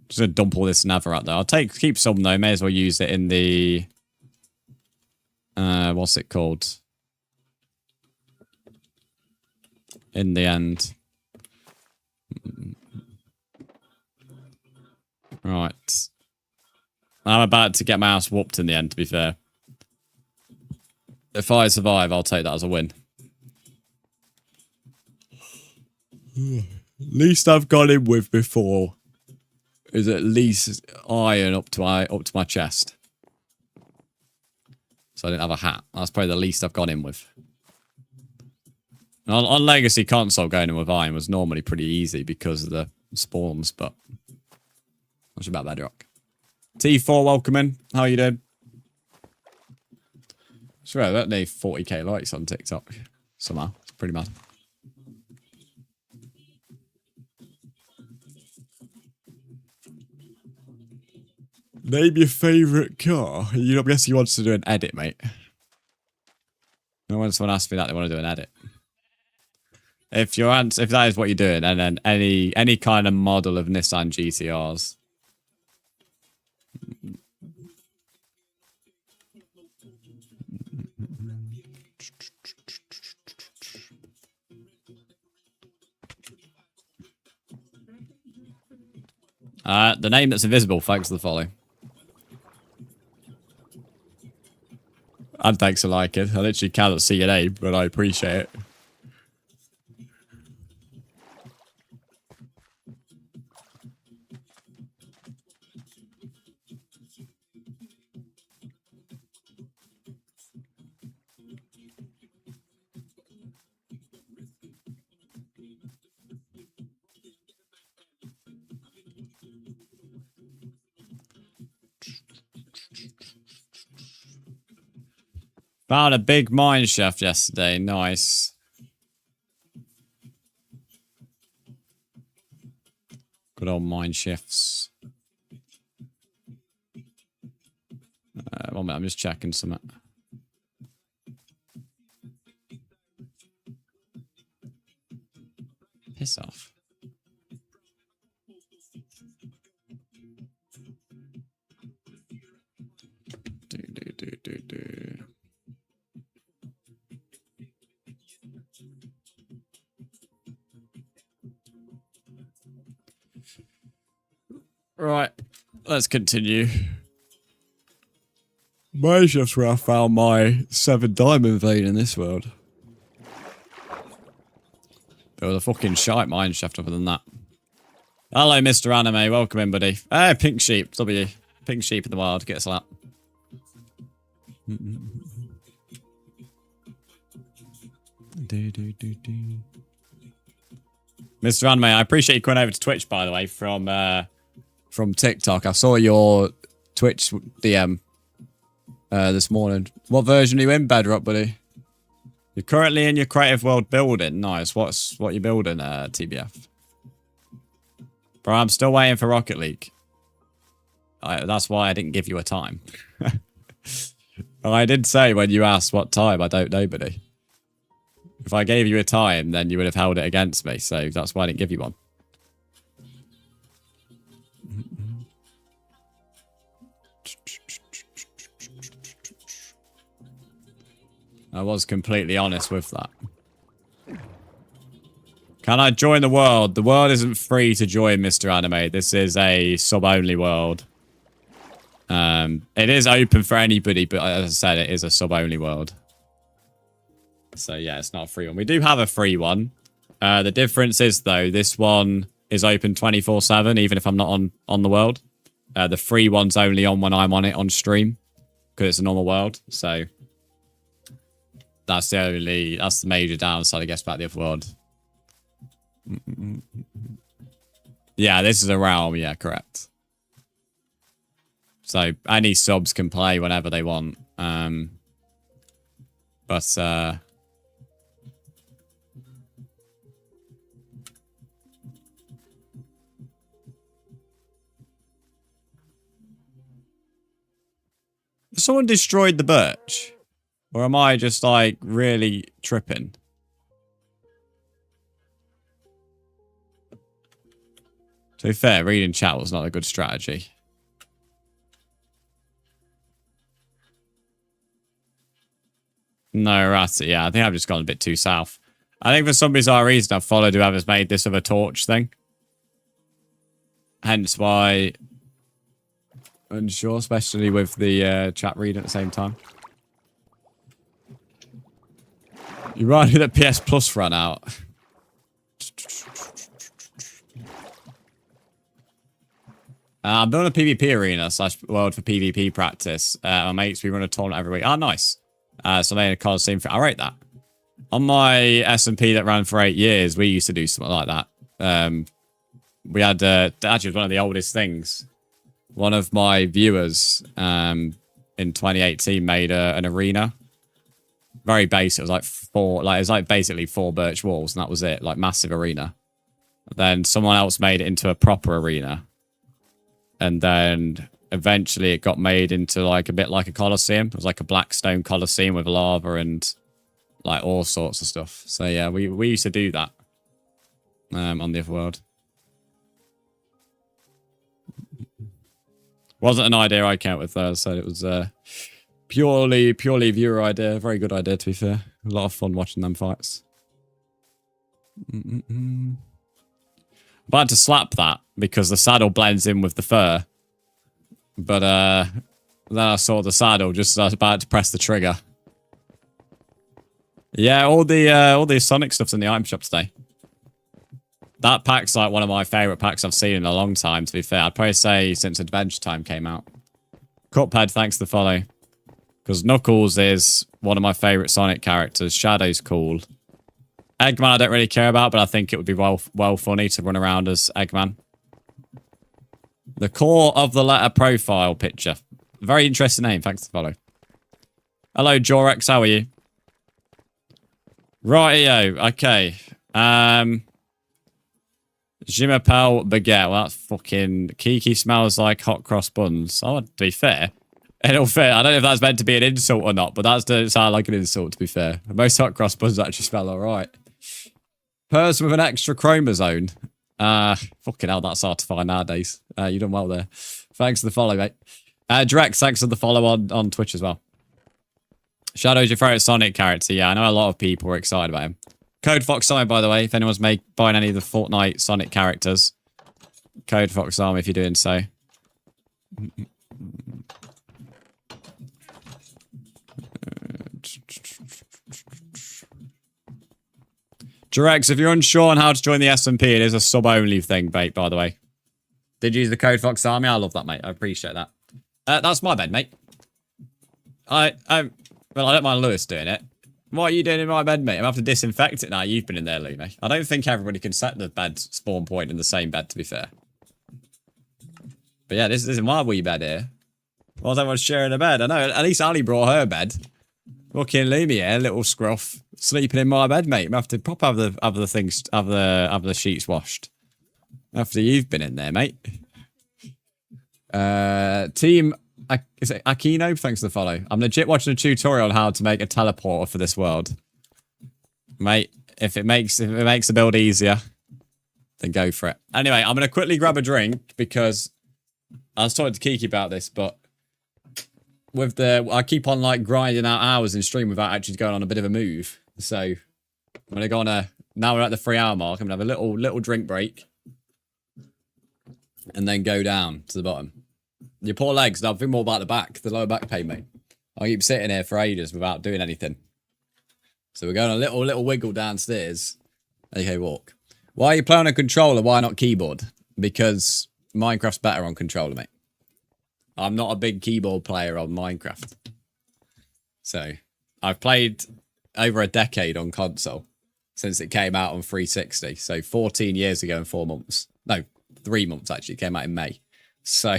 S1: Just gonna dump all this nether out there. I'll keep some, though. May as well use it in the... what's it called? In the end. Right. I'm about to get my ass whooped in the end, to be fair. If I survive, I'll take that as a win. Least I've got him with before is at least iron up to my chest. So I didn't have a hat. That's probably the least I've got him with. On Legacy Console, going in with iron was normally pretty easy because of the spawns, but... What's about Bedrock? T4, welcome in. How are you doing? Swear, that need 40k likes on TikTok somehow. It's pretty mad. Name your favourite car. I guess you want to do an edit, mate. No when someone asks me that, they want to do an edit. If that is what you're doing, and then any kind of model of Nissan GTRs. The name that's invisible, thanks for the follow. And thanks for liking. I literally cannot see your name, but I appreciate it. Found a big mine shaft yesterday. Nice. Good old mine shafts. 1 minute, I'm just checking something. Piss off. Do. Right, let's continue. Mineshafts where I found my 7 diamond vein in this world. There was a fucking shite mineshaft other than that. Hello, Mr. Anime. Welcome in, buddy. Hey, Pink Sheep. W. Pink Sheep in the wild. Get a slap. Mr. Anime, I appreciate you coming over to Twitch, by the way, from TikTok. I saw your Twitch DM this morning. What version are you in, Bedrock, buddy? You're currently in your creative world building. Nice. What you building, TBF? Bro, I'm still waiting for Rocket League. That's why I didn't give you a time. I did say when you asked what time, I don't know, buddy. If I gave you a time, then you would have held it against me. So that's why I didn't give you one. I was completely honest with that. Can I join the world? The world isn't free to join, Mr. Anime. This is a sub-only world. It is open for anybody, but as I said, it is a sub-only world. So yeah, it's not a free one. We do have a free one. The difference is, though, this one is open 24/7, even if I'm not on the world. The free one's only on when I'm on it on stream, because it's a normal world. So that's the major downside, I guess, about the other world. Yeah, this is a realm. Yeah, correct. So any subs can play whenever they want. Someone destroyed the birch? Or am I just, like, really tripping? To be fair, reading chat was not a good strategy. No, right. Yeah, I think I've just gone a bit too south. I think for some bizarre reason I've followed whoever's made this other torch thing. Hence why... unsure, especially with the chat reading at the same time. You reminded me that PS Plus ran out. I'm building a PvP arena / world for PvP practice. My mates, we run a tournament every week. Oh, nice. So they in a Coliseum for. I rate that. On my SMP that ran for 8 years, we used to do something like that. We had actually, it was one of the oldest things. One of my viewers in 2018 made an arena Very basic. It was like it was like basically 4 birch walls, and that was it. Like massive arena. Then someone else made it into a proper arena. And then eventually it got made into like a bit like a coliseum. It was like a black stone coliseum with lava and like all sorts of stuff. So yeah, we used to do that on the other world. Wasn't an idea I came up with though, so it was purely viewer idea. Very good idea, to be fair. A lot of fun watching them fights. I had to slap that because the saddle blends in with the fur. But then I saw the saddle just as I was about to press the trigger. Yeah, all the Sonic stuff's in the item shop today. That pack's like one of my favourite packs I've seen in a long time, to be fair. I'd probably say since Adventure Time came out. Cuphead, thanks for the follow. Because Knuckles is one of my favourite Sonic characters. Shadow's cool. Eggman I don't really care about, but I think it would be well funny to run around as Eggman. The core of the letter profile picture. Very interesting name. Thanks for the follow. Hello, Jorex. How are you? Rightio. Okay. Jimapel Baguette. Well, that's fucking... Kiki smells like hot cross buns. Oh, to be fair. In all fair, I don't know if that's meant to be an insult or not, but that doesn't sound like an insult, to be fair. Most hot cross buns actually smell alright. Person with an extra chromosome. Fucking hell, that's hard to find nowadays. You done well there. Thanks for the follow, mate. Drex, thanks for the follow on Twitch as well. Shadow's your favourite Sonic character. Yeah, I know a lot of people were excited about him. Code Fox Army, by the way, if anyone's buying any of the Fortnite Sonic characters. Code Fox Army if you're doing so. Drex, if you're unsure on how to join the SMP, it is a sub-only thing, mate, by the way. Did you use the code Fox Army? I love that, mate. I appreciate that. That's my bed, mate. Well, I don't mind Lewis doing it. What are you doing in my bed, mate? I'm going to have to disinfect it now. You've been in there, Lumi. I don't think everybody can set the bed spawn point in the same bed, to be fair. But yeah, this is my wee bed here. Whilst everyone's sharing a bed. I know, at least Ali brought her bed. Fucking Lumi here, little scruff. Sleeping in my bed, mate. I have to pop have the things, have the sheets washed. After you've been in there, mate. Team, is it Aquino? Thanks for the follow. I'm legit watching a tutorial on how to make a teleporter for this world. Mate, if it makes the build easier, then go for it. Anyway, I'm going to quickly grab a drink because I was talking to Kiki about this, but I keep on like grinding out hours in stream without actually going on a bit of a move. So I'm going to go on now we're at the 3-hour mark. I'm going to have a little drink break. And then go down to the bottom. Your poor legs, I'll think more about the lower back pain, mate. I keep sitting here for ages without doing anything. So we're going a little wiggle downstairs. Okay, walk. Why are you playing on a controller? Why not keyboard? Because Minecraft's better on controller, mate. I'm not a big keyboard player on Minecraft. So, I've played over a decade on console since it came out on 360. So, 14 years ago and 4 months. No, 3 months actually. It came out in May. So,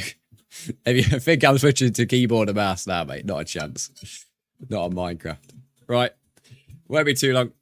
S1: if you think I'm switching to keyboard and mouse now, mate, not a chance. Not on Minecraft. Right. Won't be too long.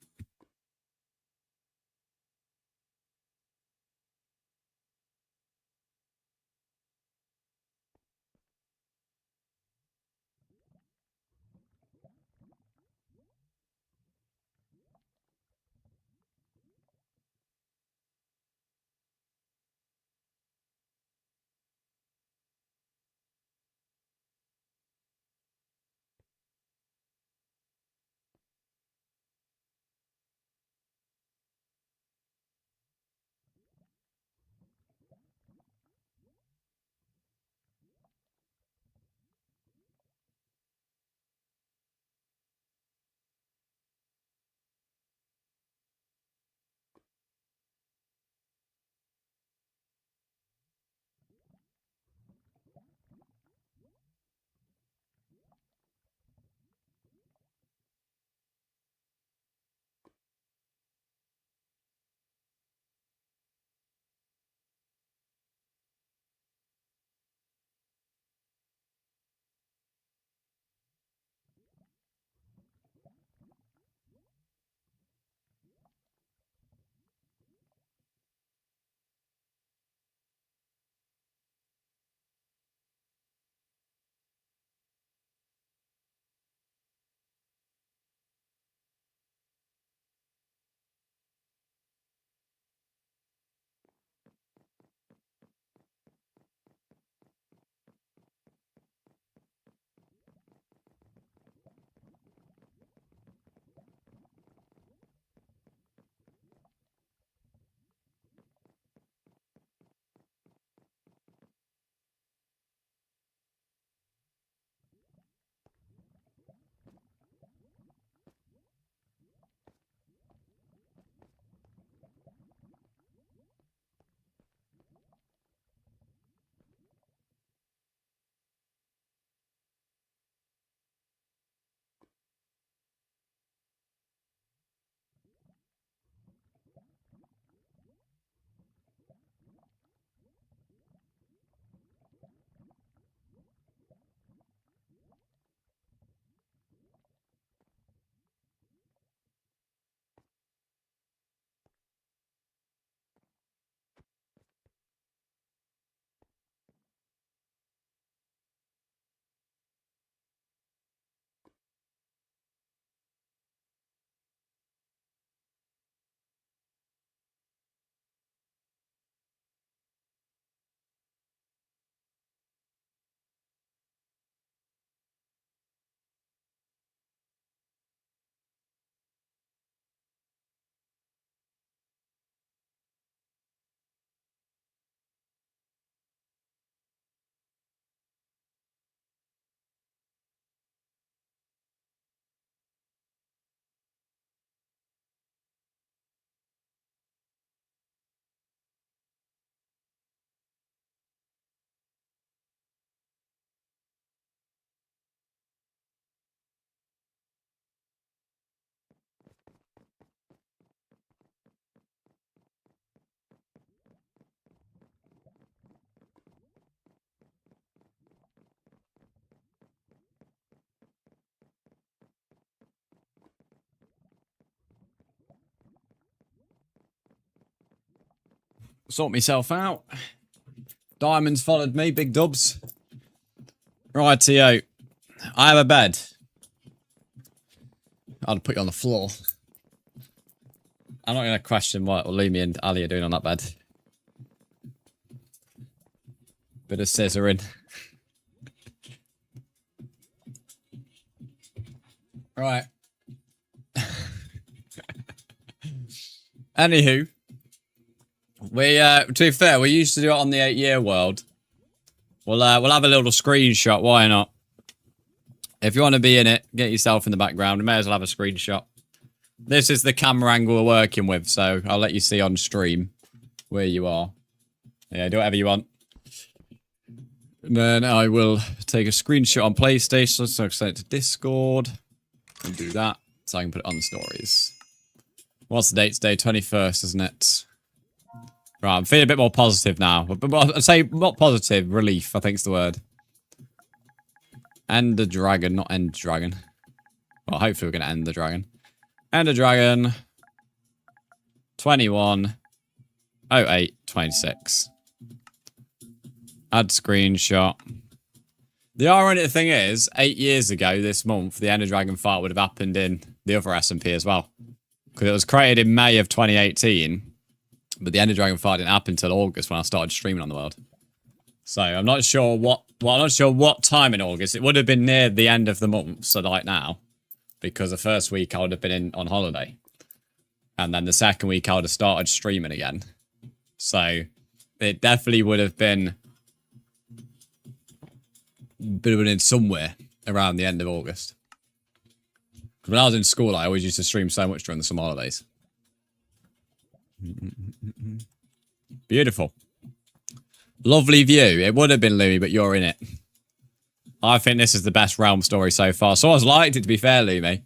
S1: Sort myself out. Diamonds followed me, big dubs. Rightio. I have a bed. I'd put you on the floor. I'm not going to question what Lumi and Ali are doing on that bed. Bit of scissoring. Right. Anywho. To be fair, we used to do it on the 8-year world. We'll have a little screenshot, why not? If you want to be in it, get yourself in the background. We may as well have a screenshot. This is the camera angle we're working with, so I'll let you see on stream where you are. Yeah, do whatever you want. And then I will take a screenshot on PlayStation, so I can send it to Discord. And do that, so I can put it on the stories. What's the date today? 21st, isn't it? Right, I'm feeling a bit more positive now. But I'd say not positive, relief, I think is the word. End the dragon, not end dragon. Well, hopefully we're going to end the dragon. End the dragon. 21/08/26. Add screenshot. The ironic thing is, 8 years ago this month, the Ender Dragon fight would have happened in the other SMP as well. Because it was created in May of 2018. But the Ender Dragon fight didn't happen until August when I started streaming on the world. So I'm not sure what time in August. It would have been near the end of the month, so like now. Because the first week I would have been on holiday. And then the second week I would have started streaming again. So it definitely would have been in somewhere around the end of August. Because when I was in school, I always used to stream so much during the summer holidays. Beautiful. Lovely view. It would have been Louis, but you're in it. I think this is the best realm story so far. Someone's liked it, to be fair, Louis.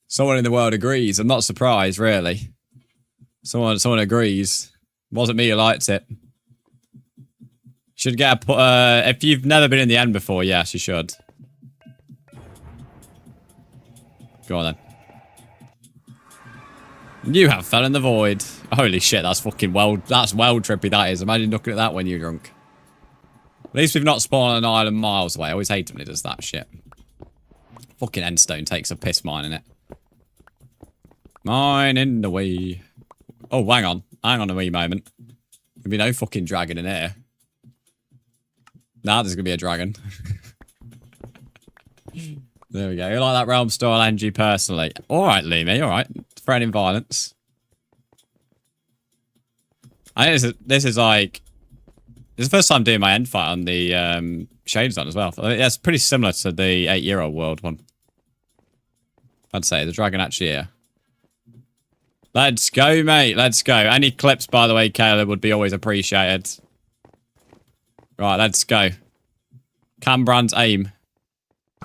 S1: Someone in the world agrees. I'm not surprised, really. Someone agrees. Wasn't me who liked it. Should get a if you've never been in the end before, yes, you should. Go on then. You have fell in the void. Holy shit, that's fucking that's well trippy, that is. Imagine looking at that when you're drunk. At least we've not spawned on an island miles away. I always hate it when it does that shit. Fucking Endstone takes a piss mine in it. Mine in the way. Oh, hang on. Hang on a wee moment. There'll be no fucking dragon in here. Nah, there's gonna be a dragon. There we go. You like that realm style NG personally? Alright, Lumi, alright. Threatening violence. I think this is like... This is the first time doing my end fight on the Shades on as well. Yeah, it's pretty similar to the 8-year-old world one. I'd say, the dragon actually here. Let's go, mate. Let's go. Any clips, by the way, Caleb, would be always appreciated. Right, let's go. Cambrand's aim.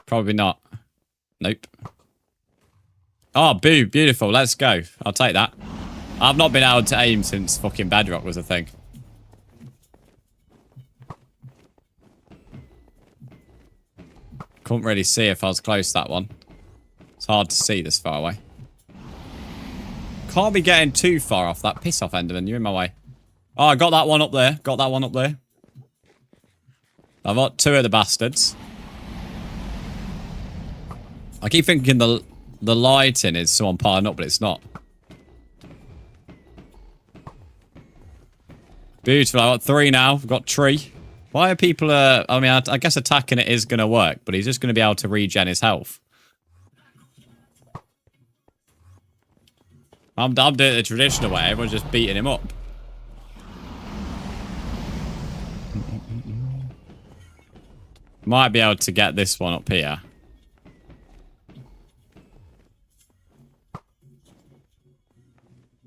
S1: Probably not. Nope. Oh, boo. Beautiful. Let's go. I'll take that. I've not been able to aim since fucking Bedrock was a thing. Couldn't really see if I was close to that one. It's hard to see this far away. Can't be getting too far off that. Piss off, Enderman. You're in my way. Oh, I got that one up there. Got that one up there. I've got two of the bastards. I keep thinking the lighting is someone piling up, but it's not. Beautiful. I've got three now. I've got tree. Why are people... I mean, I guess attacking it is going to work, but he's just going to be able to regen his health. I'm doing it the traditional way. Everyone's just beating him up. Might be able to get this one up here.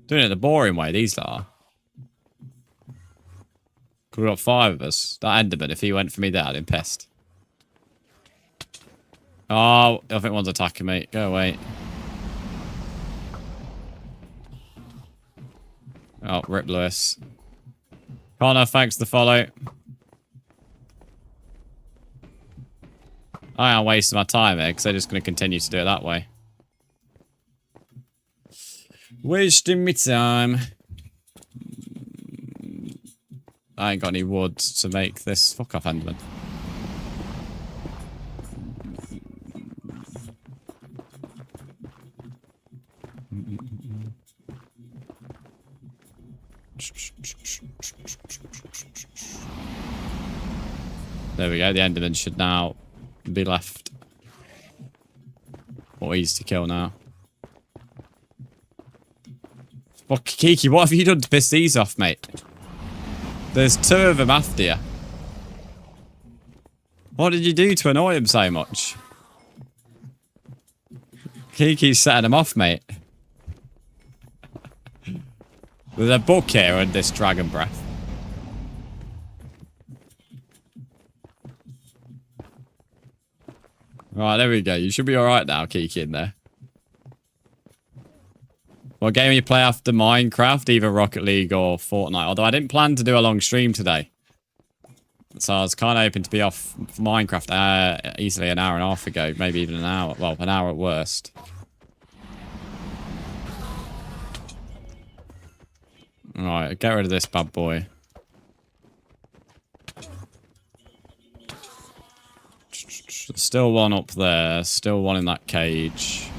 S1: Doing it the boring way, these are. We've got 5 of us. That Enderman, if he went for me there, I'd been pissed. Oh, I think one's attacking me. Go away. Oh, rip Lewis. Connor, thanks for the follow. I am wasting my time here because they're just going to continue to do it that way. Wasting me time. I ain't got any wood to make this. Fuck off, Enderman. There we go. The Enderman should now be left. Or easy to kill now. Fuck, Kiki, what have you done to piss these off, mate? There's 2 of them after you. What did you do to annoy him so much? Kiki's setting them off, mate. There's a book here and this dragon breath. Right, there we go. You should be alright now, Kiki, in there. What game you play after Minecraft? Either Rocket League or Fortnite. Although I didn't plan to do a long stream today. So I was kind of hoping to be off Minecraft easily an hour and a half ago. Maybe even an hour. Well, an hour at worst. Alright, get rid of this bad boy. Still one up there. Still one in that cage.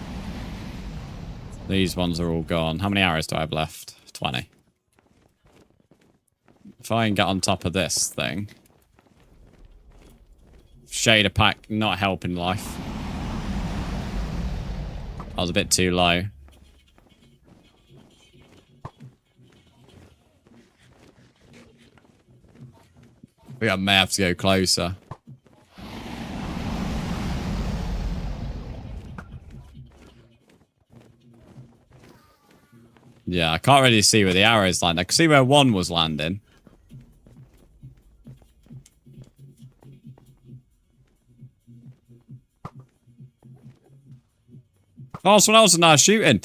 S1: These ones are all gone. How many arrows do I have left? 20. If I can get on top of this thing. Shader pack not helping life. I was a bit too low. I may have to go closer. Yeah, I can't really see where the arrows land. I can see where one was landing. Oh, someone else is now shooting.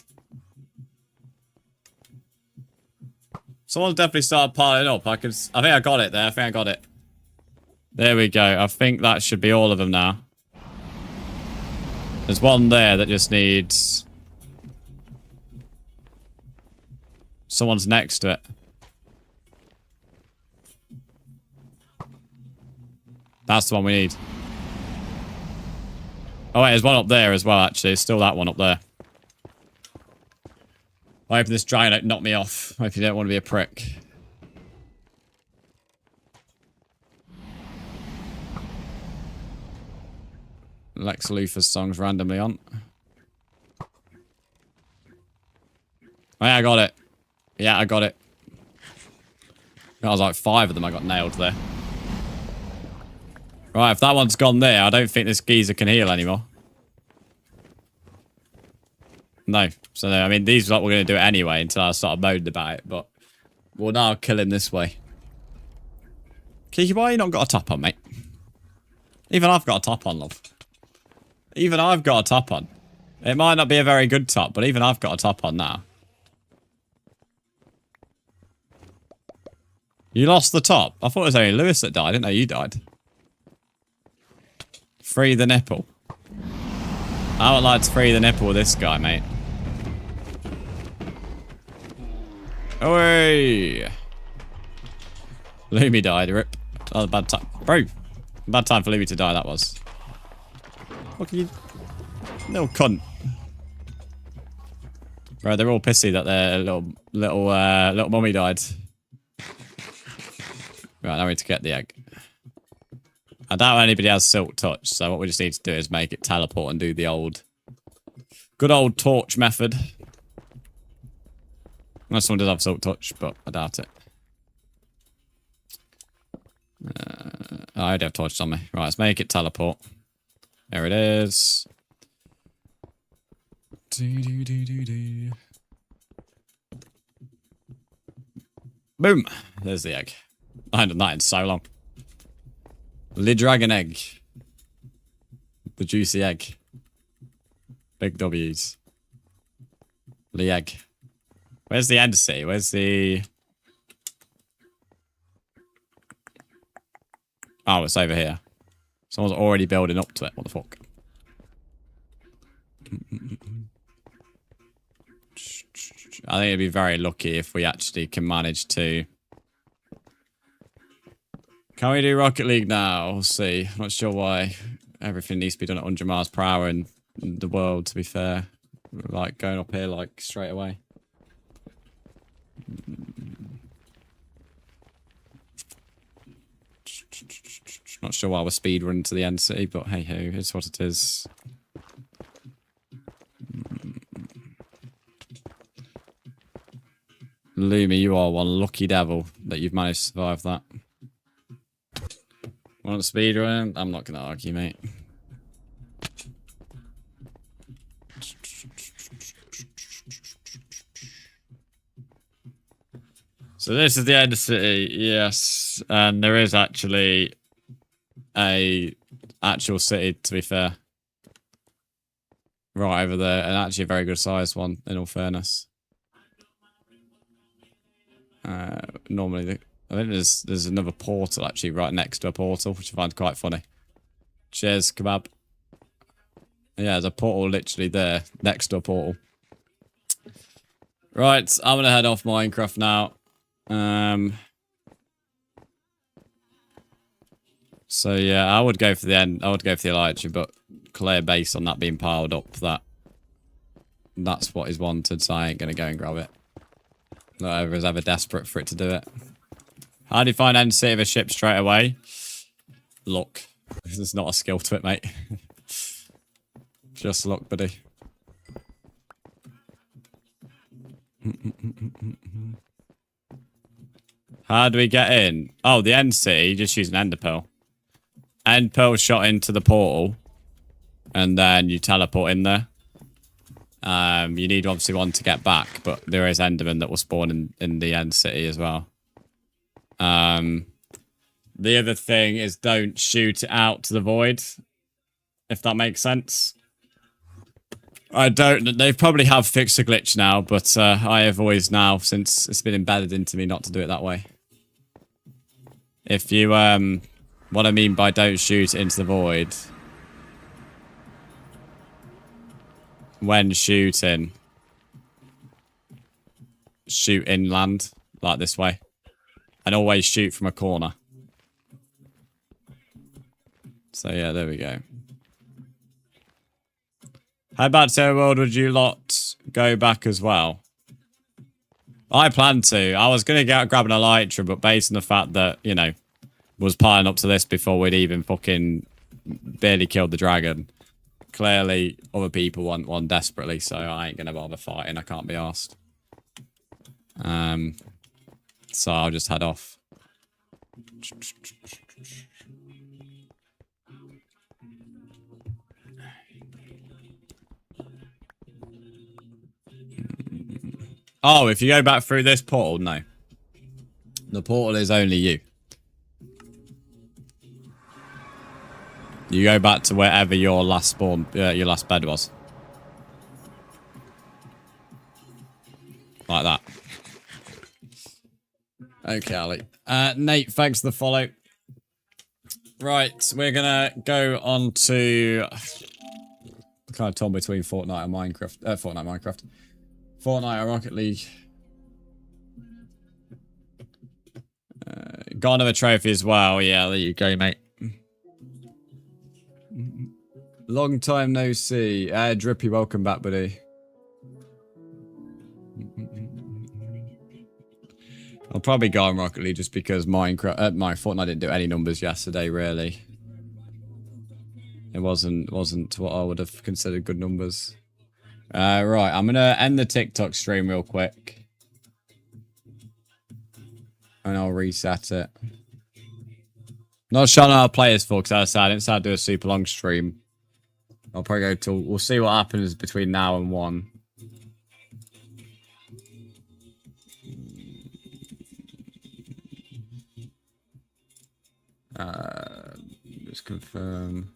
S1: Someone's definitely started piling up. I think I got it there. I think I got it. There we go. I think that should be all of them now. There's one there that just needs... Someone's next to it. That's the one we need. Oh wait, there's one up there as well, actually. There's still that one up there. I hope this dragon don't knock me off. I hope you don't want to be a prick. Lex Luthor's song's randomly on. Oh yeah, I got it. Yeah, I got it. That was like 5 of them I got nailed there. Right, if that one's gone there, I don't think this geezer can heal anymore. No. So, I mean, these are what we're going to do it anyway until I start moaning about it, but we'll now kill him this way. Kiki, why you not got a top on, mate? Even I've got a top on, love. Even I've got a top on. It might not be a very good top, but even I've got a top on now. You lost the top? I thought it was only Lewis that died. I didn't know you died. Free the nipple. I would like to free the nipple with this guy, mate. Away! Lumi died, rip. That was a bad time. Bro! Bad time for Lumi to die, that was. What can you... Little cunt. Right, they're all pissy that their little mummy died. Right, now we need to get the egg. I doubt anybody has silk touch, so what we just need to do is make it teleport and do the old... Good old torch method. Unless someone does have silk touch, but I doubt it. I already have torches on me. Right, let's make it teleport. There it is. Boom! There's the egg. I haven't done that in so long. The dragon egg. The juicy egg. Big W's. The egg. Where's the end city? Where's the... Oh, it's over here. Someone's already building up to it. What the fuck? I think it'd be very lucky if we actually can manage to Can we do Rocket League now? We'll see. I'm not sure why everything needs to be done at 100 miles per hour in the world, to be fair. Like, going up here, like, straight away. Not sure why we're speed running to the end city, but hey ho, it's what it is. Lumi, you are one lucky devil that you've managed to survive that. Want to speed run? I'm not going to argue, mate. So this is the end city, yes, and there is actually a actual city, to be fair, right over there, and actually a very good sized one, in all fairness. Normally, I think there's another portal actually right next to a portal, which I find quite funny. Cheers, kebab. Yeah, there's a portal literally there, next to a portal. Right, I'm gonna head off Minecraft now. So yeah, I would go for the end. I would go for the elytra, but clear base on that being piled up. That's what is wanted. So I ain't gonna go and grab it. Not ever is ever desperate for it to do it. How do you find end city of a ship straight away? Luck. There's not a skill to it, mate. Just luck, buddy. How do we get in? Oh, the end city. Just use an ender pearl. End pearl shot into the portal, and then you teleport in there. You need obviously one to get back, but there is endermen that will spawn in the end city as well. The other thing is don't shoot it out to the void, if that makes sense. I don't. They probably have fixed the glitch now, but I have always now, since it's been embedded into me, not to do it that way. If you what I mean by don't shoot it into the void, when shooting, shoot inland, like this way. And always shoot from a corner. So yeah, there we go. How about Terror World would you lot go back as well? I planned to. I was going to get grab an elytra, but based on the fact that, you know, was piling up to this before we'd even fucking barely killed the dragon. Clearly, other people want one desperately, so I ain't going to bother fighting. I can't be arsed. So I'll just head off. Oh, if you go back through this portal, no. The portal is only you. You go back to wherever your last spawn, your last bed was. Like that. Okay, Ali. Nate, thanks for the follow. Right, we're gonna go on to... kind of torn between Fortnite and Minecraft. Fortnite or Rocket League. Got another trophy as well. Yeah, there you go, mate. Long time no see. Drippy, welcome back, buddy. I'll probably go on Rocket League just because Minecraft, my Fortnite didn't do any numbers yesterday, really. It wasn't what I would have considered good numbers. Right, I'm gonna end the TikTok stream real quick. And I'll reset it. Not sure how I'll play this for, because as I said, I didn't decide to do a super long stream. I'll probably go till... We'll see what happens between now and 1. Just confirm.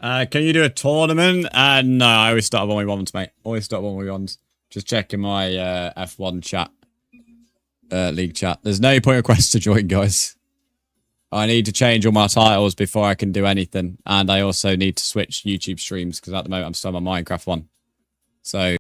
S1: Can you do a tournament? No, I always start 1v1s, mate. Always start 1v1s. Just checking my F1 chat. League chat. There's no point request to join, guys. I need to change all my titles before I can do anything. And I also need to switch YouTube streams because at the moment I'm still on my Minecraft one. So